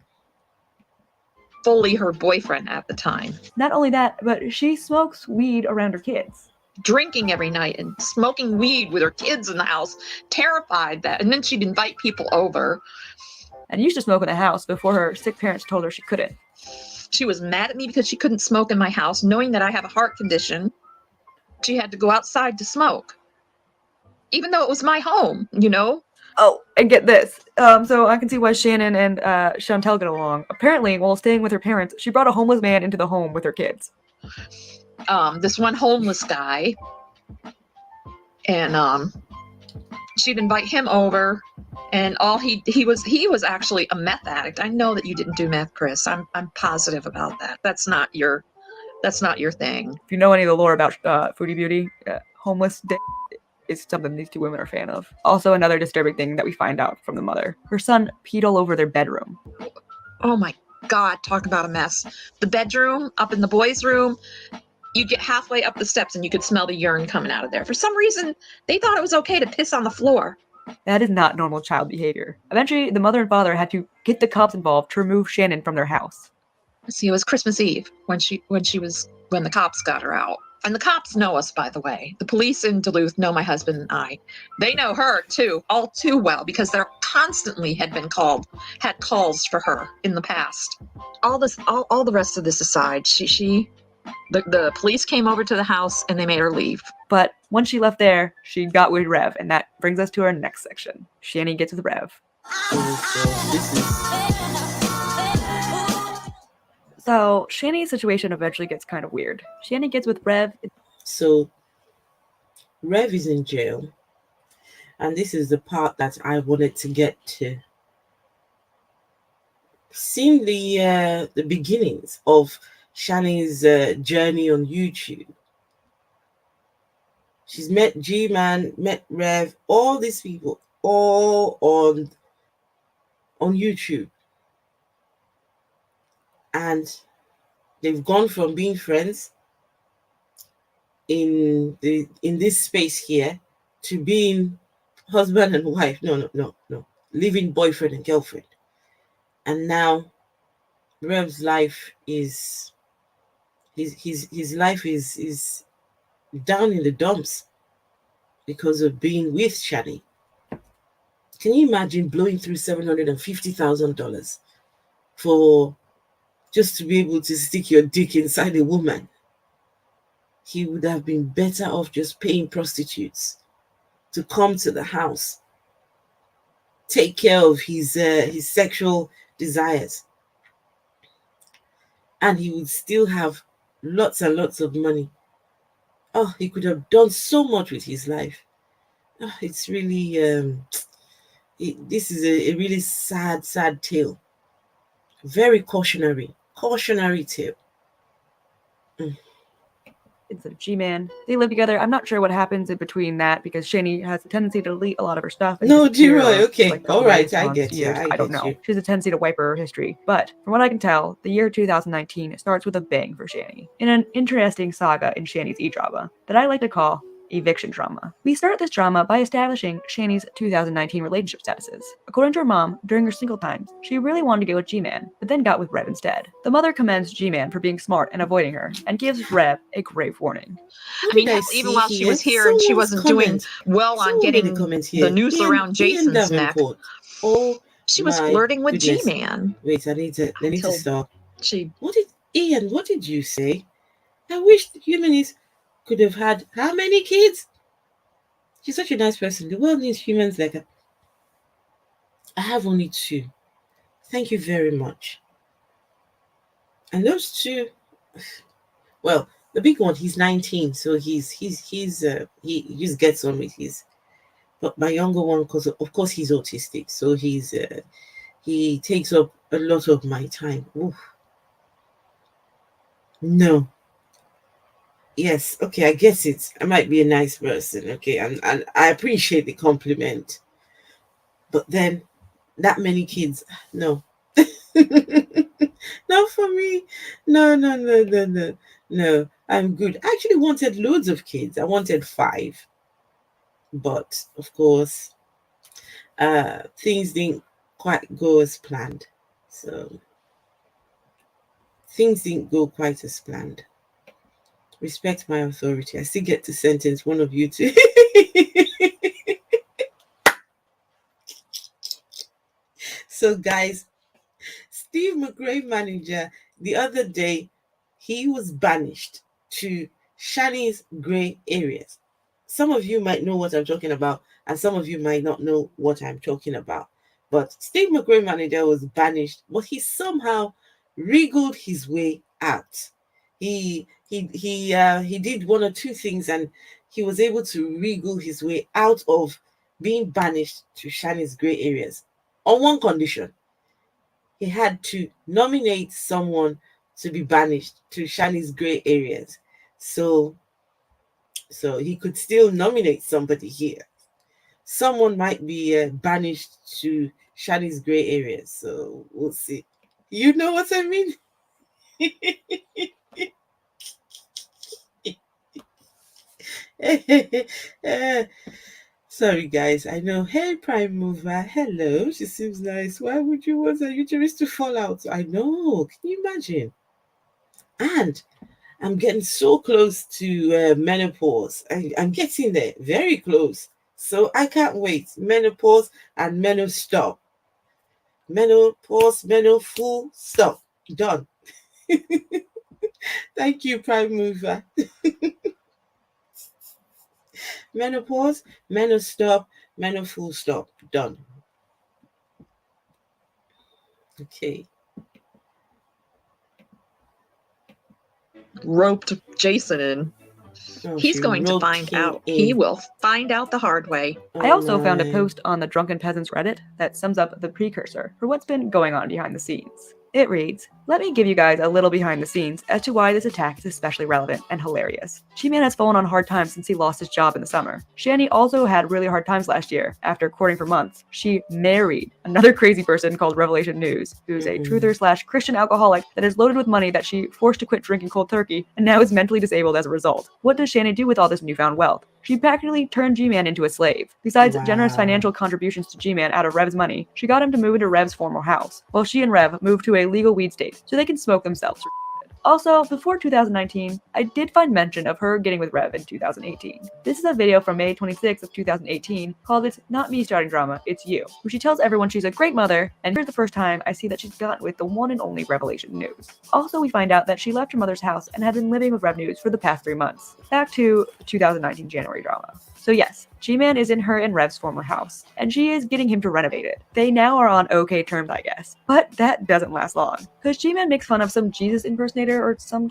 Fully her boyfriend at the time.
Not only that, but she smokes weed around her kids.
Drinking every night and smoking weed with her kids in the house. Terrified that. And then she'd invite people over.
And used to smoke in the house before her sick parents told her she couldn't.
She was mad at me because she couldn't smoke in my house, knowing that I have a heart condition. She had to go outside to smoke. Even though it was my home,
Oh, and get this. So I can see why Shannon and Chantel get along. Apparently, while staying with her parents, she brought a homeless man into the home with her kids.
This one homeless guy. And she'd invite him over. And he was actually a meth addict. I know that you didn't do meth, Chris. I'm positive about that. That's not your thing.
If you know any of the lore about Foodie Beauty, homeless is something these two women are a fan of. Also, another disturbing thing that we find out from the mother. Her son peed all over their bedroom.
Oh my God, talk about a mess. The bedroom up in the boys' room, you'd get halfway up the steps and you could smell the urine coming out of there. For some reason, they thought it was okay to piss on the floor.
That is not normal child behavior. Eventually, the mother and father had to get the cops involved to remove Shannon from their house.
See, it was Christmas Eve when the cops got her out. And the cops know us, by the way. The police in Duluth know my husband and I. They know her too, all too well, because there constantly had calls for her in the past. All the rest of this aside, the police came over to the house and they made her leave.
But once she left there, she got with Rev, and that brings us to our next section. Shani gets with Rev. So Shani's situation eventually gets kind of weird. Shani gets with Rev.
So Rev is in jail, and this is the part that I wanted to get to. Seeing the beginnings of Shani's journey on YouTube. She's met G-Man, met Rev, all these people, all on YouTube. And they've gone from being friends in this space here to being husband and wife. No. Living boyfriend and girlfriend. And now Rev's life is his life is down in the dumps because of being with Shani. Can you imagine blowing through $750,000 for just to be able to stick your dick inside a woman? He would have been better off just paying prostitutes to come to the house, take care of his sexual desires, and he would still have lots and lots of money. Oh, he could have done so much with his life. Oh, it's really this is a really sad tale. Very cautionary tale.
It's a G-Man. They live together. I'm not sure what happens in between that because Shani has a tendency to delete a lot of her stuff.
No, G-Roy, okay. All right, I get you.
I don't know. She has a tendency to wipe her history. But from what I can tell, the year 2019 starts with a bang for Shani in an interesting saga in Shani's e-drama that I like to call eviction drama. We start this drama by establishing Shani's 2019 relationship statuses. According to her mom, during her single times, she really wanted to go with G-Man, but then got with Rev instead. The mother commends G-Man for being smart and avoiding her, and gives Rev a grave warning.
I mean, even while she was here and she wasn't doing well on getting the noose around Jason's neck, she was flirting with G-Man.
Wait, I need to stop. What did you say? I wish the humanists could have had how many kids? She's such a nice person. The world needs humans like her. I have only 2. Thank you very much. And those 2, well, the big one, he's 19, so he just gets on with his. But my younger one, because of course he's autistic, so he takes up a lot of my time. Oof. No. Yes, okay, I guess it. I might be a nice person, okay, and I appreciate the compliment. But then, that many kids, no. Not for me. No, I'm good. I actually wanted loads of kids. I wanted 5. But, of course, things didn't quite go as planned. So, things didn't go quite as planned. Respect my authority. I still get to sentence one of you to. So, guys, Steve McRae manager, the other day, he was banished to Shani's grey areas. Some of you might know what I'm talking about, and some of you might not know what I'm talking about. But Steve McRae manager was banished, but he somehow wriggled his way out. He did 1 or 2 things, and he was able to wriggle his way out of being banished to Shani's grey areas on one condition. He had to nominate someone to be banished to Shani's grey areas. So he could still nominate somebody here. Someone might be banished to Shani's grey areas. So we'll see. You know what I mean? Sorry, guys. I know. Hey, Prime Mover. Hello. She seems nice. Why would you want a uterus to fall out? I know. Can you imagine? And I'm getting so close to menopause. I'm getting there. Very close. So I can't wait. Menopause and menostop. Menopause, full stop. Done. Thank you, Prime Mover. Menopause, menostop, full stop. Done. Okay.
Roped Jason in.
Oh,
He's going to find out. He will find out the hard way.
I also found a post on the Drunken Peasants Reddit that sums up the precursor for what's been going on behind the scenes. It reads, "Let me give you guys a little behind the scenes as to why this attack is especially relevant and hilarious. G-Man has fallen on hard times since he lost his job in the summer. Shani also had really hard times last year. After courting for months, she married another crazy person called Revelation News, who's a truther/Christian alcoholic that is loaded with money that she forced to quit drinking cold turkey and now is mentally disabled as a result. What does Shani do with all this newfound wealth? She practically turned G-Man into a slave. Besides generous financial contributions to G-Man out of Rev's money, she got him to move into Rev's former house, while she and Rev moved to a legal weed state so they can smoke themselves. Also, before 2019, I did find mention of her getting with Rev in 2018. This is a video from May 26th of 2018 called It's Not Me Starting Drama, It's You, where she tells everyone she's a great mother, and here's the first time I see that she's gotten with the one and only Revelation News. Also, we find out that she left her mother's house and had been living with Rev News for the past 3 months. Back to 2019 January drama. So yes, G-Man is in her and Rev's former house, and she is getting him to renovate it. They now are on okay terms, I guess. But that doesn't last long, because G-Man makes fun of some Jesus impersonator or some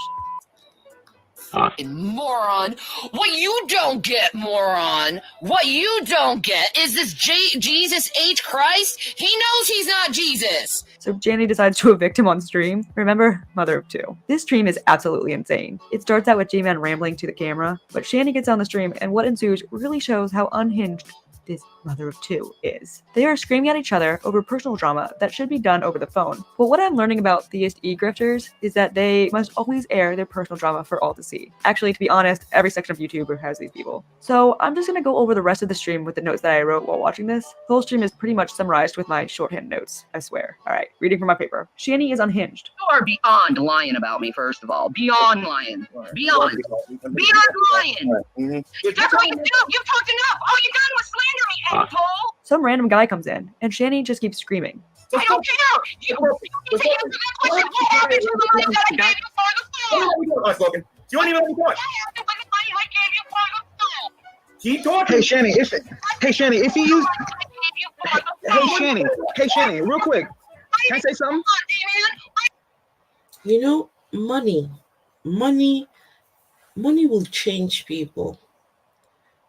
Moron. What you don't get, moron. What you don't get is this Jesus H. Christ. He knows he's not Jesus.
So Shani decides to evict him on stream. Remember, mother of two. This stream is absolutely insane. It starts out with G-Man rambling to the camera, but Shani gets on the stream and what ensues really shows how unhinged this mother of two is. They are screaming at each other over personal drama that should be done over the phone. But what I'm learning about theist e-grifters is that they must always air their personal drama for all to see. Actually, to be honest, every section of YouTube has these people. So I'm just gonna go over the rest of the stream with the notes that I wrote while watching this. The whole stream is pretty much summarized with my shorthand notes, I swear. Alright, reading from my paper. Shani is unhinged.
You are beyond lying about me, first of all. Beyond lying. Beyond lying. That's what you do. You've talked enough. All you done was slander me, asshole.
Some random guy comes in, and Shani just keeps screaming.
I don't care. You need to answer that question. What happened to the money that I gave you for the food?
Do you want to even talk? Keep talking.
Hey Shani, if you use Hey Shani, real quick. Can I say something?
You know, money will change people.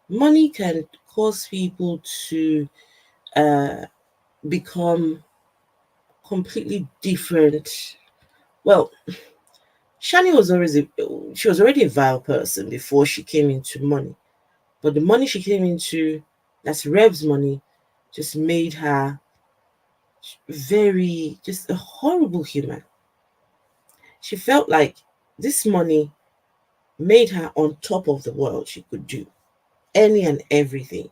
Money can cause people to become completely different. Well, Shani was already a vile person before she came into money. But the money she came into, that's Rev's money, just made her just a horrible human. She felt like this money made her on top of the world. She could do any and everything.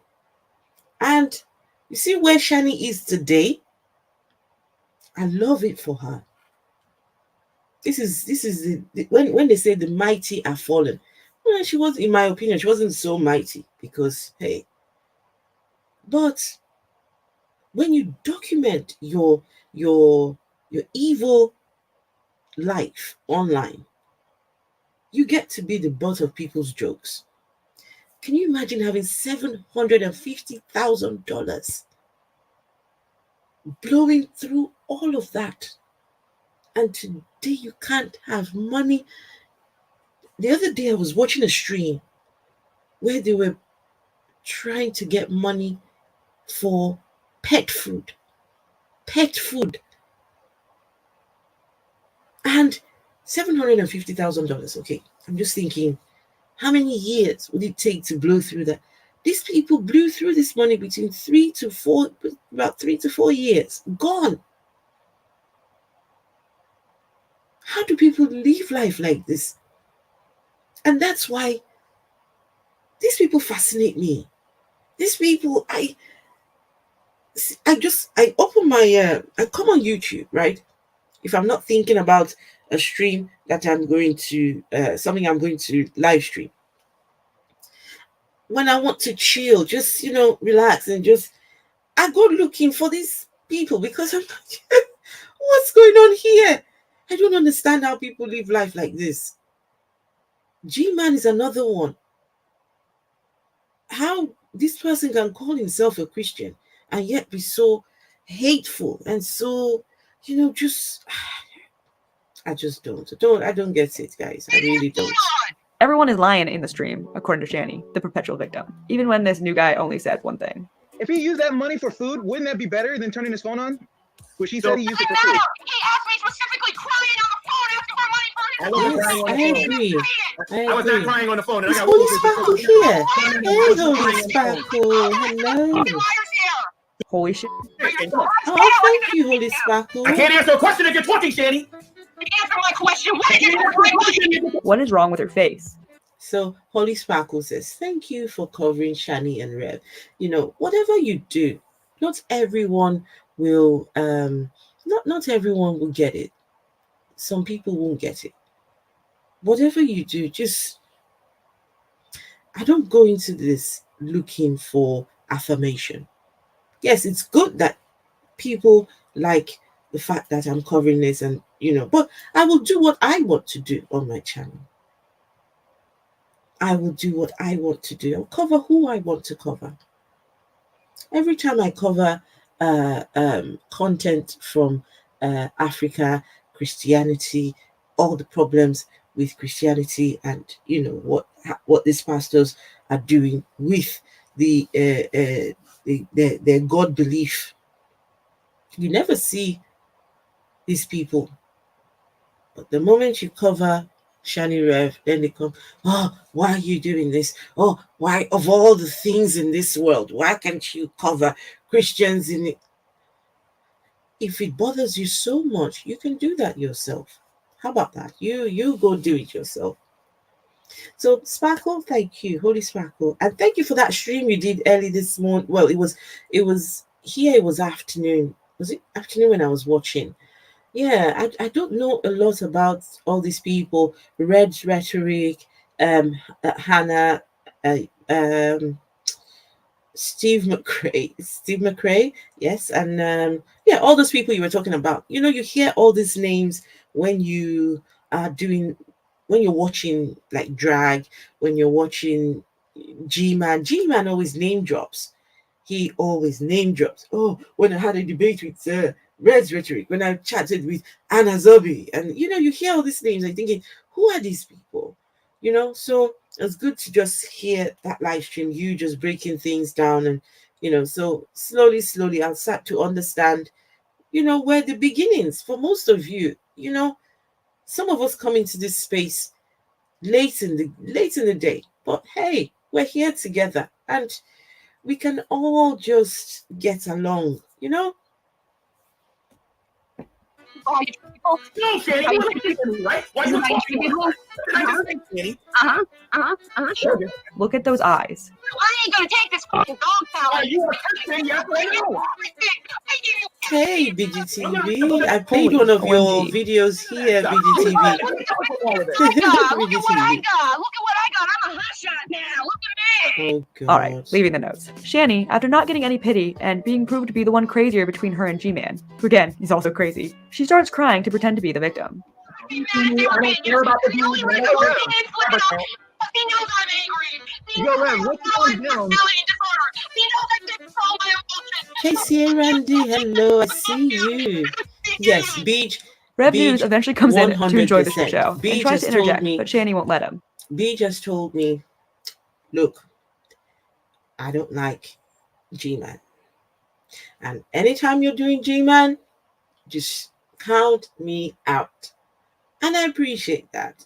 And you see where Shani is today? I love it for her. This is when they say the mighty are fallen. Well, she was, in my opinion, she wasn't so mighty because, hey, but when you document your evil life online, you get to be the butt of people's jokes. Can you imagine having $750,000 blowing through all of that? And today you can't have money. The other day I was watching a stream where they were trying to get money for pet food. And $750,000. Okay, I'm just thinking, how many years would it take to blow through that? These people blew through this money between about 3 to 4 years. Gone. How do people live life like this? And that's why these people fascinate me. These people, I open my, I come on YouTube, right? If I'm not thinking about a stream that I'm going to, something I'm going to live stream. When I want to chill, just, relax and just, I go looking for these people because I'm like, what's going on here? I don't understand how people live life like this. G-Man is another one. How this person can call himself a Christian and yet be so hateful and so, just I just don't get it, guys. I really don't.
Everyone is lying in the stream, according to Shani, the perpetual victim, even when this new guy only said one thing.
If he used that money for food, wouldn't that be better than turning his phone on? Which he said he used it for food.
He asked me specifically crying on the phone asking for money for his
I agree.
I was not crying on the phone.
Is Holy Sparkle here? Hey, Holy Sparkle. Hello.
Holy shit.
Oh, thank you, Holy Sparkle.
I can't answer a question if you're talking, Shani.
Answer my question.
What is wrong with her face?
So Holy Sparkle says, thank you for covering Shani and Rev. Whatever you do, not everyone will not everyone will get it. Some people won't get it. Whatever you do, just I don't go into this looking for affirmation. Yes, it's good that people like the fact that I'm covering this and but I will do what I want to do on my channel. I will do what I want to do. I'll cover who I want to cover. Every time I cover content from Africa, Christianity, all the problems with Christianity, and what these pastors are doing with their God belief. You never see these people, but the moment you cover Shani Rev, then they come, oh, why are you doing this? Oh, why, of all the things in this world, why can't you cover Christians in it? If it bothers you so much, you can do that yourself. How about that? You go do it yourself. So Sparkle, thank you, Holy Sparkle, and thank you for that stream you did early this morning. Well, it was here. It was afternoon. Was it afternoon when I was watching? Yeah, I don't know a lot about all these people. Red's Rhetoric, Hannah, Steve McRae, yes, and all those people you were talking about. You hear all these names when you are when you're watching like drag, when you're watching G-Man. G-Man always name drops. He always name drops. Oh, when I had a debate with Red's Rhetoric, when I chatted with Anna Zobi, and you hear all these names, I'm thinking, who are these people? So it's good to just hear that live stream, you just breaking things down, and so slowly I'll start to understand, where the beginnings for most of you, some of us come into this space late in the day, but hey, we're here together and we can all just get along,
Look at those eyes.
I ain't gonna take this fucking dog salad.
Hey, BGTV, I played one of your videos here, BGTV.
Look at what I got. I'm a hot shot now. Look at me.
Oh, God.
All right, leaving the notes. Shani, after not getting any pity and being proved to be the one crazier between her and G-Man, who again, he's also crazy, she starts crying to pretend to be the victim.
I don't care about the views. He knows I'm angry. He knows I'm personality disorder. He knows I control my emotions.
Casey and Randy, hello, I see you. Yes, Beach.
Rev News eventually comes in to enjoy the
100%.
show
B
and tries to
just told
interject,
me-
but Shani won't let him.
B just told me, look, I don't like G-Man. And anytime you're doing G-Man, just count me out. And I appreciate that.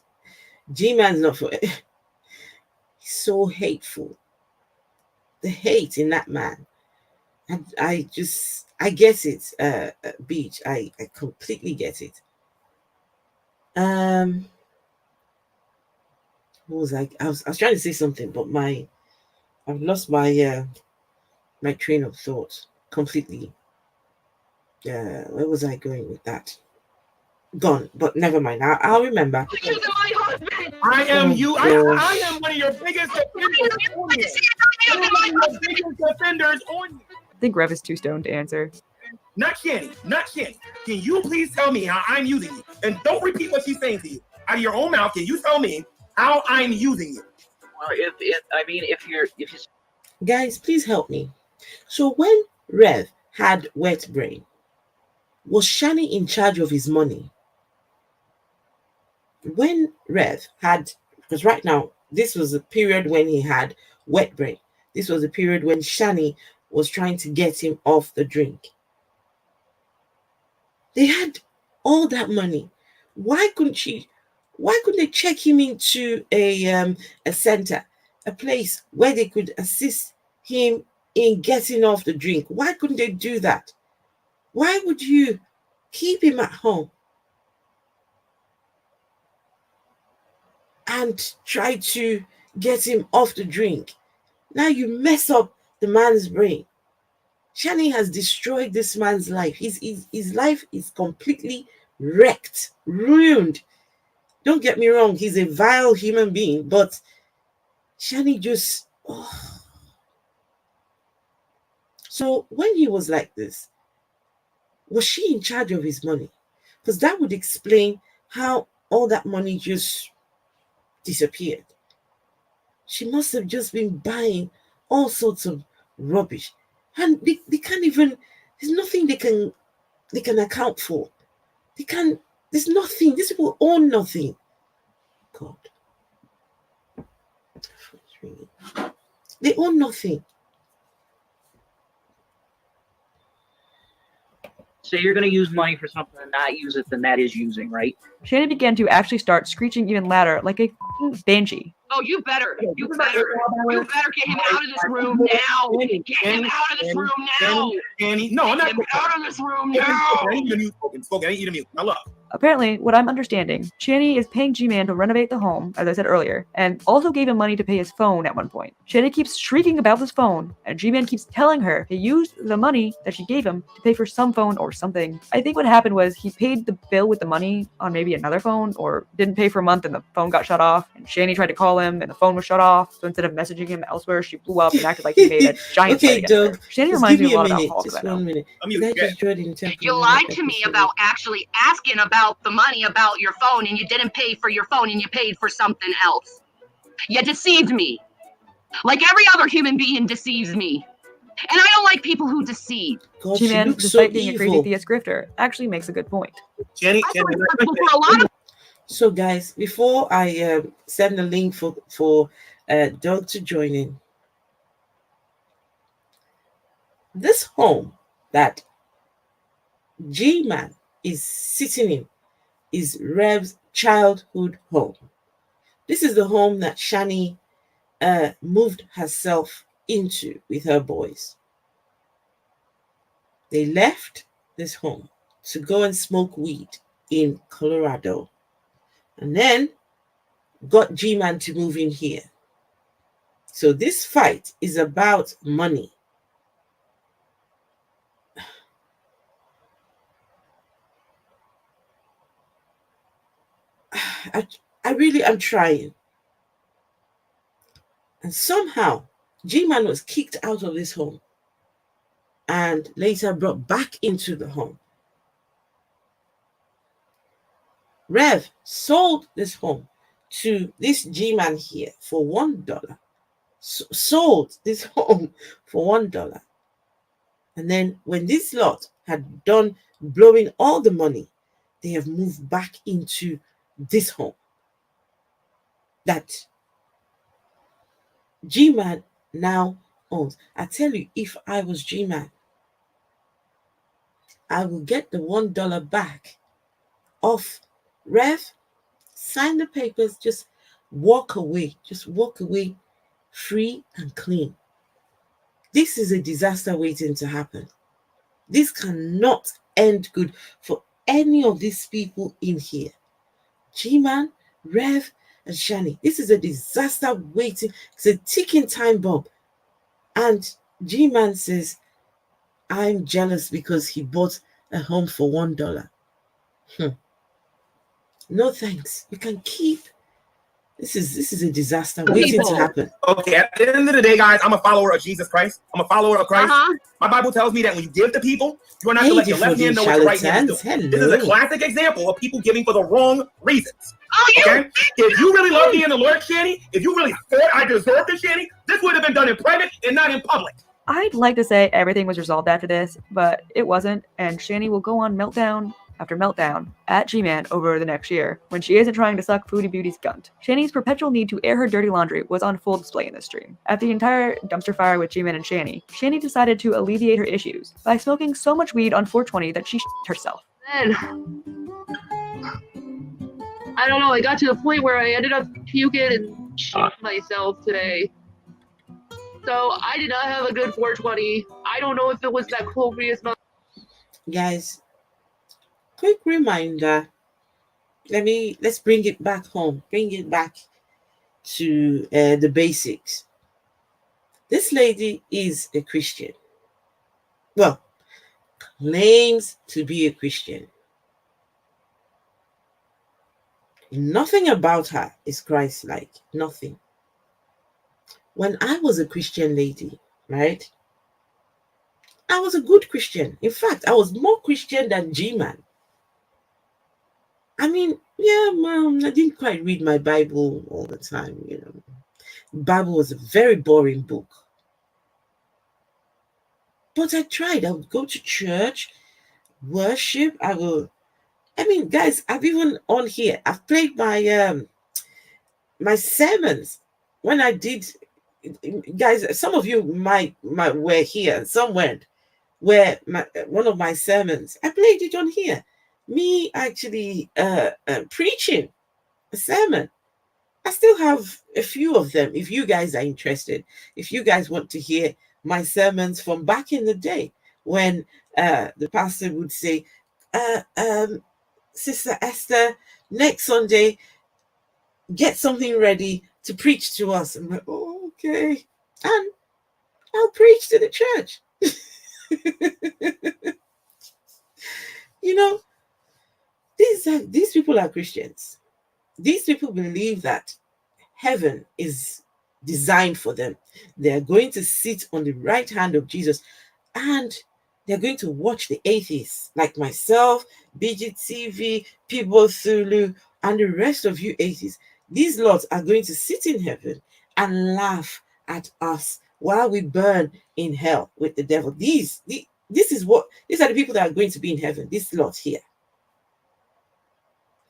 G-Man's not for it. He's so hateful. The hate in that man. And I get it, Beach. I completely get it. What was I was trying to say something, but I've lost my my train of thought completely. Where was I going with that? Gone, but never mind. I'll remember.
I am
Oh,
I am one of your biggest offenders on you.
I think Rev is too stoned to answer.
Not Shani. Can you please tell me how I'm using you? And don't repeat what she's saying to you. Out of your own mouth, can you tell me how I'm using you?
Well, if you
guys, please help me. So when Rev had wet brain, was Shani in charge of his money? When Rev had, because right now, this was a period when he had wet brain. This was a period when Shani was trying to get him off the drink. They had all that money. Why couldn't they check him into a center, a place where they could assist him in getting off the drink? Why couldn't they do that? Why would you keep him at home and try to get him off the drink? Now you mess up the man's brain. Shani has destroyed this man's life. His life is completely wrecked, ruined. Don't get me wrong, he's a vile human being, but Shani just... Oh. So when he was like this, was she in charge of his money? Because that would explain how all that money just disappeared. She must have just been buying all sorts of rubbish. And they can't even, there's nothing they can account for. There's nothing. These people own nothing. God. They own nothing.
say you're going to use money for something and not use it, then that is using, right?
Shani began to actually start screeching even louder, like a banshee.
Oh, you better get him out of this room now. Get him out of this room now.
Annie, no, I'm not.
Get him out of this room now.
I need to mute. I need to mute. My love.
Apparently, what I'm understanding, Shani is paying G-Man to renovate the home, as I said earlier, and also gave him money to pay his phone at one point. Shani keeps shrieking about this phone, and G-Man keeps telling her to use the money that she gave him to pay for some phone or something. I think what happened was he paid the bill with the money on maybe another phone, or didn't pay for a month and the phone got shut off, and Shani tried to call him and the phone was shut off, so instead of messaging him elsewhere, she blew up and acted like he made a giant
okay, Doug,
Shani reminds me a lot of
minute,
alcoholics.
just 1 minute.
You lied to me about actually asking about the money about your phone, and you didn't pay for your phone, and you paid for something else. You deceived me. Like every other human being deceives me. And I don't like people who deceive.
G-Man, despite being a crazy theist grifter, actually makes a good point.
Jenny,
so guys, before I send the link for Doug to join in, this home that G-Man is sitting in is Rev's childhood home. This is the home that Shani moved herself into with her boys. They left this home to go and smoke weed in Colorado, and then got G-Man to move in here. So this fight is about money. I really am trying. And somehow, G-Man was kicked out of this home and later brought back into the home. Rev sold this home to this G-Man here for $1. Sold this home for $1. And then when this lot had done blowing all the money, they have moved back into this home that G-Man now owns. I tell you, if I was G-Man, I will get the $1 back off Rev, sign the papers, just walk away. Just walk away free and clean. This is a disaster waiting to happen. This cannot end good for any of these people in here. G-Man, Rev, and Shani. This is a disaster waiting. It's a ticking time bomb. And G-Man says, I'm jealous because he bought a home for $1. No thanks. You can keep. This is a disaster waiting to happen.
Okay, at the end of the day, guys, I'm a follower of Jesus Christ. I'm a follower of Christ. My Bible tells me that when you give to people, you are not to let your left hand know what your right hand is doing. This is a classic example of people giving for the wrong reasons. Okay? If you really love me and the Lord, Shani, if you really thought I deserved it, Shani, this would have been done in private and not in public.
I'd like to say everything was resolved after this, but it wasn't, and Shani will go on meltdown after meltdown at G-Man over the next year when she isn't trying to suck Foodie Beauty's gunt. Shani's perpetual need to air her dirty laundry was on full display in this stream. At the entire dumpster fire with G-Man and Shani decided to alleviate her issues by smoking so much weed on 420 that she shit herself.
Then, I don't know, I got to the point where I ended up puking and shit myself today. So I did not have a good 420. I don't know if it was that copious.
Guys, quick reminder. Let's bring it back home. Bring it back to the basics. This lady is a Christian. Well, claims to be a Christian. Nothing about her is Christ-like. Nothing. When I was a Christian lady, right? I was a good Christian. In fact, I was more Christian than G-Man. I mean, yeah, Mom, I didn't quite read my Bible all the time, you know. The Bible was a very boring book. But I tried. I would go to church, worship. Guys, I've even on here, I've played my sermons when I did. Guys, some of you might were here, some weren't, where one of my sermons, I played it on here. Me actually preaching a sermon. I still have a few of them if you guys are interested. If you guys want to hear my sermons from back in the day when the pastor would say, Sister Esther, next Sunday, get something ready to preach to us. I'm like, oh, okay. And I'll preach to the church. You know, these people are Christians. These people believe that heaven is designed for them. They're going to sit on the right hand of Jesus and they're going to watch the atheists like myself, BGTV, People Thulu, and the rest of you atheists. These lots are going to sit in heaven and laugh at us while we burn in hell with the devil. These are the people that are going to be in heaven. This lot here.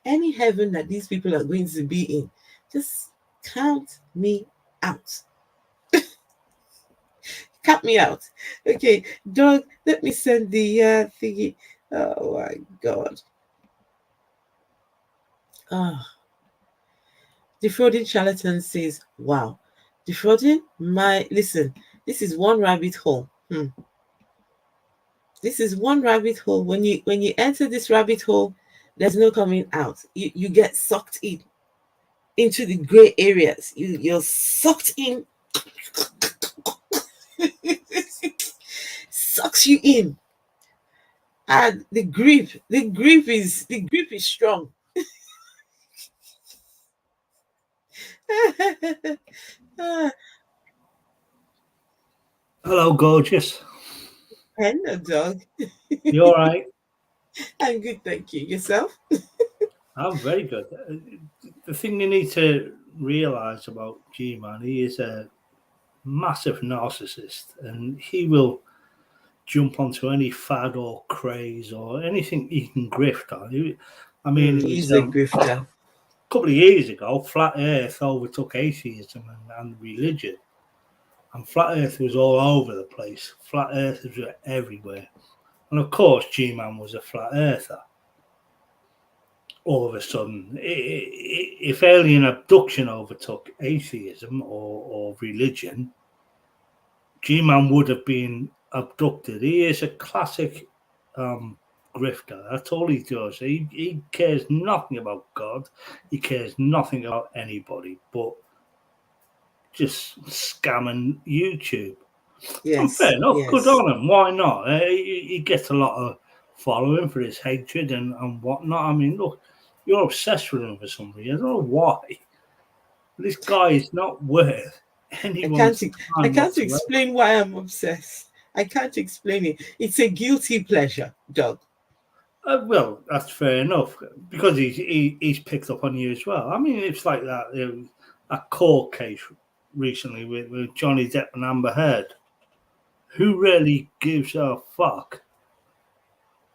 Any heaven that these people are going to be in, just count me out. Count me out. Okay, Doug, let me send the thingy. Oh my God. Defrauding Charlatan says, wow. Defrauding listen, this is one rabbit hole. This is one rabbit hole. When you enter this rabbit hole, there's no coming out. You get sucked into the gray areas. You're sucked in. Sucks you in. And the grip is strong.
Hello, gorgeous.
Hello, dog.
You all right?
I'm good, thank you. Yourself?
I'm very good. The thing you need to realize about G-Man, he is a massive narcissist, and he will jump onto any fad or craze or anything he can grift on. I mean,
he's a grifter.
A couple of years ago, Flat Earth overtook atheism and religion. And Flat Earth was all over the place. Flat Earthers were everywhere. And of course, G-Man was a Flat Earther. All of a sudden, if alien abduction overtook atheism or religion, G-Man would have been abducted. He is a classic grifter. That's all he does. He cares nothing about God. He cares nothing about anybody, but just scamming YouTube.
Yes,
and fair enough,
yes.
good on him. Why not? He gets a lot of following for his hatred and whatnot. I mean, look, you're obsessed with him for some reason. I don't know why. This guy is not worth anyone's time.
I can't explain why I'm obsessed. I can't explain it. It's a guilty pleasure, Doug.
Well, that's fair enough because he's picked up on you as well. I mean, it's like that court case recently with Johnny Depp and Amber Heard. Who really gives a fuck?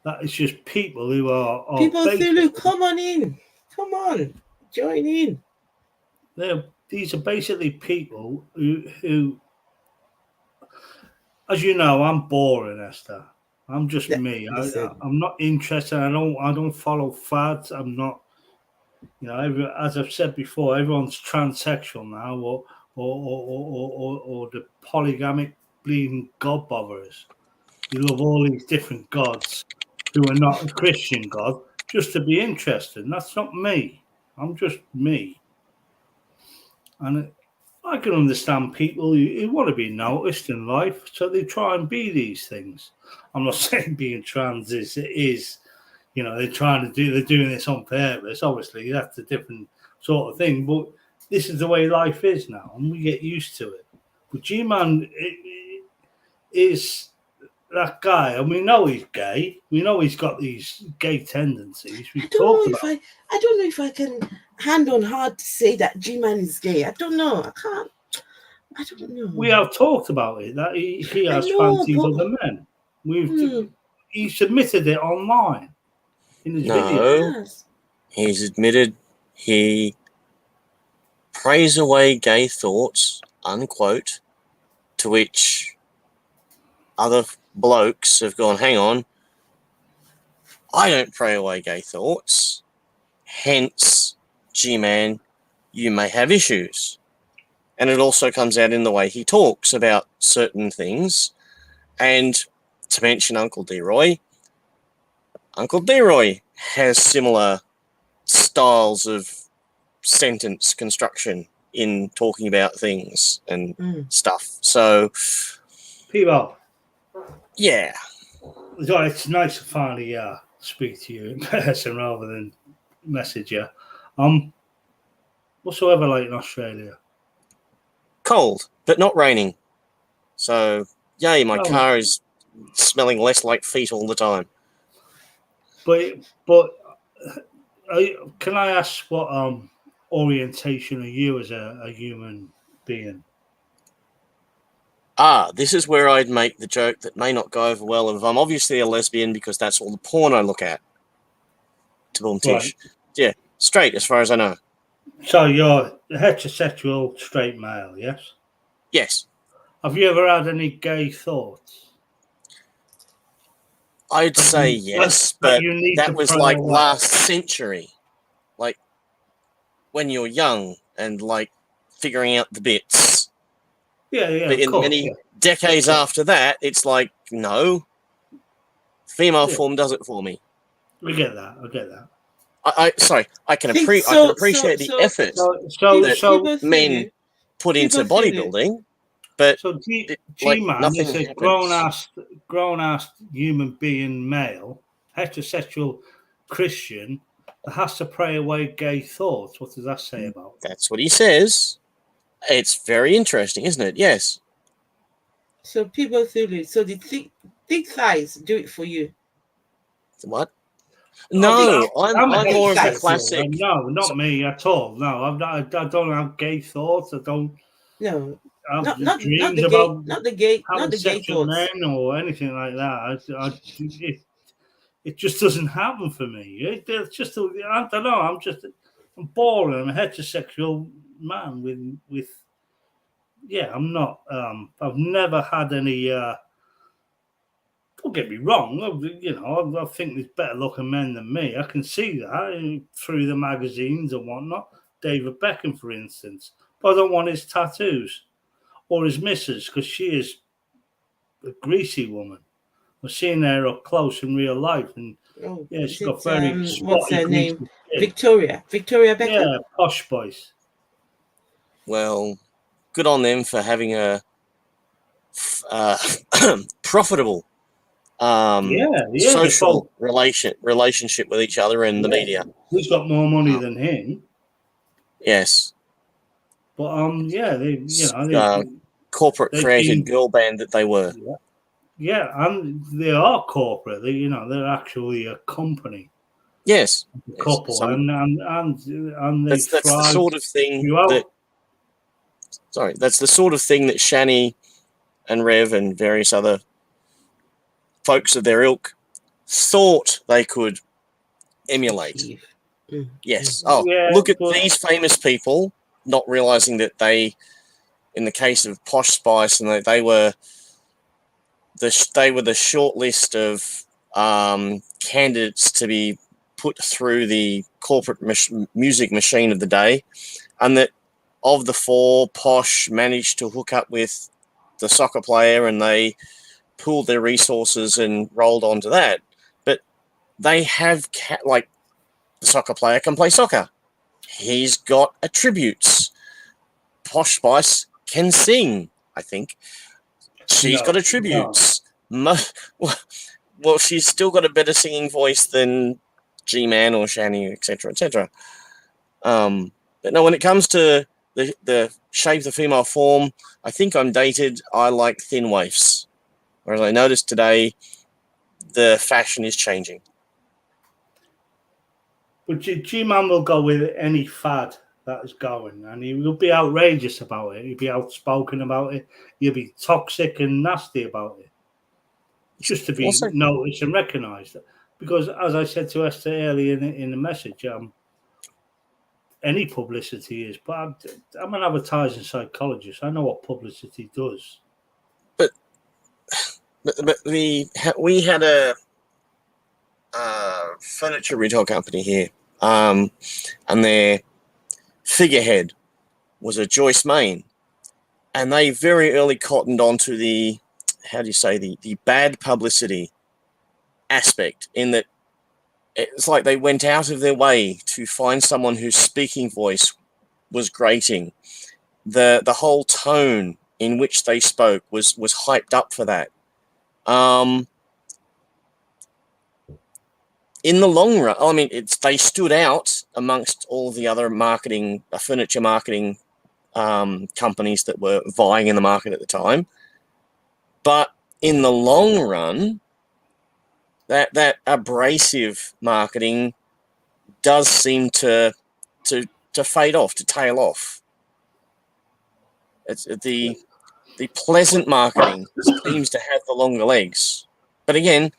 That is just people who are
people. Thulu, come on in. Come on, join in.
These are basically people who, as you know, I'm boring, Esther. I'm just me. I'm not interested. I don't follow fads. I'm not. You know, as I've said before, everyone's transsexual now, or the polygamic bleeding god botherers. You love all these different gods who are not a Christian god just to be interested. And that's not me. I'm just me. And I can understand people who want to be noticed in life, so they try and be these things. I'm not saying being trans is you know, they're doing this on purpose. Obviously, that's a different sort of thing. But this is the way life is now, and we get used to it. But G-Man is that guy, and we know he's gay. We know he's got these gay tendencies. I don't
know if I can hand on heart to say that G-Man is gay. I don't know. I can't. I don't know.
We have talked about it, that he has fancies other men. He submitted it online in his video.
He's admitted he prays away gay thoughts, unquote, to which other blokes have gone, hang on, I don't pray away gay thoughts, hence, G-Man, you may have issues. And it also comes out in the way he talks about certain things. And to mention Uncle D-Roy has similar styles of sentence construction in talking about things and stuff. So,
people,
yeah,
it's nice to finally speak to you in person rather than message you. What's the weather like in Australia?
Cold, but not raining. So, yay, my car is smelling less like feet all the time.
But can I ask what orientation are you as a human being?
This is where I'd make the joke that may not go over well if I'm obviously a lesbian because that's all the porn I look at. Right. Yeah, straight as far as I know.
So you're a heterosexual straight male, yes?
Yes.
Have you ever had any gay thoughts?
I'd say yes, but that was like last century. Like when you're young and like figuring out the bits.
Yeah.
But in many decades after that, it's like, no. Female form does it for me.
We get that. I get that.
I can appreciate the effort that men put into bodybuilding, but
G-Man is a grown-ass human being male, heterosexual Christian that has to pray away gay thoughts. What does that say about it?
That's what he says. It's very interesting, isn't it? Yes.
So people Thulu, so the thick thighs do it for you.
What? No, I'm more of a classic.
No, not me at all. No, I don't have gay thoughts. I don't.
No,
have
not
dreams
the gay
sexual
thoughts.
men or anything like that. It just doesn't happen for me. It's just I don't know. I'm boring. I'm a heterosexual man with. Yeah, I'm not. I've never had any. Don't get me wrong, you know, I think there's better looking men than me. I can see that through the magazines and whatnot. David Beckham, for instance. But I don't want his tattoos or his missus because she is a greasy woman. I've seen her up close in real life and
Oh,
Yeah,
is
she's got
it,
very
what's her
spotty,
name?
greasy skin.
Victoria Beckham.
Yeah, posh boys.
Well, good on them for having a profitable social relationship with each other and the media.
Who's got more money than him?
Yes.
But yeah, they
corporate
they've
created
been-
girl band that they were.
Yeah, and they are corporate. They're actually a company.
Yes.
A couple, and they
that's the
thrive
sort of thing
throughout.
that's the sort of thing that Shani and Rev and various other folks of their ilk thought they could emulate. Yes. Oh,
Yeah,
look at these famous people, not realizing that they, in the case of Posh Spice, and they were the short list of candidates to be put through the corporate music machine of the day, and that of the four, Posh managed to hook up with the soccer player, and they pooled their resources and rolled onto that. But they have like the soccer player can play soccer. He's got attributes. Posh Spice can sing, I think. She's got attributes. Well, she's still got a better singing voice than G-Man or Shani, etc., etc. But no, when it comes to the shape of the female form, I think I'm dated. I like thin waifs. Whereas I noticed today, the fashion is changing.
But G-Man will go with any fad that is going, and he will be outrageous about it. He'll be outspoken about it. He'll be toxic and nasty about it. Just to be noticed and recognised. Because, as I said to Esther earlier in the message, any publicity is. But I'm an advertising psychologist. I know what publicity does.
But we had a furniture retail company here, and their figurehead was a Joyce Main, and they very early cottoned onto the bad publicity aspect, in that it's like they went out of their way to find someone whose speaking voice was grating. The whole tone in which they spoke was hyped up for that. In the long run, I mean, they stood out amongst all the other furniture marketing companies that were vying in the market at the time. But in the long run, that abrasive marketing does seem to fade off, to tail off. It's the pleasant marketing seems to have the longer legs. But again,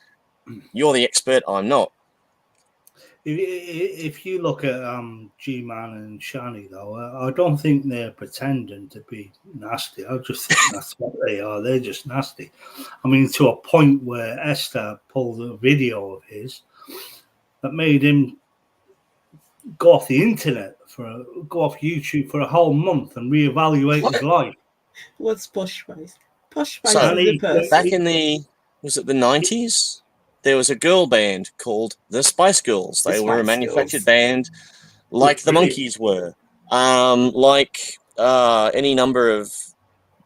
you're the expert, I'm not.
If you look at G-Man and Shani, though, I don't think they're pretending to be nasty. I just think that's what they are. They're just nasty. I mean, to a point where Esther pulled a video of his that made him go off the internet, go off YouTube for a whole month and reevaluate his life.
What's Posh Spice? Posh Spice
So,
is the person.
back in the 90s? There was a girl band called the Spice Girls. They were a manufactured band, like the Monkees were, like any number of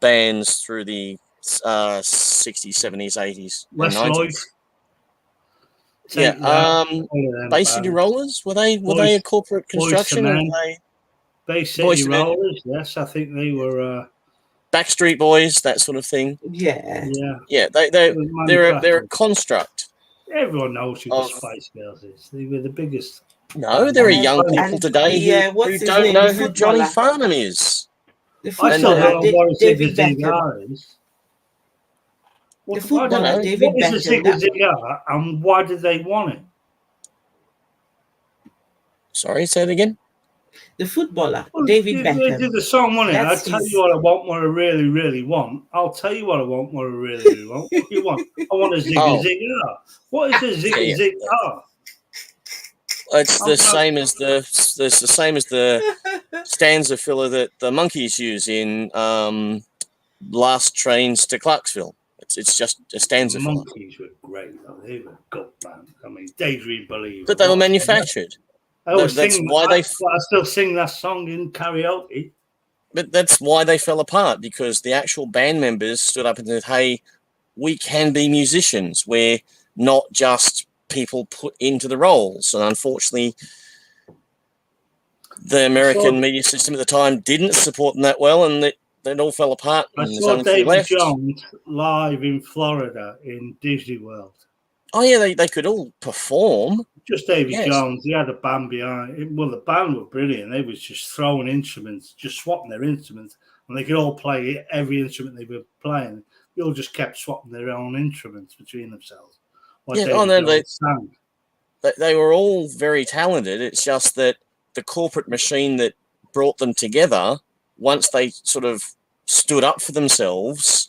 bands through the 60s, 70s, 80s, and 90s. Yeah, Bay City Rollers, were they a corporate construction?
Bay City Rollers, yes, I think they were.
Backstreet Boys, that sort of thing.
Yeah.
They're a construct.
Everyone knows who the Spice Girls is. They were the biggest.
No, there are young people today who don't know who Johnny Farnham is.
I still don't know what a Zigga Zigga is.
The footballer, David Beckham.
What is a Zigga Zigga, and why did they want it?
Sorry, say it again.
The footballer, David Beckham.
They did the song, wasn't it? I'll tell you what I want, what I really, really want. I'll tell you what I want, what I really, really want. What do you want? I want a Zigga Zigga. What is a Zigga Zigga?
It's the same as the stanza filler that the Monkees use in Last Trains to Clarksville. It's just a stanza.
Monkeys were great, though. They were good, man. I mean, Daydream Believer.
But they were manufactured.
I still sing that song in karaoke.
But that's why they fell apart, because the actual band members stood up and said, hey, we can be musicians. We're not just people put into the roles. And unfortunately, the American media system at the time didn't support them that well, and it all fell apart.
I
And there's
saw
only a few
David
left.
Jones live in Florida in Disney World.
Oh, yeah, they could all perform.
Just David
Yes.
Jones. He had a band behind him. Well, the band were brilliant. They was just throwing instruments, just swapping their instruments. And they could all play every instrument they were playing. They all just kept swapping their own instruments between themselves.
Yeah, they were all very talented. It's just that the corporate machine that brought them together, once they sort of stood up for themselves,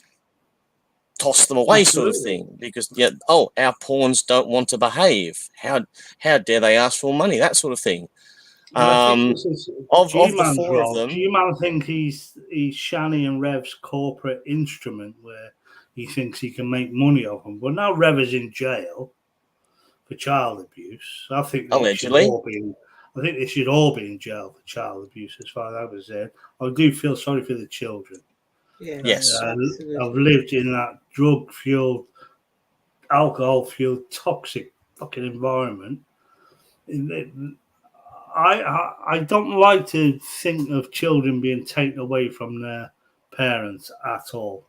tossed them away, sort of thing. Because our pawns don't want to behave. How dare they ask for money? That sort of thing. Of the four of them,
G-Man think he's Shani and Rev's corporate instrument where he thinks he can make money off them. But now Rev is in jail for child abuse. I think they should all be in jail for child abuse, as far as I was there. I do feel sorry for the children.
Yeah.
Yes.
I've lived in that drug-fueled, alcohol-fueled, toxic fucking environment. I don't like to think of children being taken away from their parents at all.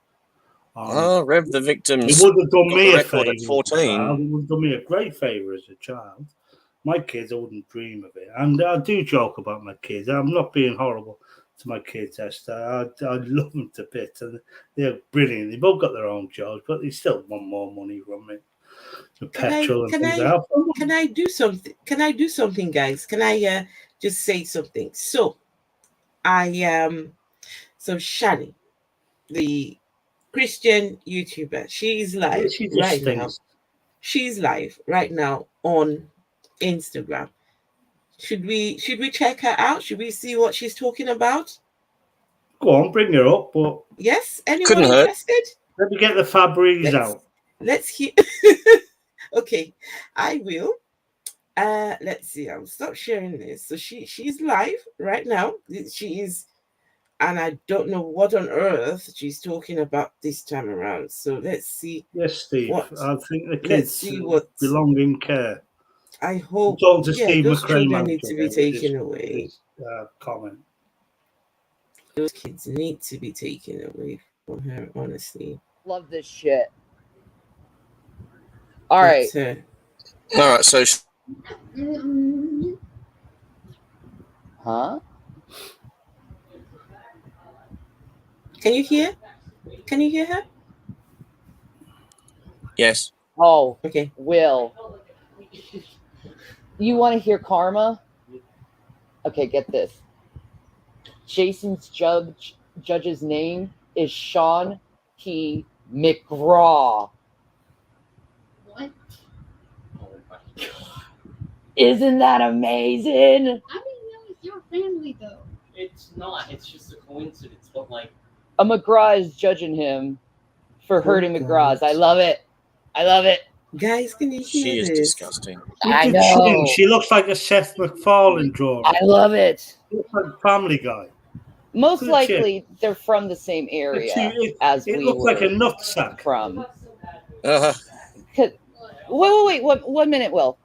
Rev, the victims.
It would have done me a
favor at 14.
It would have done me a great favor as a child. My kids, I wouldn't dream of it. And I do joke about my kids. I'm not being horrible to my kids, Esther. I love them to bits, and they're brilliant. They both got their own jobs, but they still want more money from me.
Can I do something? Can I do something, guys? Can I just say something? So, so Shani, the Christian YouTuber, she's live right now. She's live right now on Instagram. Should we check her out? Should we see what she's talking about?
Go on, bring her up. But
yes, anyone interested?
Let me get the Fabrice out.
Let's hear. Okay, I will. Let's see. I'll stop sharing this. So she's live right now. She is, and I don't know what on earth she's talking about this time around. So let's see.
Yes, Steve. I think the kids belong in care.
I hope.
Those
children need to be taken away.
Comment.
Those kids need to be taken away from her. Honestly,
love this shit. All right.
All right. So.
Huh?
Can you hear? Can you hear her?
Yes.
Oh.
Okay.
Will. You want to hear karma? Okay, get this. Jason's judge's name is Sean P. McGraw.
What?
Isn't that amazing?
I didn't know it's your family, though.
It's not. It's just a coincidence. But like,
A McGraw is judging him for hurting McGraws. I love it. I love it.
Guys, can you hear
She is
this?
disgusting.
I know.
She looks like a Seth MacFarlane drawing.
I love it.
She looks like a Family Guy.
Most
Good
likely, they're from the same area as
it
we
looks
were
like a nutsack
from.
Uh-huh.
Wait, 1 minute, Will.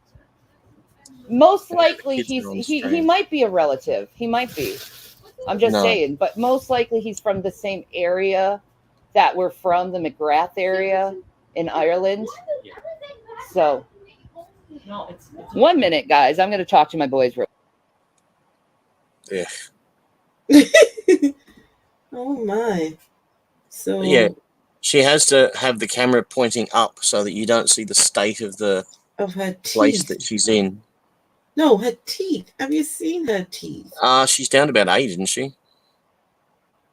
Most likely, he might be a relative. He might be. I'm just saying, but most likely he's from the same area that we're from, the McGrath area in Ireland. So, 1 minute, guys. I'm going to talk to my boys.
Yeah.
Oh my. So
yeah, she has to have the camera pointing up so that you don't see the state of the
her
place
teeth.
that she's in.
No, her teeth. Have you seen her teeth?
She's down to about 8, isn't she?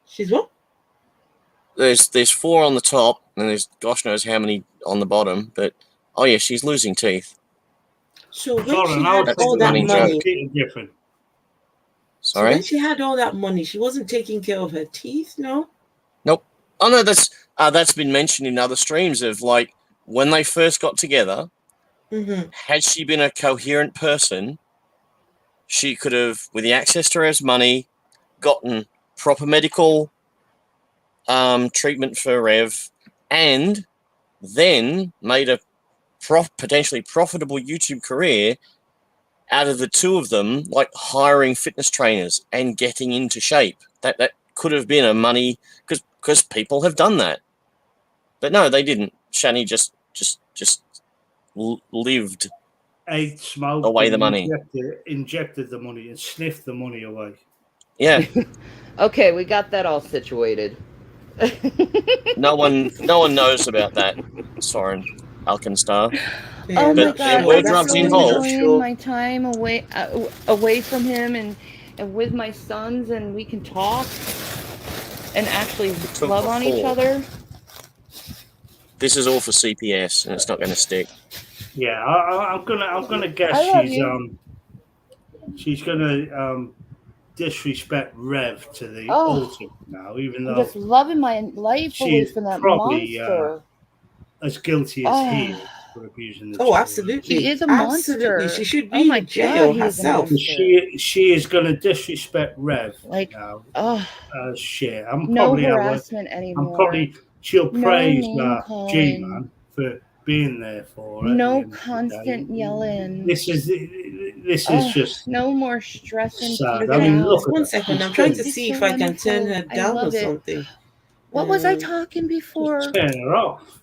She's what?
There's 4 on the top, and there's gosh knows how many on the bottom. But oh yeah, she's losing teeth.
So when she had all that money, so
Sorry.
when she had all that money, she wasn't taking care of her teeth, no?
Nope. Oh no, that's that's been mentioned in other streams of like when they first got together. Had she been a coherent person, she could have, with the access to her money, gotten proper medical treatment for Rev, and then made a potentially profitable YouTube career out of the two of them, like hiring fitness trainers and getting into shape. That could have been a money, because people have done that. But no, they didn't. Shani just lived,
ate, smoked,
away the money.
Injected the money and sniffed the money away.
Yeah.
Okay, we got that all situated.
No one knows about that, Soren Alkenstar.
Oh my
But
god,
there were
I'm
drugs
so
involved.
enjoying my time away from him and with my sons, and we can talk and actually love on each other.
This is all for CPS, and it's not going to stick.
Yeah, I'm gonna guess she's gonna disrespect Rev to the ultimate now, even
I'm
though
just loving my life away
she's
from that
probably
monster.
as guilty as he is for abusing the
Oh,
children.
absolutely.
She is a
Absolutely.
monster.
She should be
Oh my
in jail
God, he is a
herself.
monster.
She is going to disrespect Rev now. Shit.
No harassment anymore.
She'll
No
praise
name-calling.
G-Man for being there for her.
No constant yelling.
This is just
no more stressing.
sad.
people
I mean,
out.
look at
One
her.
second, I'm trying to
It's
see
so
if I can turn her
wonderful. I
down or
love it.
something.
What was I talking before?
Turn her off.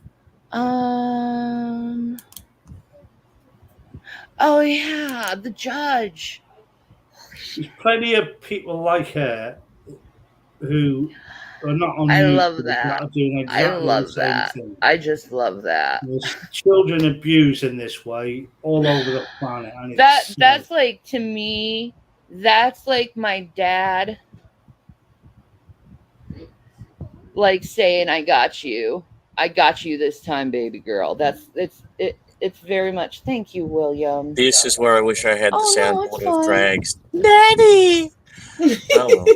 Oh yeah, the judge.
There's plenty of people like her who are not on
I
YouTube
love
that
that.
are doing exactly
I love
the same
that.
thing.
I just love that.
There's children abused in this way all over the planet. And
That's like, to me, that's like my dad like saying, I got you this time, baby girl. It's very much, thank you, William.
This is where I wish I had the soundboard of
fine.
drags.
Daddy.
Oh,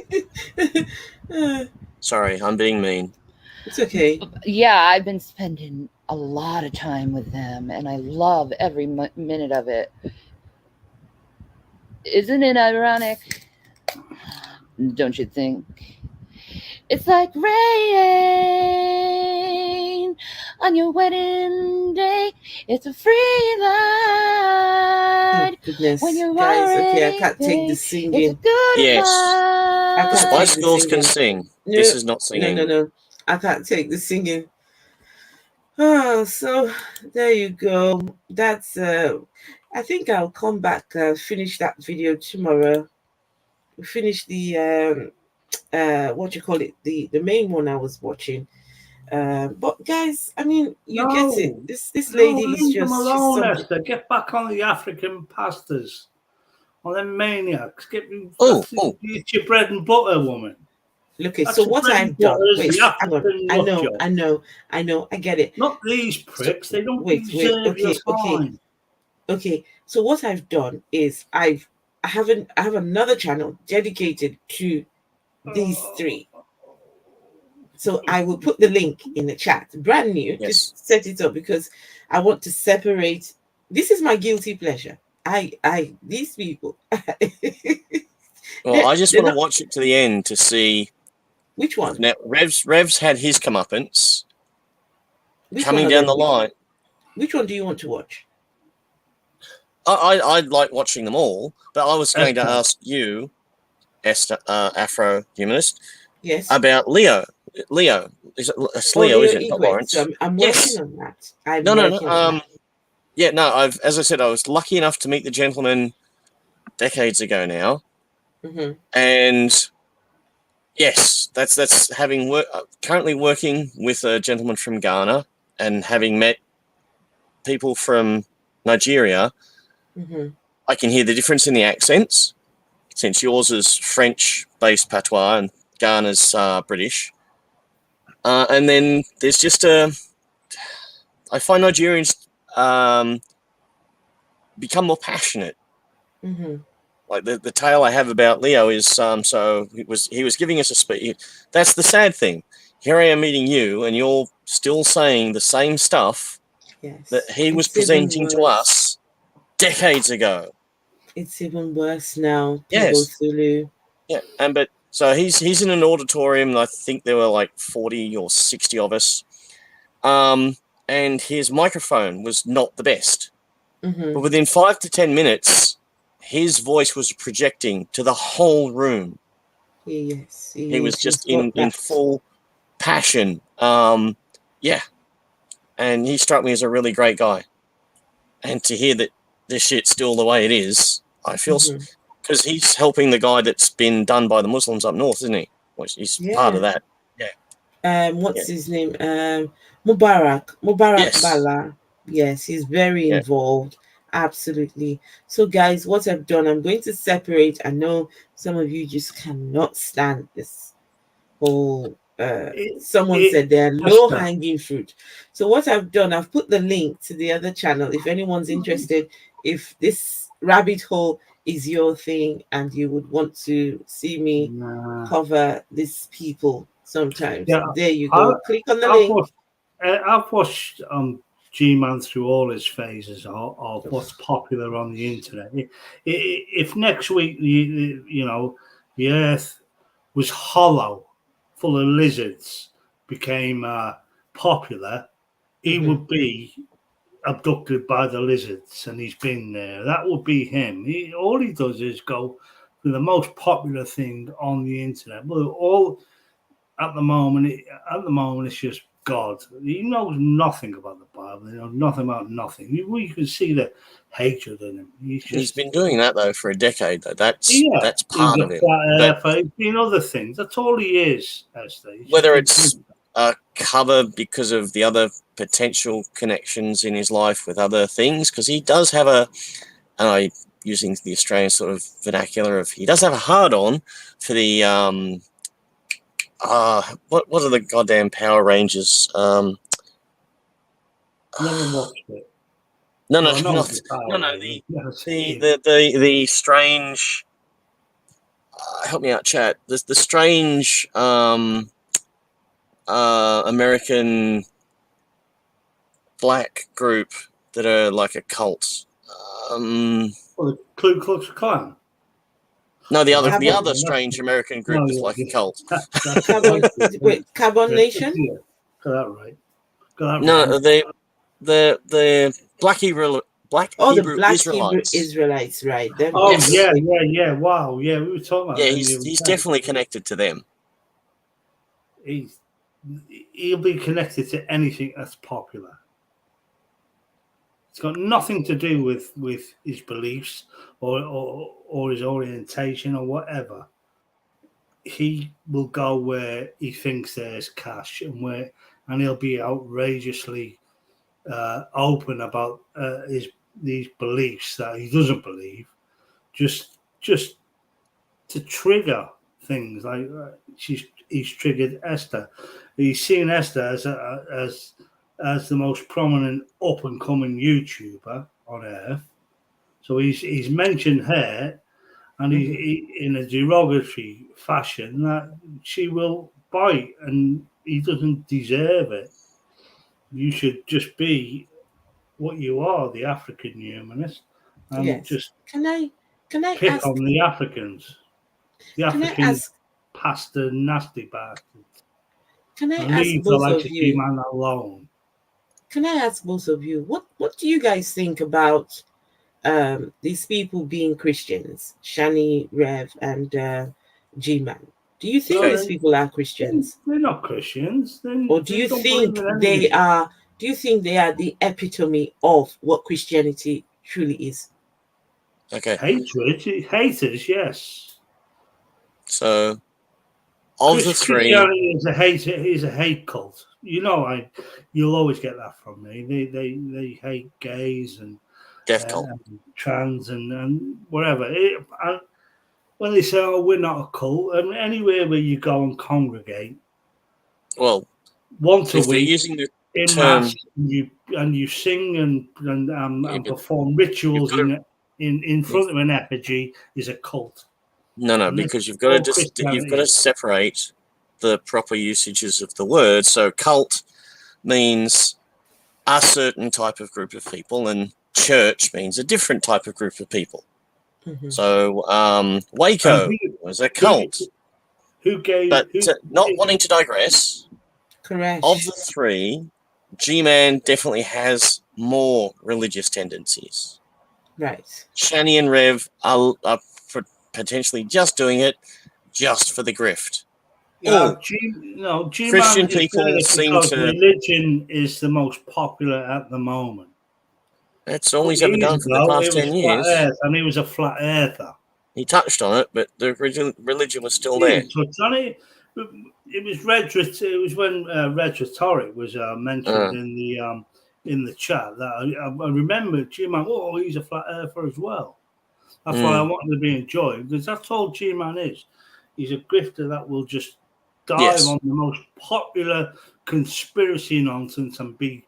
well. Sorry, I'm being mean.
It's okay.
Yeah, I've been spending a lot of time with them, and I love every minute of it. Isn't it ironic? Don't you think? It's like rain on your wedding day. It's a free ride.
Goodness,
when you're
guys, okay, I
already
can't take the
paid.
singing.
It's a good
Yes.
I
The
can't
Spice
take the
Girls can
singing.
sing. This is not singing.
No. I can't take the singing. Oh, so there you go. That's I think I'll come back, finish that video tomorrow. Finish the what you call it, the main one I was watching. But guys, I mean, you get it. This lady is
leave
just
them alone,
she's
Esther. Get back on the African pastors, on them maniacs. It's your bread and butter, woman.
Okay,
That's
so
your
what
bread
I've
and
done.
butter is
Wait,
the
hang on.
African
I
love
know, I get it.
Not these pricks. They don't
Wait,
deserve your time.
Okay. So what I've done is I have another channel dedicated to these three. So I will put the link in the chat, brand new. Just set it up because I want to separate. This is my guilty pleasure. These people.
Well, I just want to watch it to the end to see
which one.
Now, Rev's had his comeuppance
Which
coming
one
down
are
the
they?
line.
Which one do you want to watch?
I like watching them all, but I was going to ask you, Esther, Afro-humanist,
yes,
about Leo. Leo, it's Leo, isn't it? Not Lawrence.
So I'm working on that.
No. As I said, I was lucky enough to meet the gentleman decades ago now, and yes, that's having currently working with a gentleman from Ghana and having met people from Nigeria. I can hear the difference in the accents, since yours is French-based patois and Ghana's British. And then there's just I find Nigerians become more passionate. Like the tale I have about Leo is so he was giving us a speech. That's the sad thing. here I am meeting you, and you're still saying the same stuff that he was presenting to us decades ago.
It's even worse now.
Yes.
Zulu.
Yeah, but so he's in an auditorium, and I think there were like 40 or 60 of us. And his microphone was not the best.
Mm-hmm.
But within 5 to 10 minutes, his voice was projecting to the whole room.
Yes.
He was just in full passion. Yeah. And he struck me as a really great guy. And to hear that this shit's still the way it is, I feel... Because he's helping the guy that's been done by the Muslims up north, isn't he? Which he's part of that. Yeah.
What's his name? Mubarak Bala. Yes, he's very involved. Absolutely. So guys, what I've done, I'm going to separate. I know some of you just cannot stand this whole someone said there are low hanging fruit. So what I've done, I've put the link to the other channel if anyone's interested. If this rabbit hole is your thing and you would want to see me cover these people sometimes, there you go. Click on the link.
I've watched G-Man through all his phases of what's popular on the internet. If next week the earth was hollow, full of lizards, became popular, he would be abducted by the lizards, and he's been there. That would be him. All he does is go for the most popular thing on the internet. Well, all at the moment, it's just God. He knows nothing about the Bible. He knows nothing about nothing. You can see the hatred in him.
He's been doing that though for a decade. Though that's part of it.
He's been other things. That's all he is.
Whether it's a cover because of the other potential connections in his life with other things, because he does have using the Australian sort of vernacular of, he does have a hard on for the what are the goddamn Power Rangers?
Never watched it.
No, the strange. Help me out, chat. The strange American black group that are like a cult.
The Ku Klux Klan.
No, the other strange American group is like a cult.
Carbon Nation.
Got that right.
No, the Black Hebrew
Israelites, right?
Yeah. Wow, yeah, we were talking about.
Yeah, he's definitely connected to them.
He'll be connected to anything that's popular. It's got nothing to do with his beliefs or his orientation or whatever. He will go where he thinks there's cash, and he'll be outrageously open about these beliefs that he doesn't believe, just to trigger things like he's triggered Esther. He's seen Esther as the most prominent up and coming YouTuber on earth, so he's mentioned her, and he in a derogatory fashion that she will bite, and he doesn't deserve it. You should just be what you are, the African humanist, and just
can I
pick
ask,
on the Africans. The Africans past the nasty bastards.
Can I ask both of you?
Man alone.
Can I ask both of you what do you guys think about these people being Christians, Shani, Rev, and G-Man? Do you think these people are Christians?
They're not Christians.
Or do you think they are? Do you think they are the epitome of what Christianity truly is?
Okay.
Haters, yes.
So, of the three,
Christianity is a hate cult. You'll always get that from me. They hate gays and
death cult,
trans and whatever. And when they say, "Oh, we're not a cult," and anywhere where you go and congregate,
well,
once a week,
using the
in
term,
mass, you sing and perform rituals in front of an effigy is a cult.
No, because you've got to separate the proper usages of the word. So cult means a certain type of group of people, and church means a different type of group of people. So Waco was a cult.
Who gave?
But not wanting to digress,
correct.
Of the three, G-Man definitely has more religious tendencies.
Right.
Shani and Rev are potentially just doing it just for the grift.
Yeah, G-Man
Christian
is
people
doing it
seem
because
to.
religion is the most popular at the moment.
That's all he's ever done for the past 10 years.
Earth, and he was a flat earther.
He touched on it, but the religion was still
He
there.
didn't touch on it. It was when rhetoric was mentioned in the chat that I remember G-Man. Oh, he's a flat earther as well. That's why I wanted to be enjoyed, because that's all G-Man is. He's a grifter that will just dive on the most popular conspiracy nonsense and be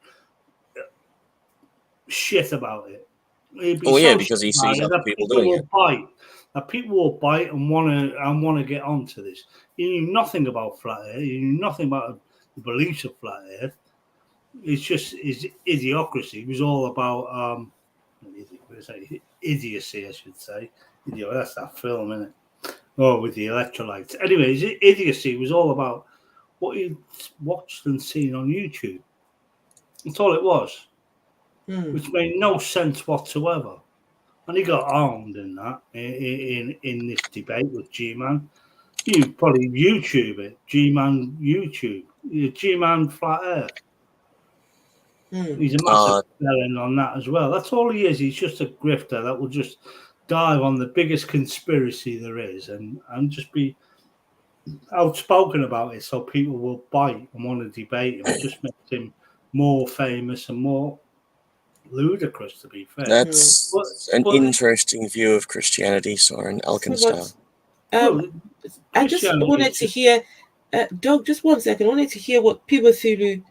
shit about it.
Because he sees other people doing it.
That people will bite and want to get onto this. He knew nothing about flat earth. He knew nothing about the beliefs of flat earth. It's just his idiocracy. It was all about idiocy, I should say. That's that film, isn't it? Oh, with the electrolytes. Anyway, his idiocy was all about what he watched and seen on YouTube. That's all it was, which made no sense whatsoever. And he got armed in that in this debate with G-Man. You probably YouTube it, G-Man YouTube, G-Man Flat Earth. He's a massive felon on that as well. That's all he is. He's just a grifter that will just dive on the biggest conspiracy there is and just be outspoken about it, so people will bite and want to debate him. It just makes him more famous and more ludicrous, to be fair.
That's an interesting view of Christianity, Soren Alkenstein.
I just wanted to hear, Doug, just 1 second. I wanted to hear what Thulu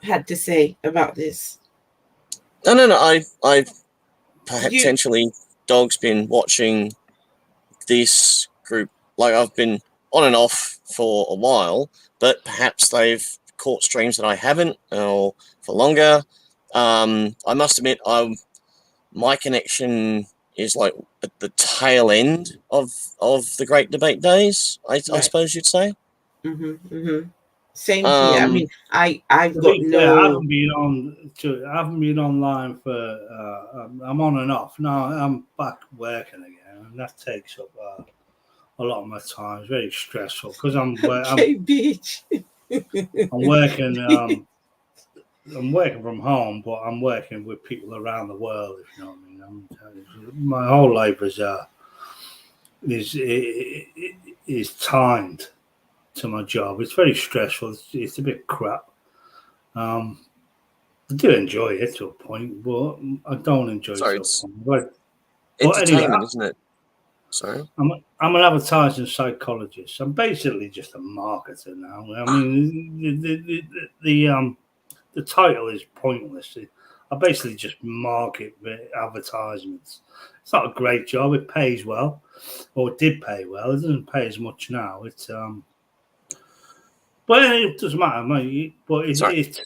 had to say about this.
No. I potentially, Dog's been watching this group. Like, I've been on and off for a while, but perhaps they've caught streams that I haven't, or for longer. I must admit, my connection is like at the tail end of the Great Debate days, I suppose you'd say.
Same here. I mean, I've got no.
I haven't been online for. I'm on and off now. I'm back working again, and that takes up a lot of my time. It's very stressful because I'm working. I'm working from home, but I'm working with people around the world. If you know what I mean, my whole life is timed to my job. It's very stressful. It's a bit crap. I do enjoy it to a point, but I don't enjoy it to a point.
Entertainment,
anyway,
isn't it? Sorry.
I'm an advertising psychologist. I'm basically just a marketer now. I mean, the title is pointless. I basically just market advertisements. It's not a great job. It pays well, or it did pay well. It doesn't pay as much now. It's but it doesn't matter, mate. But it's weird.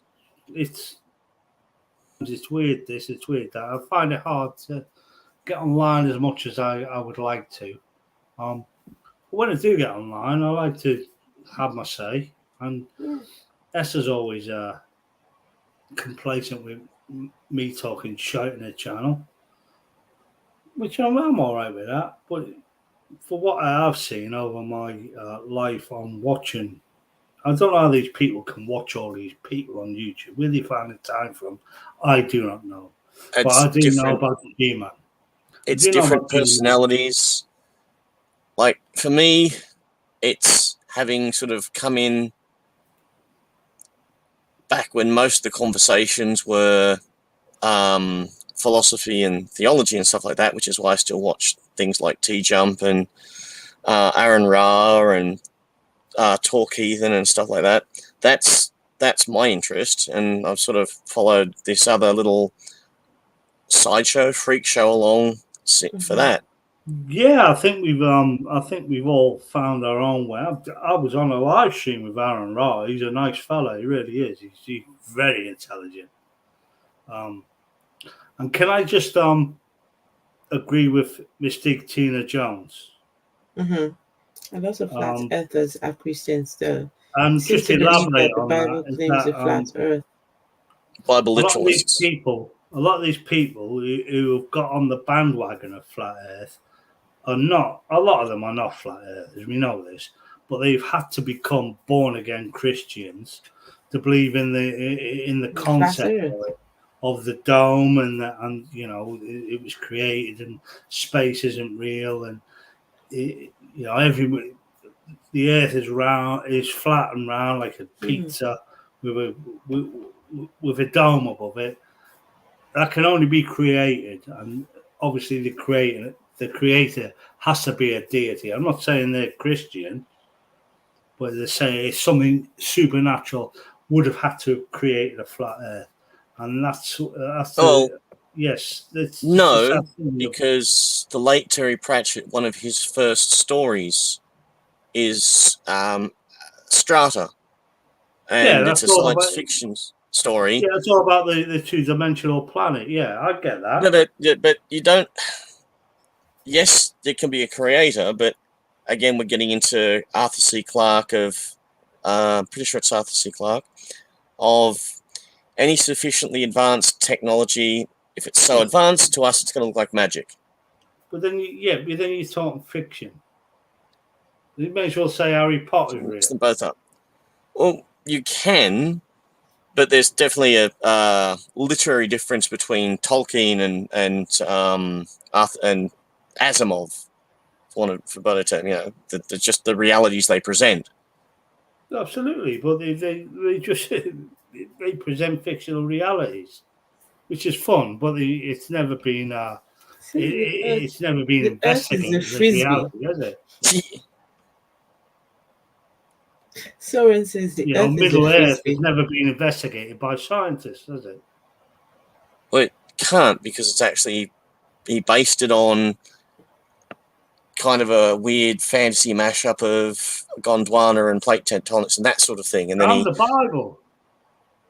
It's weird that I find it hard to get online as much as I would like to. But when I do get online, I like to have my say. And Esther's always complacent with me talking shit in the channel, which I'm all right with that. But for what I have seen over my life on watching, I don't know how these people can watch all these people on YouTube. Where they find the time from, I do not know. But I do know about the G-Man.
It's different personalities. Like, for me, it's having sort of come in back when most of the conversations were philosophy and theology and stuff like that, which is why I still watch things like T-Jump and Aaron Ra and Talk Heathen and stuff like that. That's my interest, and I've sort of followed this other little sideshow, freak show along for that.
Yeah, I think we've all found our own way. I was on a live stream with Aaron Raw. He's a nice fella. He really is. He's very intelligent. And can I just agree with Mystique Tina Jones?
A lot of flat earthers are Christians, though.
And
Seem
just
to believe
elaborate
that the
on
Bible
that. Is
claims
that,
a flat earth.
Bible
a lot of these
literalists.
people who have got on the bandwagon of flat Earth are not. A lot of them are not flat earthers. We know this, but they've had to become born again Christians to believe in the concept of the dome and you know it was created and space isn't real and you know the Earth is round, is flat and round like a pizza with a dome above it. That can only be created, and obviously the creator has to be a deity. I'm not saying they're Christian, but they're saying it's something supernatural would have had to have created a flat Earth, and that's yes.
No, because the late Terry Pratchett, one of his first stories is Strata, and it's a science fiction story.
Yeah, it's all about the two-dimensional planet. Yeah, I get that.
No, but you don't. Yes, there can be a creator, but again, we're getting into Arthur C. Clarke of. Pretty sure it's Arthur C. Clarke of any sufficiently advanced technology. If it's so advanced to us, it's going to look like magic.
But then, you're talking fiction. You may as well say Harry Potter.
Mix them both up. Well, you can, but there's definitely a literary difference between Tolkien and Arthur and Asimov, for a better term. You know, just the realities they present.
Absolutely, but they just they present fictional realities, which is fun, but it's never been it's never been investigated as reality, has it?
Soren says the Earth
Middle
is a
Earth has never been investigated by scientists, has it?
Well, it can't, because it's actually he based it on kind of a weird fantasy mashup of Gondwana and plate tectonics and that sort of thing. And then
the Bible.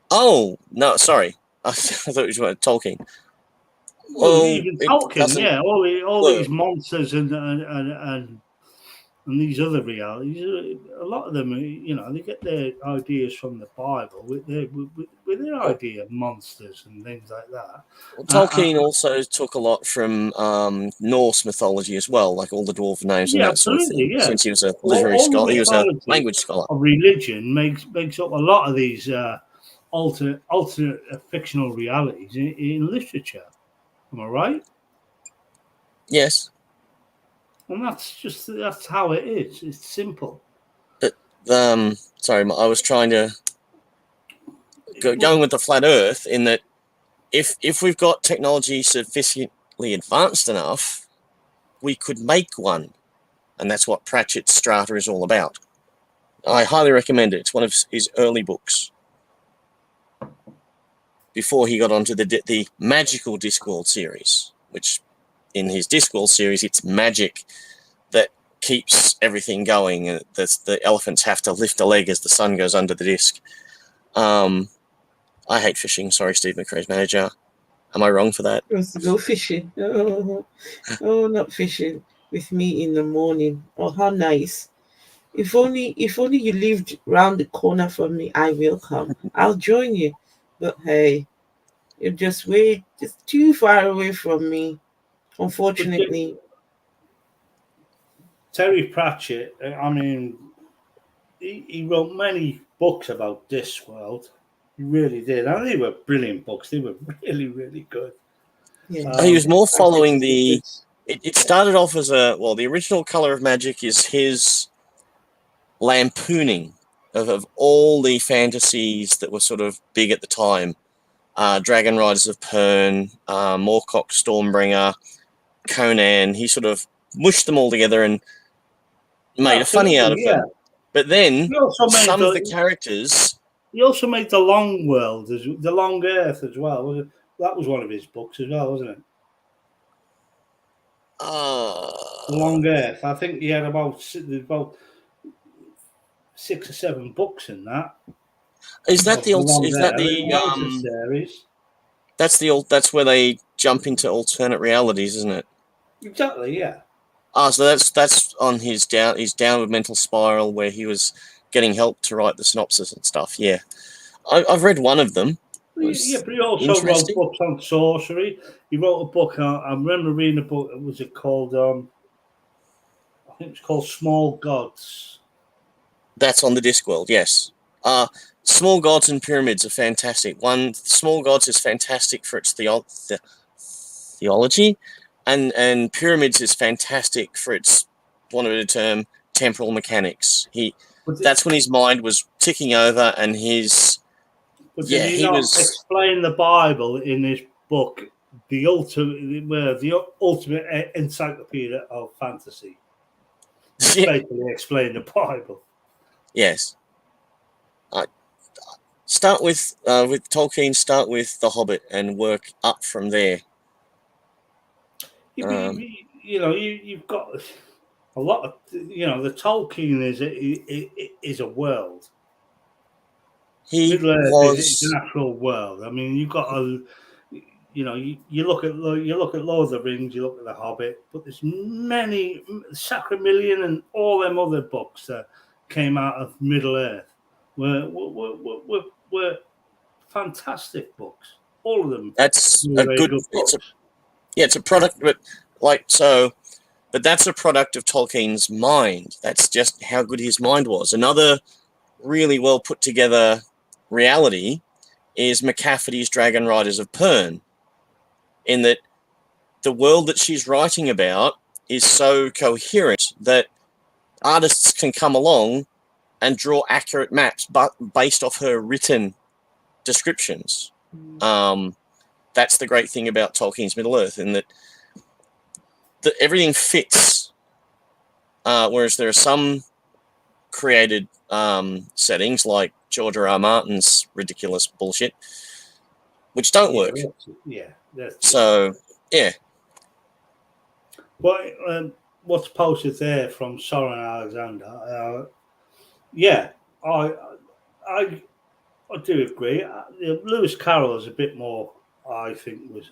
Oh no, sorry, I thought you were Tolkien.
Well, even Tolkien, yeah, all these monsters and these other realities. A lot of them, you know, they get their ideas from the Bible with their idea of monsters and things like that.
Well, Tolkien also took a lot from Norse mythology as well, like all the dwarven names and that sort of thing.
Yeah.
Since he was a literary scholar, he was a language scholar.
Religion makes up a lot of these alternate fictional realities in literature. Am I right?
Yes.
And that's how it is. It's simple.
But sorry, I was trying to going with the flat Earth in that if we've got technology sufficiently advanced enough, we could make one, and that's what Pratchett's Strata is all about. I highly recommend it. It's one of his early books. Before he got onto the magical Discworld series, which in his Discworld series, it's magic that keeps everything going. The elephants have to lift a leg as the sun goes under the disc. I hate fishing. Sorry, Steve McRae's manager. Am I wrong for that?
Go fishing. Oh, not fishing with me in the morning. Oh, how nice. If only you lived round the corner from me, I will come. I'll join you. But hey, you're just too far away from me. Unfortunately,
Terry Pratchett, I mean, he wrote many books about Discworld. He really did. And they were brilliant books. They were really, really good.
Yeah.
He was more following the... It started off as the original Color of Magic is his lampooning of all the fantasies that were sort of big at the time. Dragon Riders of Pern, Moorcock Stormbringer, Conan. He sort of mushed them all together and made a funny out of them. But then some of the characters...
He also made The Long World, The Long Earth as well. That was one of his books as well, wasn't it? Long Earth. I think he had about 6 or 7 books in that.
Is that the old? Is that
series?
That's the old. That's where they jump into alternate realities, isn't it?
Exactly. Yeah.
So that's on his downward mental spiral where he was getting help to write the synopsis and stuff. Yeah, I've read one of them.
Yeah, but he also wrote books on sorcery. He wrote a book. I remember reading a book. Was it called? I think it's called Small Gods.
That's on the Discworld. Yes. Small Gods and Pyramids are fantastic. Small Gods is fantastic for its theology, and Pyramids is fantastic for its, want of a term, temporal mechanics. That's when his mind was ticking over, and his
But did he was explain the Bible in this book, the ultimate encyclopedia of fantasy. Basically, explain the Bible.
Yes. Start with Tolkien. Start with The Hobbit and work up from there.
You've got a lot of the Tolkien is a world. Middle-earth is an actual world. I mean, you've got you look at Lord of the Rings, you look at The Hobbit, but there's many Sacramillion and all them other books that came out of Middle Earth were fantastic books. All of them.
That's a good. It's a product, but that's a product of Tolkien's mind. That's just how good his mind was. Another really well put together reality is McCafferty's Dragon Riders of Pern, in that the world that she's writing about is so coherent that artists can come along and draw accurate maps, but based off her written descriptions. That's the great thing about Tolkien's Middle Earth, in that everything fits. Whereas there are some created settings like George R. Martin's ridiculous bullshit, which don't work.
Yeah.
So, yeah.
Well, what's posted there from Soren Alexander? I do agree. Lewis Carroll is a bit more, I think, was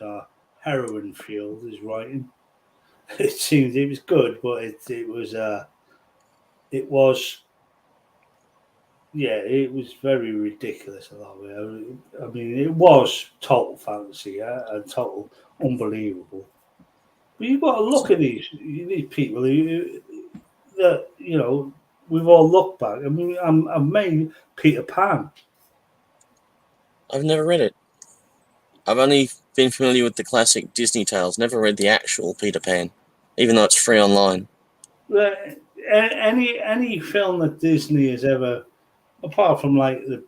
heroin fueled, his writing. It seemed it was good, but it was very ridiculous a lot of it. I mean, it was total fantasy and total unbelievable. But you've got to look at these people that we've all looked back. I mean, I've made Peter Pan.
I've never read it. I've only been familiar with the classic Disney tales. Never read the actual Peter Pan, even though it's free online.
Any film that Disney has ever, apart from like the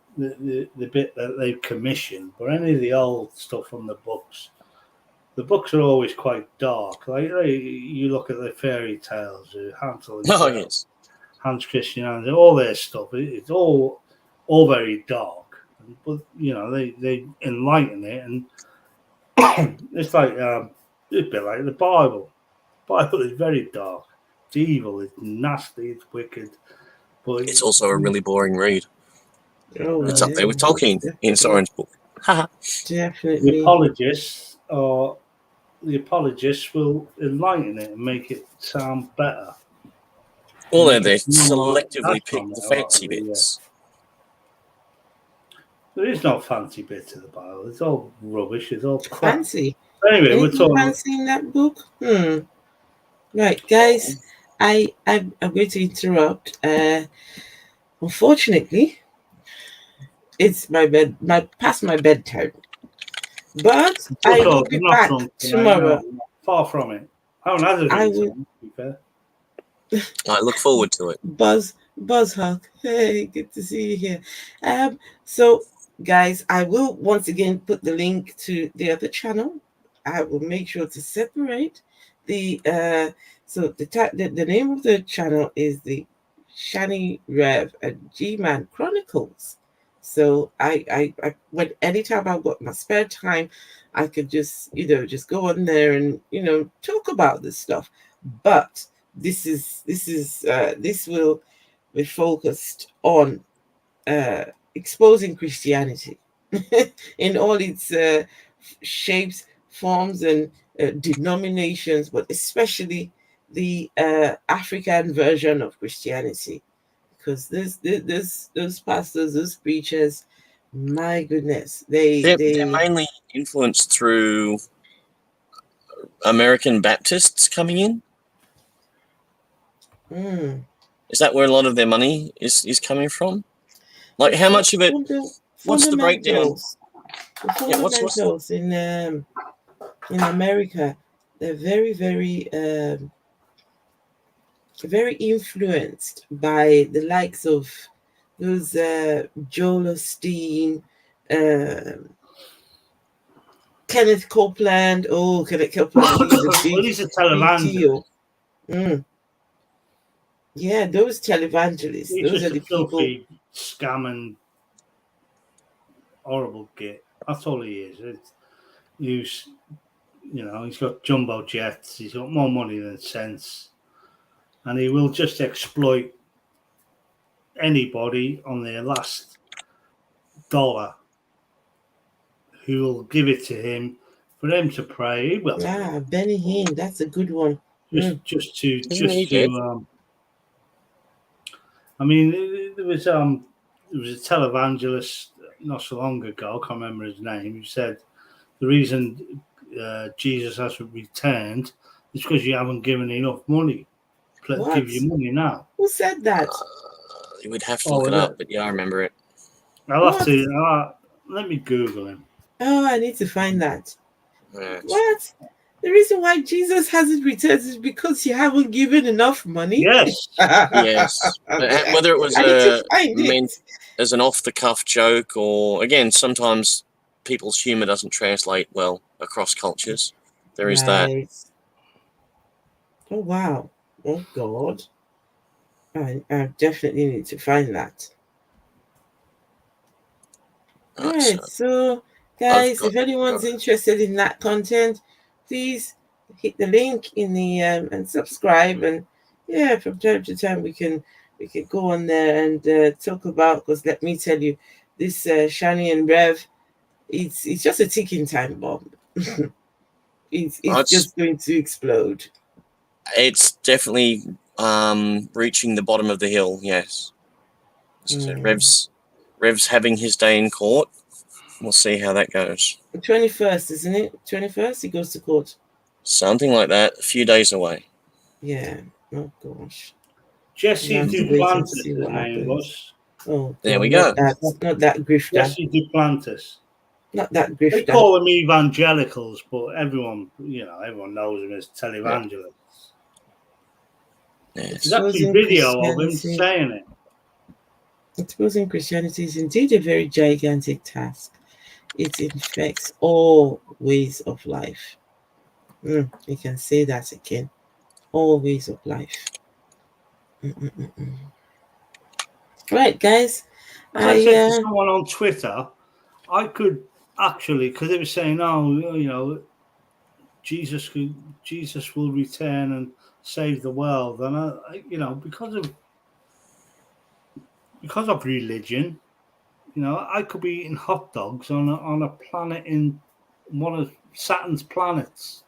bit that they've commissioned, but any of the old stuff from the books are always quite dark. Like you look at the fairy tales, Hansel and Gretel,
yes.
Hans Christian Andersen, all their stuff. It's all very dark. But they enlighten it, and it's like it's a bit like the Bible. The Bible is very dark. It's evil. It's nasty. It's wicked. But
it's also a really boring read. It's up there with Tolkien in Soren's book.
Definitely.
The apologists will enlighten it and make it sound better.
Although they selectively pick the fancy bits.
There is no fancy bit of the Bible. It's all rubbish. It's all crap.
Fancy.
Anyway, we're talking
fancy in that book. Right, guys. I'm going to interrupt. Unfortunately, it's past my bedtime. But I will be back tomorrow.
Far from it. I haven't had
I
it.
will.
To be fair.
I look forward to it.
Buzz hug. Hey, good to see you here. So guys, I will once again put the link to the other channel. I will make sure to separate the the name of the channel is the Shani Rev and G-Man Chronicles. So I when anytime I've got my spare time, I could just go on there and talk about this stuff. But this will be focused on exposing Christianity in all its shapes, forms, and denominations, but especially the African version of Christianity, because those pastors, those preachers, my goodness,
They're mainly influenced through American Baptists coming in. Is that where a lot of their money is coming from? Like, how much of it? What's the breakdown?
The fundamentals in America, they're very, very, very influenced by the likes of those Joel Osteen, Kenneth Copeland. Oh, Kenneth Copeland,
he's a televangelist.
Yeah, those televangelists.
He's
those
just
are the
a filthy,
people.
scamming, horrible git. That's all he is. He's got jumbo jets. He's got more money than sense, and he will just exploit anybody on their last dollar who will give it to him for him to pray. Well,
Benny Hinn, that's a good one.
Just to I mean, there was a televangelist not so long ago, I can't remember his name, who said the reason Jesus hasn't returned is because you haven't given enough money.
What?
Give you money now.
Who said that?
You would have to look it up, but yeah, I remember it.
I'll have to. Let me Google him.
Oh, I need to find that.
Yes.
What? The reason why Jesus hasn't returned is because you haven't given enough money?
Yes.
Yes. Whether it was meant as an off-the-cuff joke or, again, sometimes people's humor doesn't translate well across cultures. There is that.
Oh, wow. Oh, God. I definitely need to find that. All right, so guys, if anyone's interested in that content, please hit the link in the and subscribe, and from time to time we can go on there and talk about, because let me tell you, this Shani and Rev, it's just a ticking time bomb. it's just going to explode.
It's definitely reaching the bottom of the hill. Yes. So Rev's having his day in court. We'll see how that goes.
The 21st, isn't it? 21st, he goes to court.
Something like that. A few days away.
Yeah. Oh gosh.
Jesse Duplantis, his name was.
Oh,
there we go.
Not that grifter.
Jesse Duplantis.
Not that grifter.
They call them evangelicals, but everyone knows them as televangelists.
Yes.
There's actually video of him saying it.
Exposing Christianity is indeed a very gigantic task. It infects all ways of life. You can say that again. All ways of life. Right, guys.
I said to someone on Twitter, I could actually, because they were saying, Jesus will return and save the world, and because of religion, I could be eating hot dogs on a planet in one of Saturn's planets,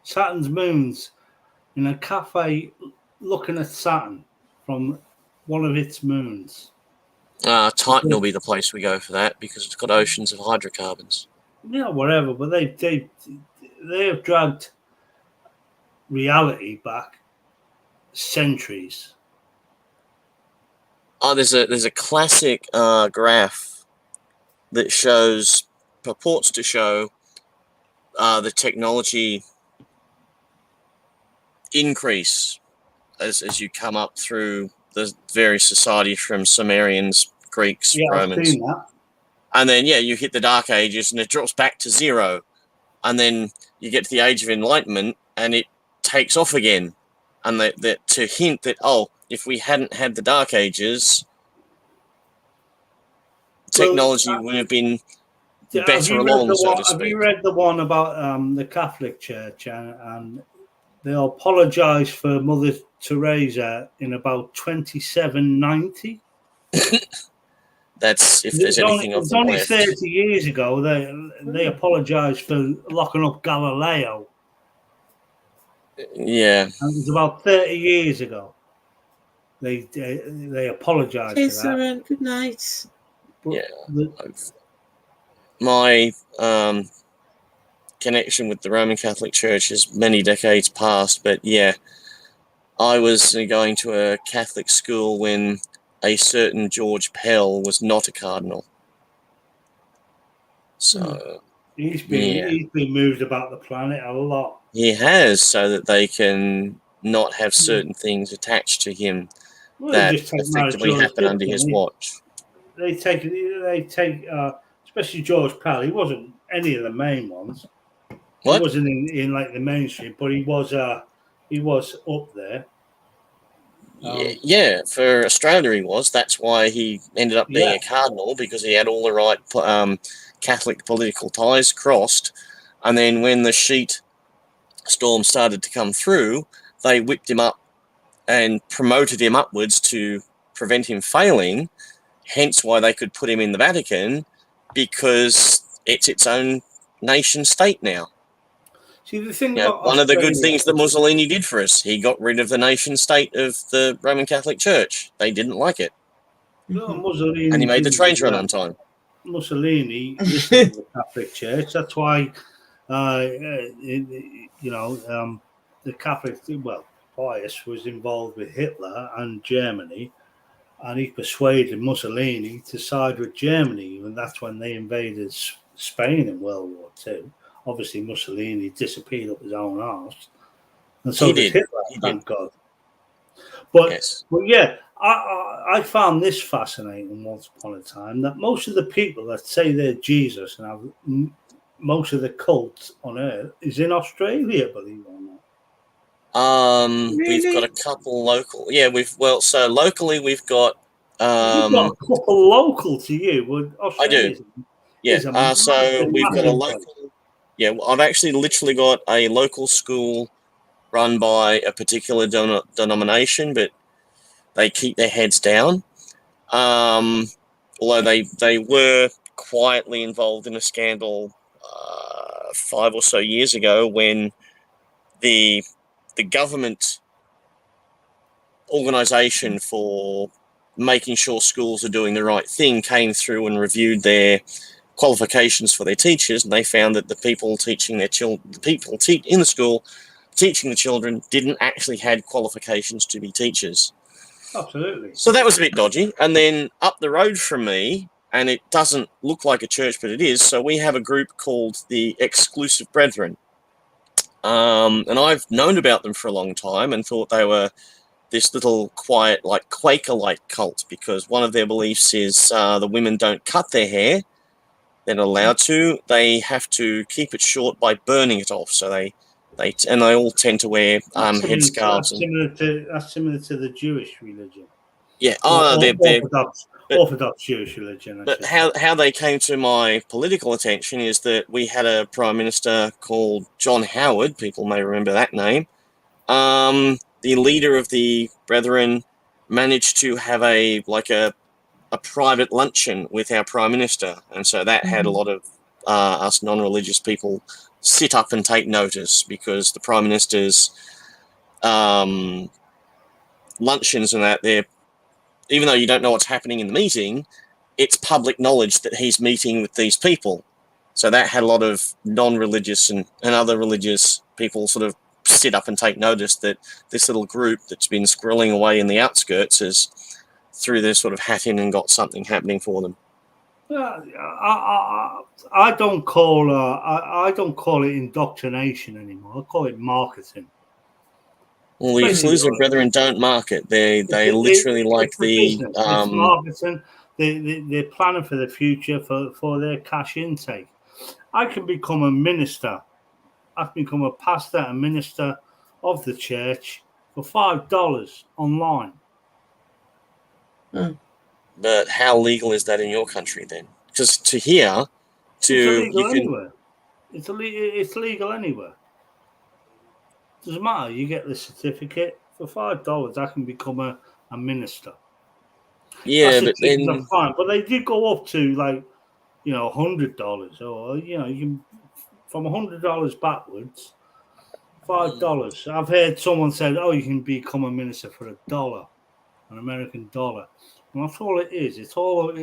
Saturn's moons, in a cafe looking at Saturn from one of its moons.
Titan will be the place we go for that because it's got oceans of hydrocarbons.
Yeah, whatever, but they have dragged reality back centuries.
Oh, there's a classic graph that purports to show the technology increase as you come up through the various societies from Sumerians, Greeks, Romans.
I've seen that.
And then, you hit the Dark Ages and it drops back to zero. And then you get to the Age of Enlightenment and it takes off again. And to hint that, if we hadn't had the Dark Ages, technology would have been better along, so to speak.
Have you read the one about the Catholic Church and they'll apologise for Mother Teresa in about 2790?
That's if there's anything of the
only
left.
30 years ago they apologised for locking up Galileo.
Yeah.
And it was about 30 years ago. They apologised
Okay,
for that.
Sarah, good night.
Yeah. My connection with the Roman Catholic Church is many decades past, but yeah, I was going to a Catholic school when a certain George Pell was not a cardinal. So
he's been moved about the planet a lot.
He has, so that they can not have certain things attached to him that effectively happen under his watch.
They take, especially George Pell. He wasn't any of the main ones.
What?
He wasn't in like the mainstream, but he was up there.
Yeah, for Australia he was. That's why he ended up being a cardinal, because he had all the right Catholic political ties crossed. And then when the sheet storm started to come through, they whipped him up and promoted him upwards to prevent him failing, hence why they could put him in the Vatican, because it's its own nation state now.
See, the thing
one of the good things that Mussolini did for us, he got rid of the nation state of the Roman Catholic Church. They didn't like it.
No, Mussolini
and he made the trains run on time.
Mussolini listened to the Catholic Church. That's why, the Catholic, Pius was involved with Hitler and Germany, and he persuaded Mussolini to side with Germany, and that's when they invaded Spain in World War II. Obviously, Mussolini disappeared up his own arse, and so did Hitler. Thank God. But yeah, I found this fascinating once upon a time, that most of the people that say they're Jesus and have most of the cults on earth is in Australia, believe it or not.
We've got a couple local. Yeah, so locally we've got.
You've got a couple local to you.
I do. Yeah. So we've got a local. Yeah, I've actually literally got a local school run by a particular denomination, but they keep their heads down. Although they were quietly involved in a scandal 5 or so years ago when the government organisation for making sure schools are doing the right thing came through and reviewed their qualifications for their teachers, and they found that the people teaching their children, in the school teaching the children, didn't actually have qualifications to be teachers.
Absolutely.
So that was a bit dodgy. And then up the road from me, and it doesn't look like a church, but it is. So we have a group called the Exclusive Brethren. And I've known about them for a long time and thought they were this little quiet, like Quaker-like cult, because one of their beliefs is the women don't cut their hair. They're not allowed to. They have to keep it short by burning it off. So they all tend to wear headscarves.
That's similar to the Jewish religion.
Yeah.
They're Orthodox Jewish religion.
But how they came to my political attention is that we had a prime minister called John Howard. People may remember that name. The leader of the Brethren managed to have a private luncheon with our prime minister, and so that had a lot of us non-religious people sit up and take notice, because the prime minister's luncheons and that, they're, even though you don't know what's happening in the meeting, it's public knowledge that he's meeting with these people. So that had a lot of non-religious and other religious people sort of sit up and take notice that this little group that's been squirreling away in the outskirts has threw their sort of hat in and got something happening for them.
I don't call it indoctrination anymore. I call it marketing.
Well, the Exclusive Brethren don't market. They literally
it's marketing. They're planning for the future for their cash intake. I can become a minister. I can become a pastor and minister of the church for $5 online.
But how legal is that in your country then? Because to here,
It's illegal
you can.
anywhere. It's legal anywhere. Doesn't matter. You get the certificate for $5. I can become a minister.
Yeah,
That's
but then
fine. But they did go up to $100, or you can from $100 backwards. $5. I've heard someone said, "Oh, you can become a minister for $1, an American dollar." And that's all it is. It's all.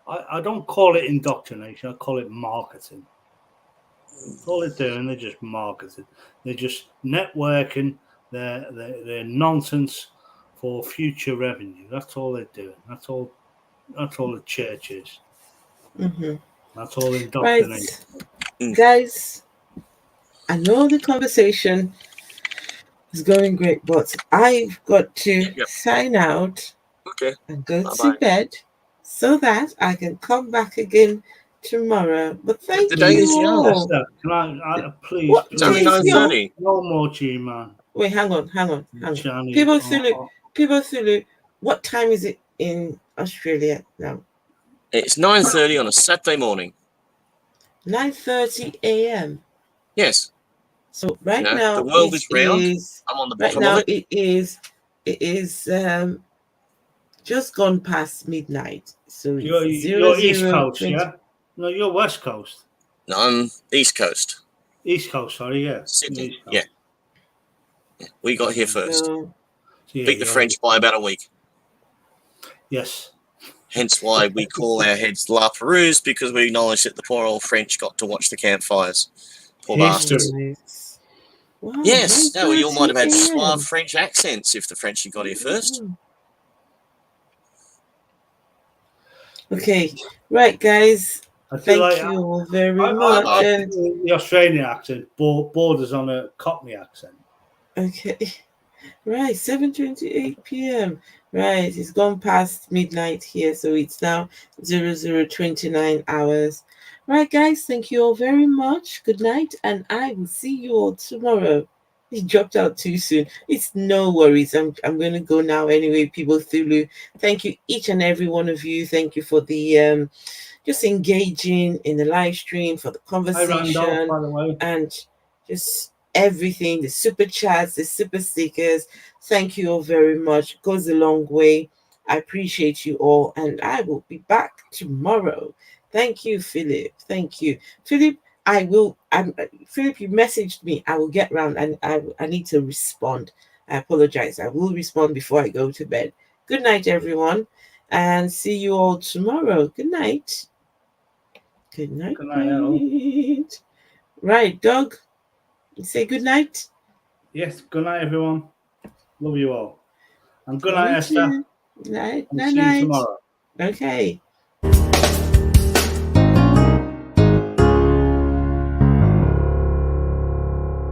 I don't call it indoctrination. I call it marketing. That's all they're doing. They're just marketing. They're just networking their nonsense for future revenue. That's all they're doing. That's all the church is.
Mm-hmm.
That's all indoctrination.
Right. Guys, I know the conversation is going great, but I've got to sign out and go to bed so that I can come back again tomorrow. But thank you all.
Can I please?
What
only 9:30.
No more G-Man.
Wait, hang on.
Shani,
People Thulu, what time is it in Australia now?
It's 9:30 on a Saturday morning.
9:30 a.m.
Yes.
So right now
the world is round. I'm on the bottom of it.
It is just gone past midnight. So
you're East Coast, 20. Yeah? No, you're West Coast.
No, I'm East Coast.
East Coast, sorry, yeah.
Sydney, yeah. We got here first. Beat the French by about a week.
Yes.
Hence why we call our heads La Perouse, because we acknowledge that the poor old French got to watch the campfires. Poor bastards.
Wow,
yes, no, you all might have had suave French accents if the French got here first.
Okay, right, guys. Thank you all very much.
The Australian accent borders on a Cockney accent.
Okay, right, 7:28 p.m. Right, it's gone past midnight here, so it's now 00:29 hours. Right, guys, thank you all very much. Good night, and I will see you all tomorrow. He dropped out too soon. It's no worries. I'm going to go now anyway. People Thulu, thank you, each and every one of you. Thank you for the just engaging in the live stream, for the conversation,
by the way.
And just everything, the super chats, the super stickers. Thank you all very much. It goes a long way. I appreciate you all, and I will be back tomorrow. Thank you, Philip. Thank you, Philip. Philip, you messaged me. I will get round, and I need to respond. I apologize. I will respond before I go to bed. Good night, everyone, and see you all tomorrow. Good night. Good night.
Good night, all.
Right, Doug. Say good night.
Yes, good night, everyone. Love you all. And good night, Esther.
Night.
See you tomorrow.
Okay.